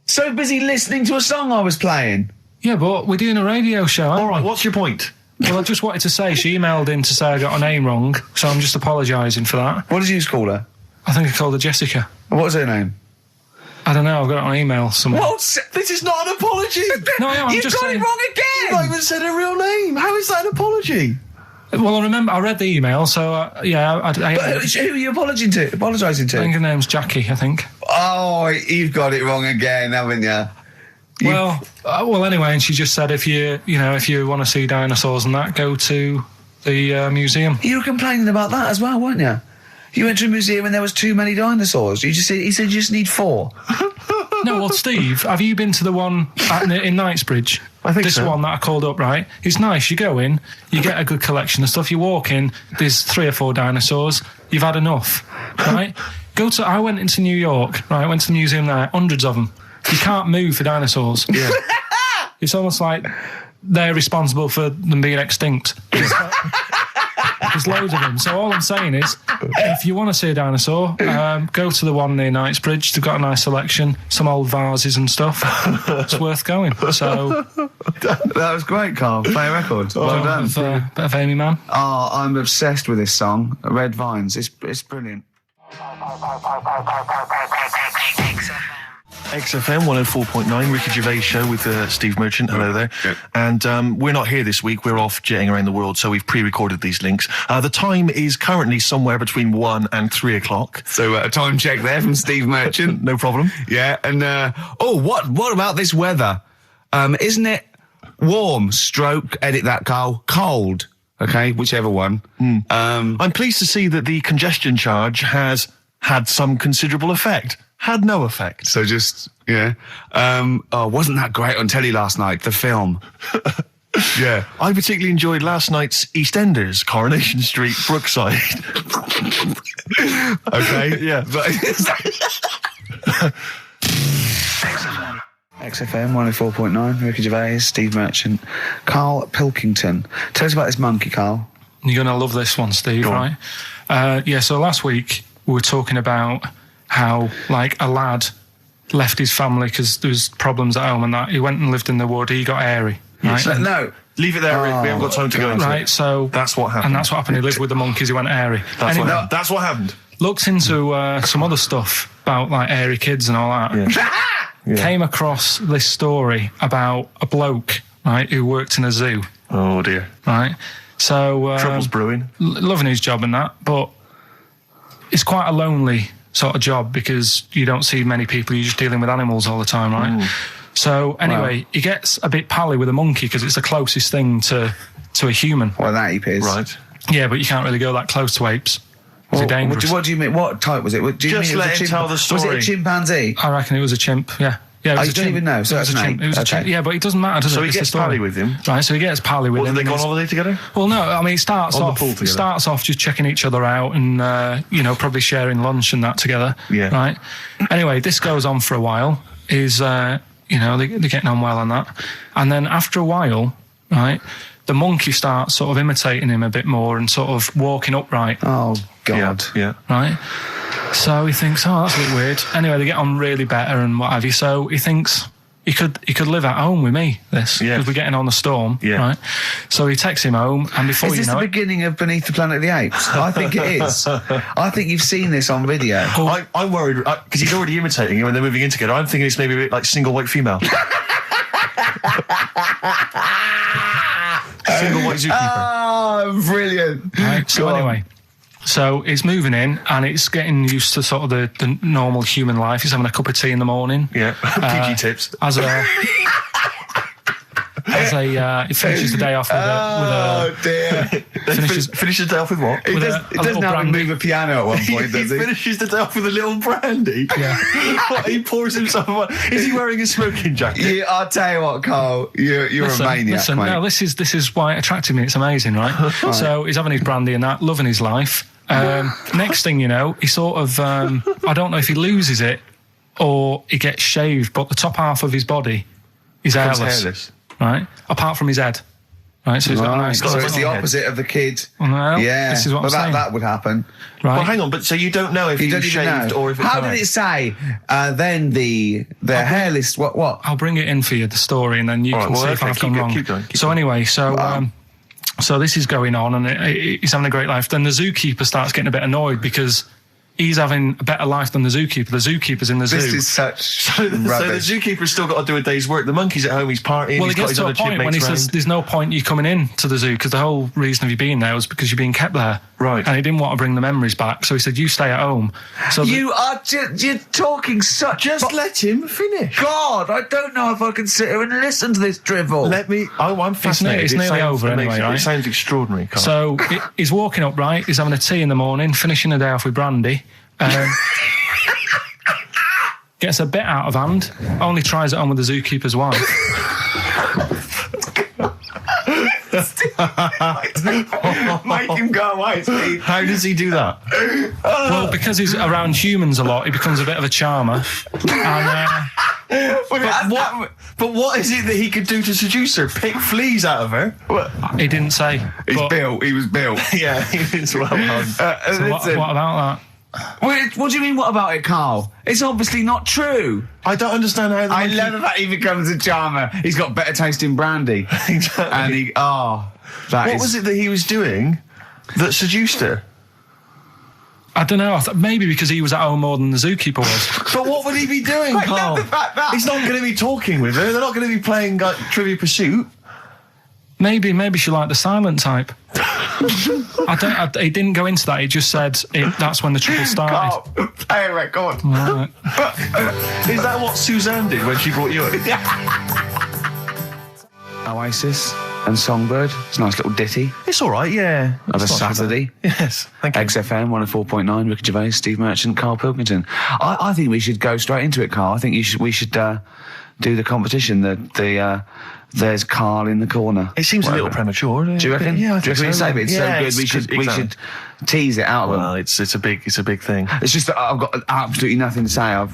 so busy listening to a song I was playing? Yeah, but we're doing a radio show, aren't All right, we? what's your point? Well, I just wanted to say, she emailed in to say I got her name wrong, so I'm just apologising for that. What did you call her? I think I called her Jessica. What was her name? I don't know, I've got it on email somewhere. This is not an apology. No, I'm You've just got saying... it wrong again! You've not even said her real name. How is that an apology? Well, I remember, I read the email, so, yeah, But who are you apologising to? I think her name's Jackie, I think. Oh, you've got it wrong again, haven't you? Well, anyway, and she just said if you want to see dinosaurs and that, go to the museum. You were complaining about that as well, weren't you? You went to a museum and there was too many dinosaurs. He said you just need 4. No, well, Steve, have you been to the one in Knightsbridge? I think this so. one that I called up, right? It's nice. You go in, you get a good collection of stuff. You walk in, there's 3 or 4 dinosaurs. You've had enough, right? I went into New York, right? Went to the museum there, hundreds of them. You can't move for dinosaurs. Yeah. It's almost like they're responsible for them being extinct. There's loads of them. So all I'm saying is, if you want to see a dinosaur, go to the one near Knightsbridge. They've got a nice selection, some old vases and stuff. It's worth going. So That was great, Carl. Play a record. Well done. bit of Amy Man. Oh, I'm obsessed with this song, Red Vines. It's brilliant. XFM 104.9, Ricky Gervais show with Steve Merchant. Hello there. Good. And we're not here this week. We're off jetting around the world, so we've pre-recorded these links. The time is currently somewhere between 1 and 3 o'clock. So a time check there from Steve Merchant. No problem. Yeah, and what about this weather? Isn't it warm? Stroke, edit that, Carl. Cold. Okay, whichever one. I'm pleased to see that the congestion charge has had some considerable effect. Had no effect. So just, yeah. Wasn't that great on telly last night, the film? Yeah. I particularly enjoyed last night's EastEnders, Coronation Street, Brookside. Okay. Yeah. XFM 104.9, Ricky Gervais, Steve Merchant, Karl Pilkington. Tell us about this monkey, Carl. You're going to love this one, Steve, right? So last week we were talking about how, like, a lad left his family because there was problems at home and that. He went and lived in the wood. He got airy. Right? No. Leave it there, Rick. We haven't got time to go into it. Right, so... That's what happened. And that's what happened. He lived with the monkeys. He went airy. That's what happened. Looked into some other stuff about, like, airy kids and all that. Yeah. Came across this story about a bloke, right, who worked in a zoo. Oh, dear. Right? So... Trouble's brewing. Loving his job and that, but it's quite a lonely sort of job because you don't see many people. You're just dealing with animals all the time, right? So anyway, he gets a bit pally with a monkey because it's the closest thing to a human. Well, that ape is. Right. Yeah, but you can't really go that close to apes. They're dangerous. What do you mean? What type was it? Do you Just mean let him tell the story. Was it a chimpanzee? I reckon it was a chimp, yeah. Yeah, it was you a don't chimp. even know, so it was that's a an chimp. ape. It was a chimp. Okay. Yeah, but it doesn't matter, does it? So he It's the gets story. pally with him. Right, so he gets pally with What, him. did they go on and holiday together? Well, no, I mean, it starts On the off pool together. starts off just checking each other out and, probably sharing lunch and that together. Yeah. Right? Anyway, this goes on for a while. They're getting on well on that. And then after a while, right, the monkey starts sort of imitating him a bit more and sort of walking upright. Oh, God. Yeah. Right? So he thinks, oh, that's a bit weird. Anyway, they get on really better and what have you. So he thinks he could live at home with me, because we're getting on the storm. Yeah. Right? So he takes him home, and before Is you this know the it... beginning of Beneath the Planet of the Apes? I think it is. I think you've seen this on video. I'm worried, because he's already imitating him and they're moving in together. I'm thinking it's maybe a bit like Single White Female. Single White Zookeeper. Oh, brilliant. Right, so anyway, so he's moving in and it's getting used to sort of the normal human life. He's having a cup of tea in the morning. Yeah, PG tips. He finishes the day off with a dear. Finishes the day off with what? He doesn't have to move a piano at one point, does he? Finishes the day off with a little brandy. Yeah. He pours himself one. Is he wearing a smoking jacket? Yeah, I'll tell you what, Carl. You're a maniac, mate. No, this is why it attracted me. It's amazing, right? So he's having his brandy and that, loving his life. Next thing you know, he sort of I don't know if he loses it or he gets shaved, but the top half of his body is hairless. Right, apart from his head. Right, so he's got a nice. So it's the opposite of the kid. Well, yeah, this is what I'm saying. That would happen. Right. Well, hang on, but so you don't know if You he don't was even shaved know. or if it's How did it say? Then the hairless. What? I'll bring it in for you, the story, and then you can see if I've gone wrong. Keep going. Anyway, so this is going on, and he's having a great life. Then the zookeeper starts getting a bit annoyed because he's having a better life than the zookeeper. The zookeeper's in the zoo. This is such So the zookeeper's still got to do a day's work. The monkey's at home, he's partying, Well, he's it got gets his to other a point when he says there's no point you coming in to the zoo because the whole reason of you being there was because you're being kept there. Right. And he didn't want to bring the memories back, so he said, you stay at home. So you're talking such. Just let him finish. God, I don't know if I can sit here and listen to this drivel. I'm fascinated. It's nearly over amazing. anyway, right? It sounds extraordinary, Carl. So he's walking upright, he's having a tea in the morning, finishing the day off with brandy. Gets a bit out of hand, only tries it on with the zookeeper's wife. Make him go away, Steve. How does he do that? Well, because he's around humans a lot, he becomes a bit of a charmer. And, Well, But what is it that he could do to seduce her? Pick fleas out of her? He didn't say. He was built. Yeah, he's well done. So what about that? What do you mean, what about it, Karl? It's obviously not true. I don't understand how... I love the fact he becomes a charmer. He's got better taste in brandy. Exactly. And what was it that he was doing that seduced her? I don't know. Maybe because he was at home more than the zookeeper was. But what would he be doing, Karl? He's not going to be talking with her. They're not going to be playing like Trivia Pursuit. Maybe she liked the silent type. He didn't go into that. He just said that's when the trouble started. Karl, play a record. Right. Is that what Suzanne did when she brought you in? Oasis and Songbird. It's a nice little ditty. It's all right, yeah. Of a Saturday. Yes, thank you. XFM 104.9. Ricky Gervais, Steve Merchant, Karl Pilkington. I think we should go straight into it, Karl. I think we should do the competition. There's Karl in the corner. It seems a little premature. Do you reckon? Yeah, I think so. Save it? It's so good. We should tease it out of them. Well, it's a big thing. It's just that I've got absolutely nothing to say.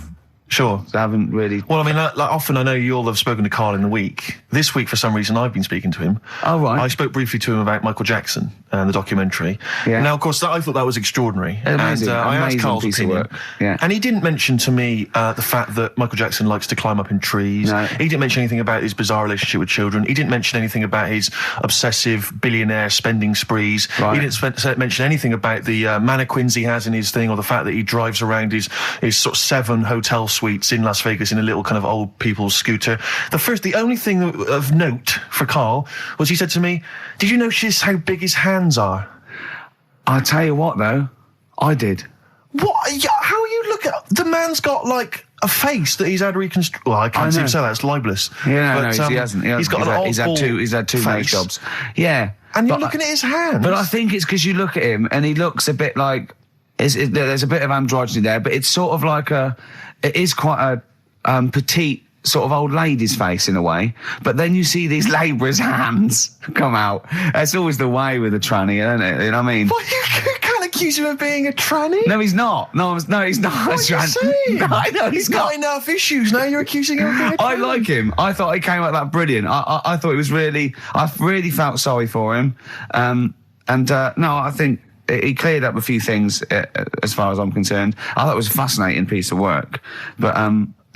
Sure. I haven't really... Well, I mean, often I know you all have spoken to Karl in the week. This week, for some reason, I've been speaking to him. Oh, right. I spoke briefly to him about Michael Jackson and the documentary. Yeah. Now, of course, I thought that was extraordinary. Amazing. And I asked Karl's piece opinion. Of work. Yeah. And he didn't mention to me the fact that Michael Jackson likes to climb up in trees. No. He didn't mention anything about his bizarre relationship with children. He didn't mention anything about his obsessive billionaire spending sprees. Right. He didn't mention anything about the mannequins he has in his thing, or the fact that he drives around his sort of 7 hotel suites in Las Vegas in a little kind of old people's scooter. The only thing of note for Karl was he said to me, "Did you notice how big his hands are?" I'll tell you what, though, I did. What? How are you looking at... The man's got, like, a face that he's had reconstructed. Well, I can't seem to say that. It's libelous. Yeah, no, he hasn't. He's got an old He's had two nose jobs. Yeah. And you're looking at his hands. But I think it's because you look at him and he looks a bit like... there's a bit of androgyny there, but it's sort of like it is quite a petite sort of old lady's face in a way, but then you see these labourers' hands come out. That's always the way with a tranny, isn't it? You know what I mean? What, you can't accuse him of being a tranny? No, he's not. No, he's not. What are you saying? No, I know he's got enough issues. Now you're accusing him of being a tranny. I like him. I thought he came out that brilliant. I thought it was really... I really felt sorry for him. No, I think... He cleared up a few things as far as I'm concerned. I thought it was a fascinating piece of work. But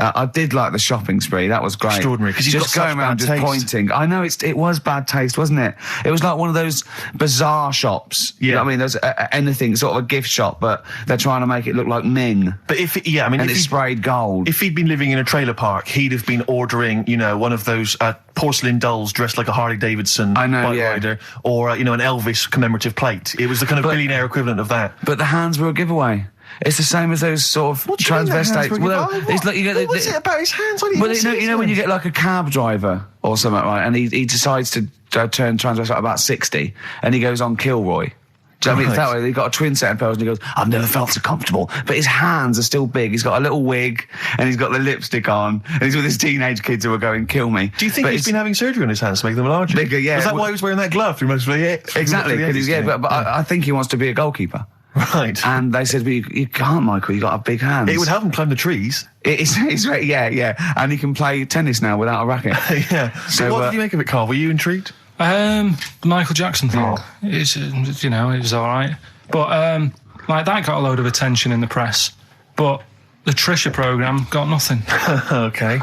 I did like the shopping spree. That was great. Extraordinary. Because he's just got going around such just bad taste. pointing. I know it was bad taste, wasn't it? It was like one of those bizarre shops. Yeah. You know what I mean? There's anything, sort of a gift shop, but they're trying to make it look like Ming. But if it's sprayed gold. If he'd been living in a trailer park, he'd have been ordering, one of those porcelain dolls dressed like a Harley Davidson bike rider, or an Elvis commemorative plate. It was the kind of billionaire equivalent of that. But the hands were a giveaway. It's the same as those sort of transvestites. Well, it's like what was it about his hands? Well, you know when you get like a cab driver or something, right? And he decides to turn transvestite at about 60, and he goes on Kilroy. Do you know what I mean? It's that way. He got a twin set of pearls, and he goes, "I've never felt so comfortable." But his hands are still big. He's got a little wig, and he's got the lipstick on, and he's with his teenage kids who are going, "Kill me." Do you think he's been having surgery on his hands to make them larger? Bigger, yeah. Is that why he was wearing that glove through most of the Exactly. But I think he wants to be a goalkeeper. Right. And they said, you can't, Michael, you got to have big hands. It would help him climb the trees. Yeah. And he can play tennis now without a racket. Yeah. So what did you make of it, Karl? Were you intrigued? The Michael Jackson thing, it was all right. But, that got a load of attention in the press. But the Trisha programme got nothing. Okay.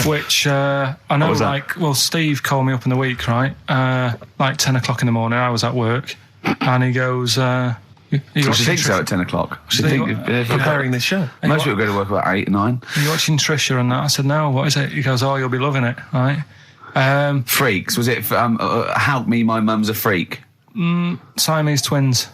Which, I know, Steve called me up in the week, right? 10 o'clock in the morning, I was at work. And he goes, I should think so at 10 o'clock. I should think preparing this show. Most people go to work about 8, 9. Are you watching Trisha and that? I said, no, what is it? He goes, oh, you'll be loving it, right? Freaks. Was it, Help Me, My Mum's a Freak? Siamese twins.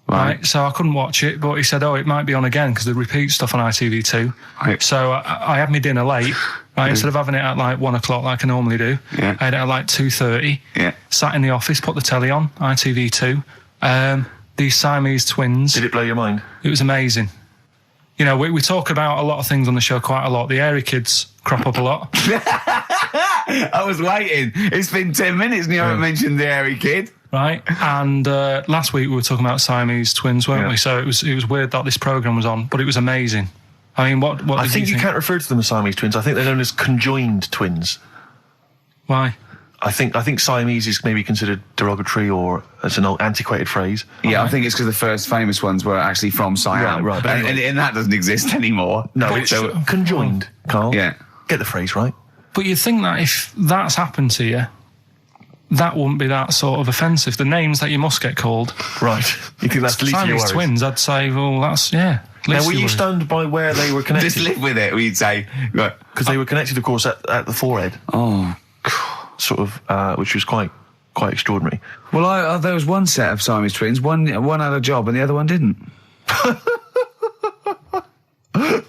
Right. So I couldn't watch it, but he said, it might be on again because they repeat stuff on ITV2. Right. So I had my dinner late, right? Instead of having it at 1 o'clock like I normally do, I had it at 2:30. Yeah. Sat in the office, put the telly on, ITV2. These Siamese twins. Did it blow your mind? It was amazing. We talk about a lot of things on the show quite a lot. The airy kids crop up a lot. I was waiting. It's been 10 minutes and you haven't mentioned the airy kid. Right, and last week we were talking about Siamese twins, weren't we? So it was weird that this programme was on, but it was amazing. I mean, what I did think you think? can't refer to them as Siamese twins. I think they're known as conjoined twins. Why? I think Siamese is maybe considered derogatory or as an old antiquated phrase. Yeah, I think it's because the first famous ones were actually from Siam. Right. But anyway. And that doesn't exist anymore. No, it's conjoined, Carl. Yeah. Get the phrase right. But you'd think that if that's happened to you, that wouldn't be that sort of offensive. The names that you must get called. Right. You think that's least of your Siamese worries? twins, I'd say, well, that's, yeah. Now, were you stunned by where they were connected? Just live with it, we'd say. Because they were connected, of course, at the forehead. Oh. Sort of, which was quite extraordinary. Well, there was one set of Siamese twins. One had a job and the other one didn't.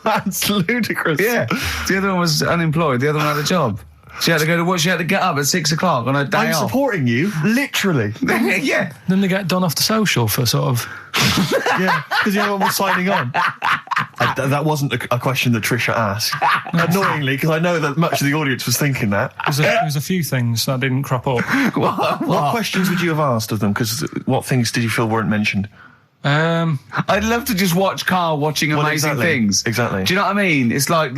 That's ludicrous. Yeah. The other one was unemployed. The other one had a job. She had to go to work. She had to get up at 6 o'clock on her day I'm off. supporting you, literally. Yeah. Then they get done off the social for sort of... Yeah, because the other one was signing on. That wasn't a question that Trisha asked. Annoyingly, because I know that much of the audience was thinking that. There was a few things that didn't crop up. What questions would you have asked of them? Because what things did you feel weren't mentioned? I'd love to just watch Karl watching amazing things. Exactly. Do you know what I mean? It's like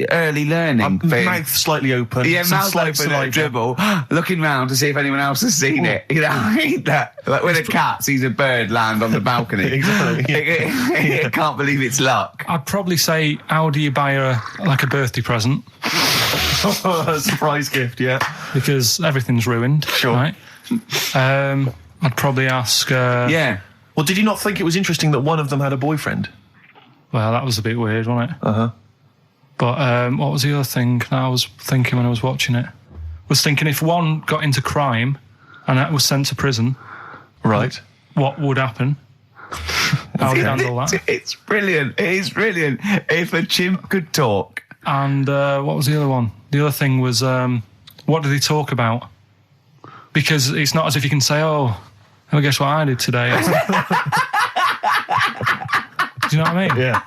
early learning thing. Mouth slightly open. Yeah, mouth open at a dribble, looking round to see if anyone else has seen it. You know, I mean that. Like when a cat sees a bird land on the balcony. Exactly. It can't believe it's luck. I'd probably say, how do you buy her a birthday present? A surprise gift, yeah. Because everything's ruined. Sure. Right? I'd probably ask... Yeah. Well, did you not think it was interesting that one of them had a boyfriend? Well, that was a bit weird, wasn't it? Uh-huh. But what was the other thing that I was thinking when I was watching it? Was thinking if one got into crime and that was sent to prison, right? What would happen? How would you handle that? It's brilliant. It is brilliant. If a chimp could talk. And what was the other one? The other thing was what did he talk about? Because it's not as if you can say, oh, guess what I did today? Do you know what I mean? Yeah.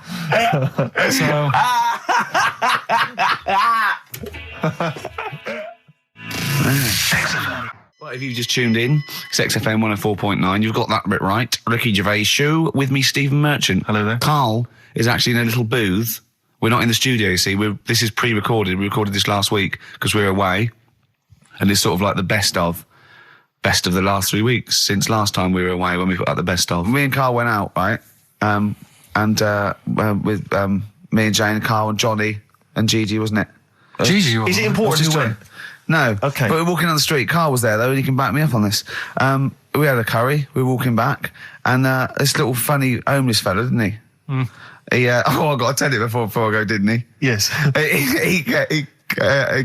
Well, if you've just tuned in, Sex FM 104.9, you've got that bit right. Ricky Gervais show with me, Stephen Merchant. Hello there. Karl is actually in a little booth. We're not in the studio, you see. This is pre-recorded. We recorded this last week because we're away. And it's sort of like the best of the last 3 weeks since last time we were away when we put out the best of. Me and Karl went out, right? With me and Jane, Karl and Johnny and Gigi, wasn't it? Gigi, is it important who went? No. Okay. But we're walking down the street. Karl was there though, and he can back me up on this. We had a curry. We were walking back, and this little funny homeless fella, didn't he? Mm. He I got to tell it before I go, didn't he? Yes. He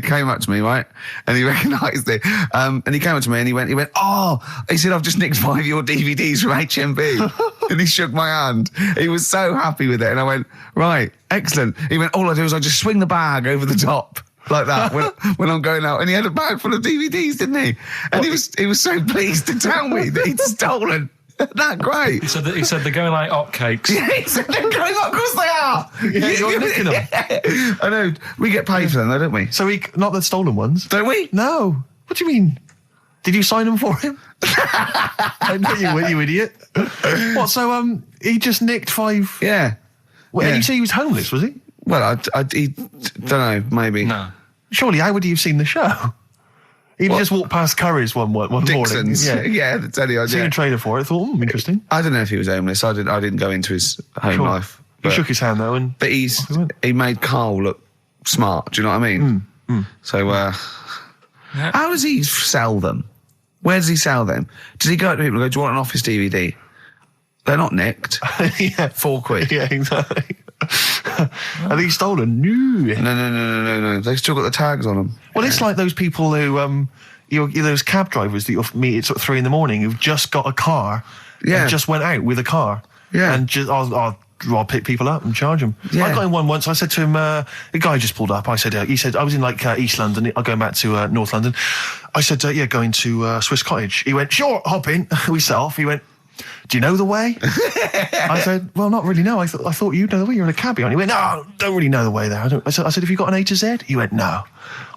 came up to me, right? And he recognised it. And he came up to me and he went, oh, he said, I've just nicked 5 of your DVDs from HMV. And he shook my hand. He was so happy with it. And I went, right, excellent. He went, all I do is I just swing the bag over the top. Like that when I'm going out. And he had a bag full of DVDs, didn't he? And he was so pleased to tell me that he'd stolen. Isn't that great? He said they're going like hotcakes. Yeah, he said they're going up. Of course they are. Yeah, you're nicking them. Yeah. I know. We get paid for them, though, don't we? So not the stolen ones? Don't we? No. What do you mean? Did you sign them for him? I know you idiot. What? So he just nicked 5. Yeah. Well, and you say he was homeless, was he? Well, he don't know. Maybe. No. Surely, how would he have seen the show? He just walked past Curry's one Dixon's. morning. Yeah, that's any idea. Seen a trailer for it. Thought, interesting. I don't know if he was homeless. I didn't go into his home life. He shook his hand though, but he made Karl look smart. Do you know what I mean? So, how does he sell them? Where does he sell them? Does he go up to people and go, "Do you want an Office DVD?" They're not nicked. Yeah, £4. Yeah, exactly. Are these stolen? No. They've still got the tags on them. Well, it's like those people who, those cab drivers that you'll meet at sort of 3 a.m. who've just got a car, and just went out with a car, and just I'll pick people up and charge them. Yeah. I got in one once. I said to him, the guy just pulled up. I said, he said I was in like East London. I'm going back to North London. I said, going to Swiss Cottage. He went, sure, hop in. We set off. He went, do you know the way? I said, well, not really, no. I thought you know the way. You're in a cabbie. He went, no, don't really know the way there. I said, have you got an A to Z? He went, no.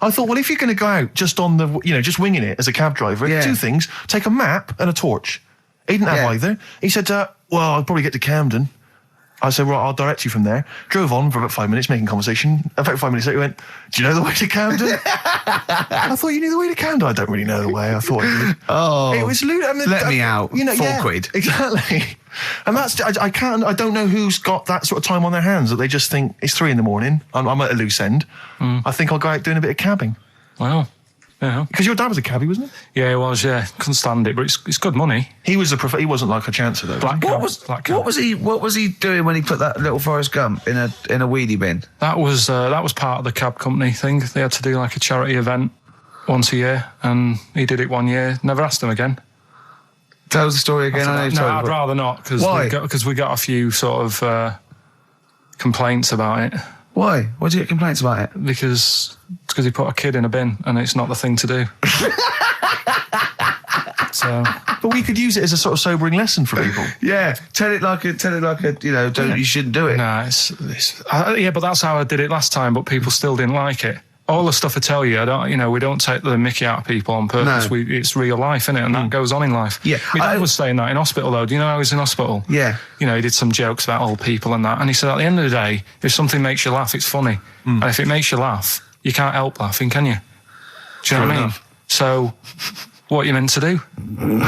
I thought, well, if you're going to go out just on the, just winging it as a cab driver, 2 things, take a map and a torch. He didn't have either. He said, well, I'll probably get to Camden. I said, right, I'll direct you from there. Drove on for about 5 minutes, making conversation. About 5 minutes later, he went, do you know the way to Camden? I thought you knew the way to Camden. I don't really know the way. I thought I did. Oh. It was Let me out. You know, £4. Exactly. And that's, I don't know who's got that sort of time on their hands that they just think it's 3 a.m. I'm at a loose end. I think I'll go out doing a bit of cabbing. Wow. Yeah. Because your dad was a cabbie, wasn't he? Yeah, he was, yeah. Couldn't stand it, but it's good money. He was he wasn't like a chancer though. What was he doing when he put that little Forrest Gump in a weedy bin? That was part of the cab company thing. They had to do like a charity event once a year, and he did it one year. Never asked him again. Tell us the story again. I'd rather not, because we got a few sort of complaints about it. Why? Why did you get complaints about it? Because he put a kid in a bin, and it's not the thing to do. So, but we could use it as a sort of sobering lesson for people. Yeah, tell it like a, you shouldn't do it. Nah, yeah, but that's how I did it last time. But people still didn't like it. All the stuff I tell you, we don't take the mickey out of people on purpose. No. It's real life, isn't it? And that goes on in life. Yeah. My dad was saying that in hospital, though. Do you know how he was in hospital? Yeah. You know, he did some jokes about old people and that. And he said, at the end of the day, if something makes you laugh, it's funny. And if it makes you laugh, you can't help laughing, can you? Do you know what I mean? So, what are you meant to do? And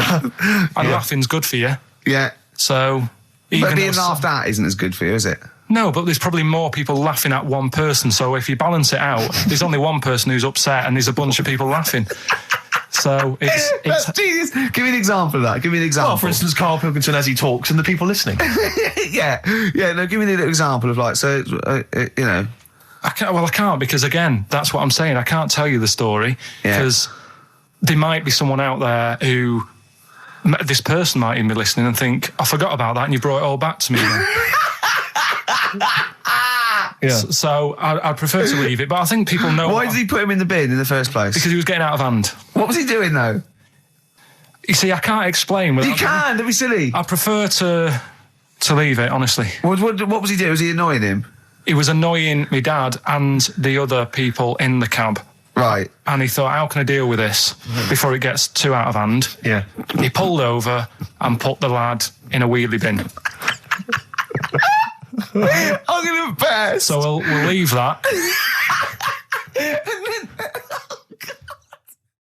laughing's good for you. Yeah. So, but being laughed at isn't as good for you, is it? No, but there's probably more people laughing at one person. So if you balance it out, there's only one person who's upset and there's a bunch of people laughing. So it's Jesus. Give me an example of that. Give me an example. Well, for instance, Karl Pilkington as he talks and the people listening. Yeah. No, give me an example of I can't, because again, that's what I'm saying. I can't tell you the story because there might be someone out there who, this person might even be listening and think, I forgot about that and you brought it all back to me. Yeah. So I'd prefer to leave it, but I think people know. Why did he put him in the bin in the first place? Because he was getting out of hand. What was he doing though? You see, I can't explain. You can. Don't be silly. I prefer to leave it, honestly. What was he doing? Was he annoying him? He was annoying my dad and the other people in the cab. Right. And he thought, how can I deal with this before it gets too out of hand? Yeah. He pulled over and put the lad in a wheelie bin. I'm going to embarrass. So we'll leave that.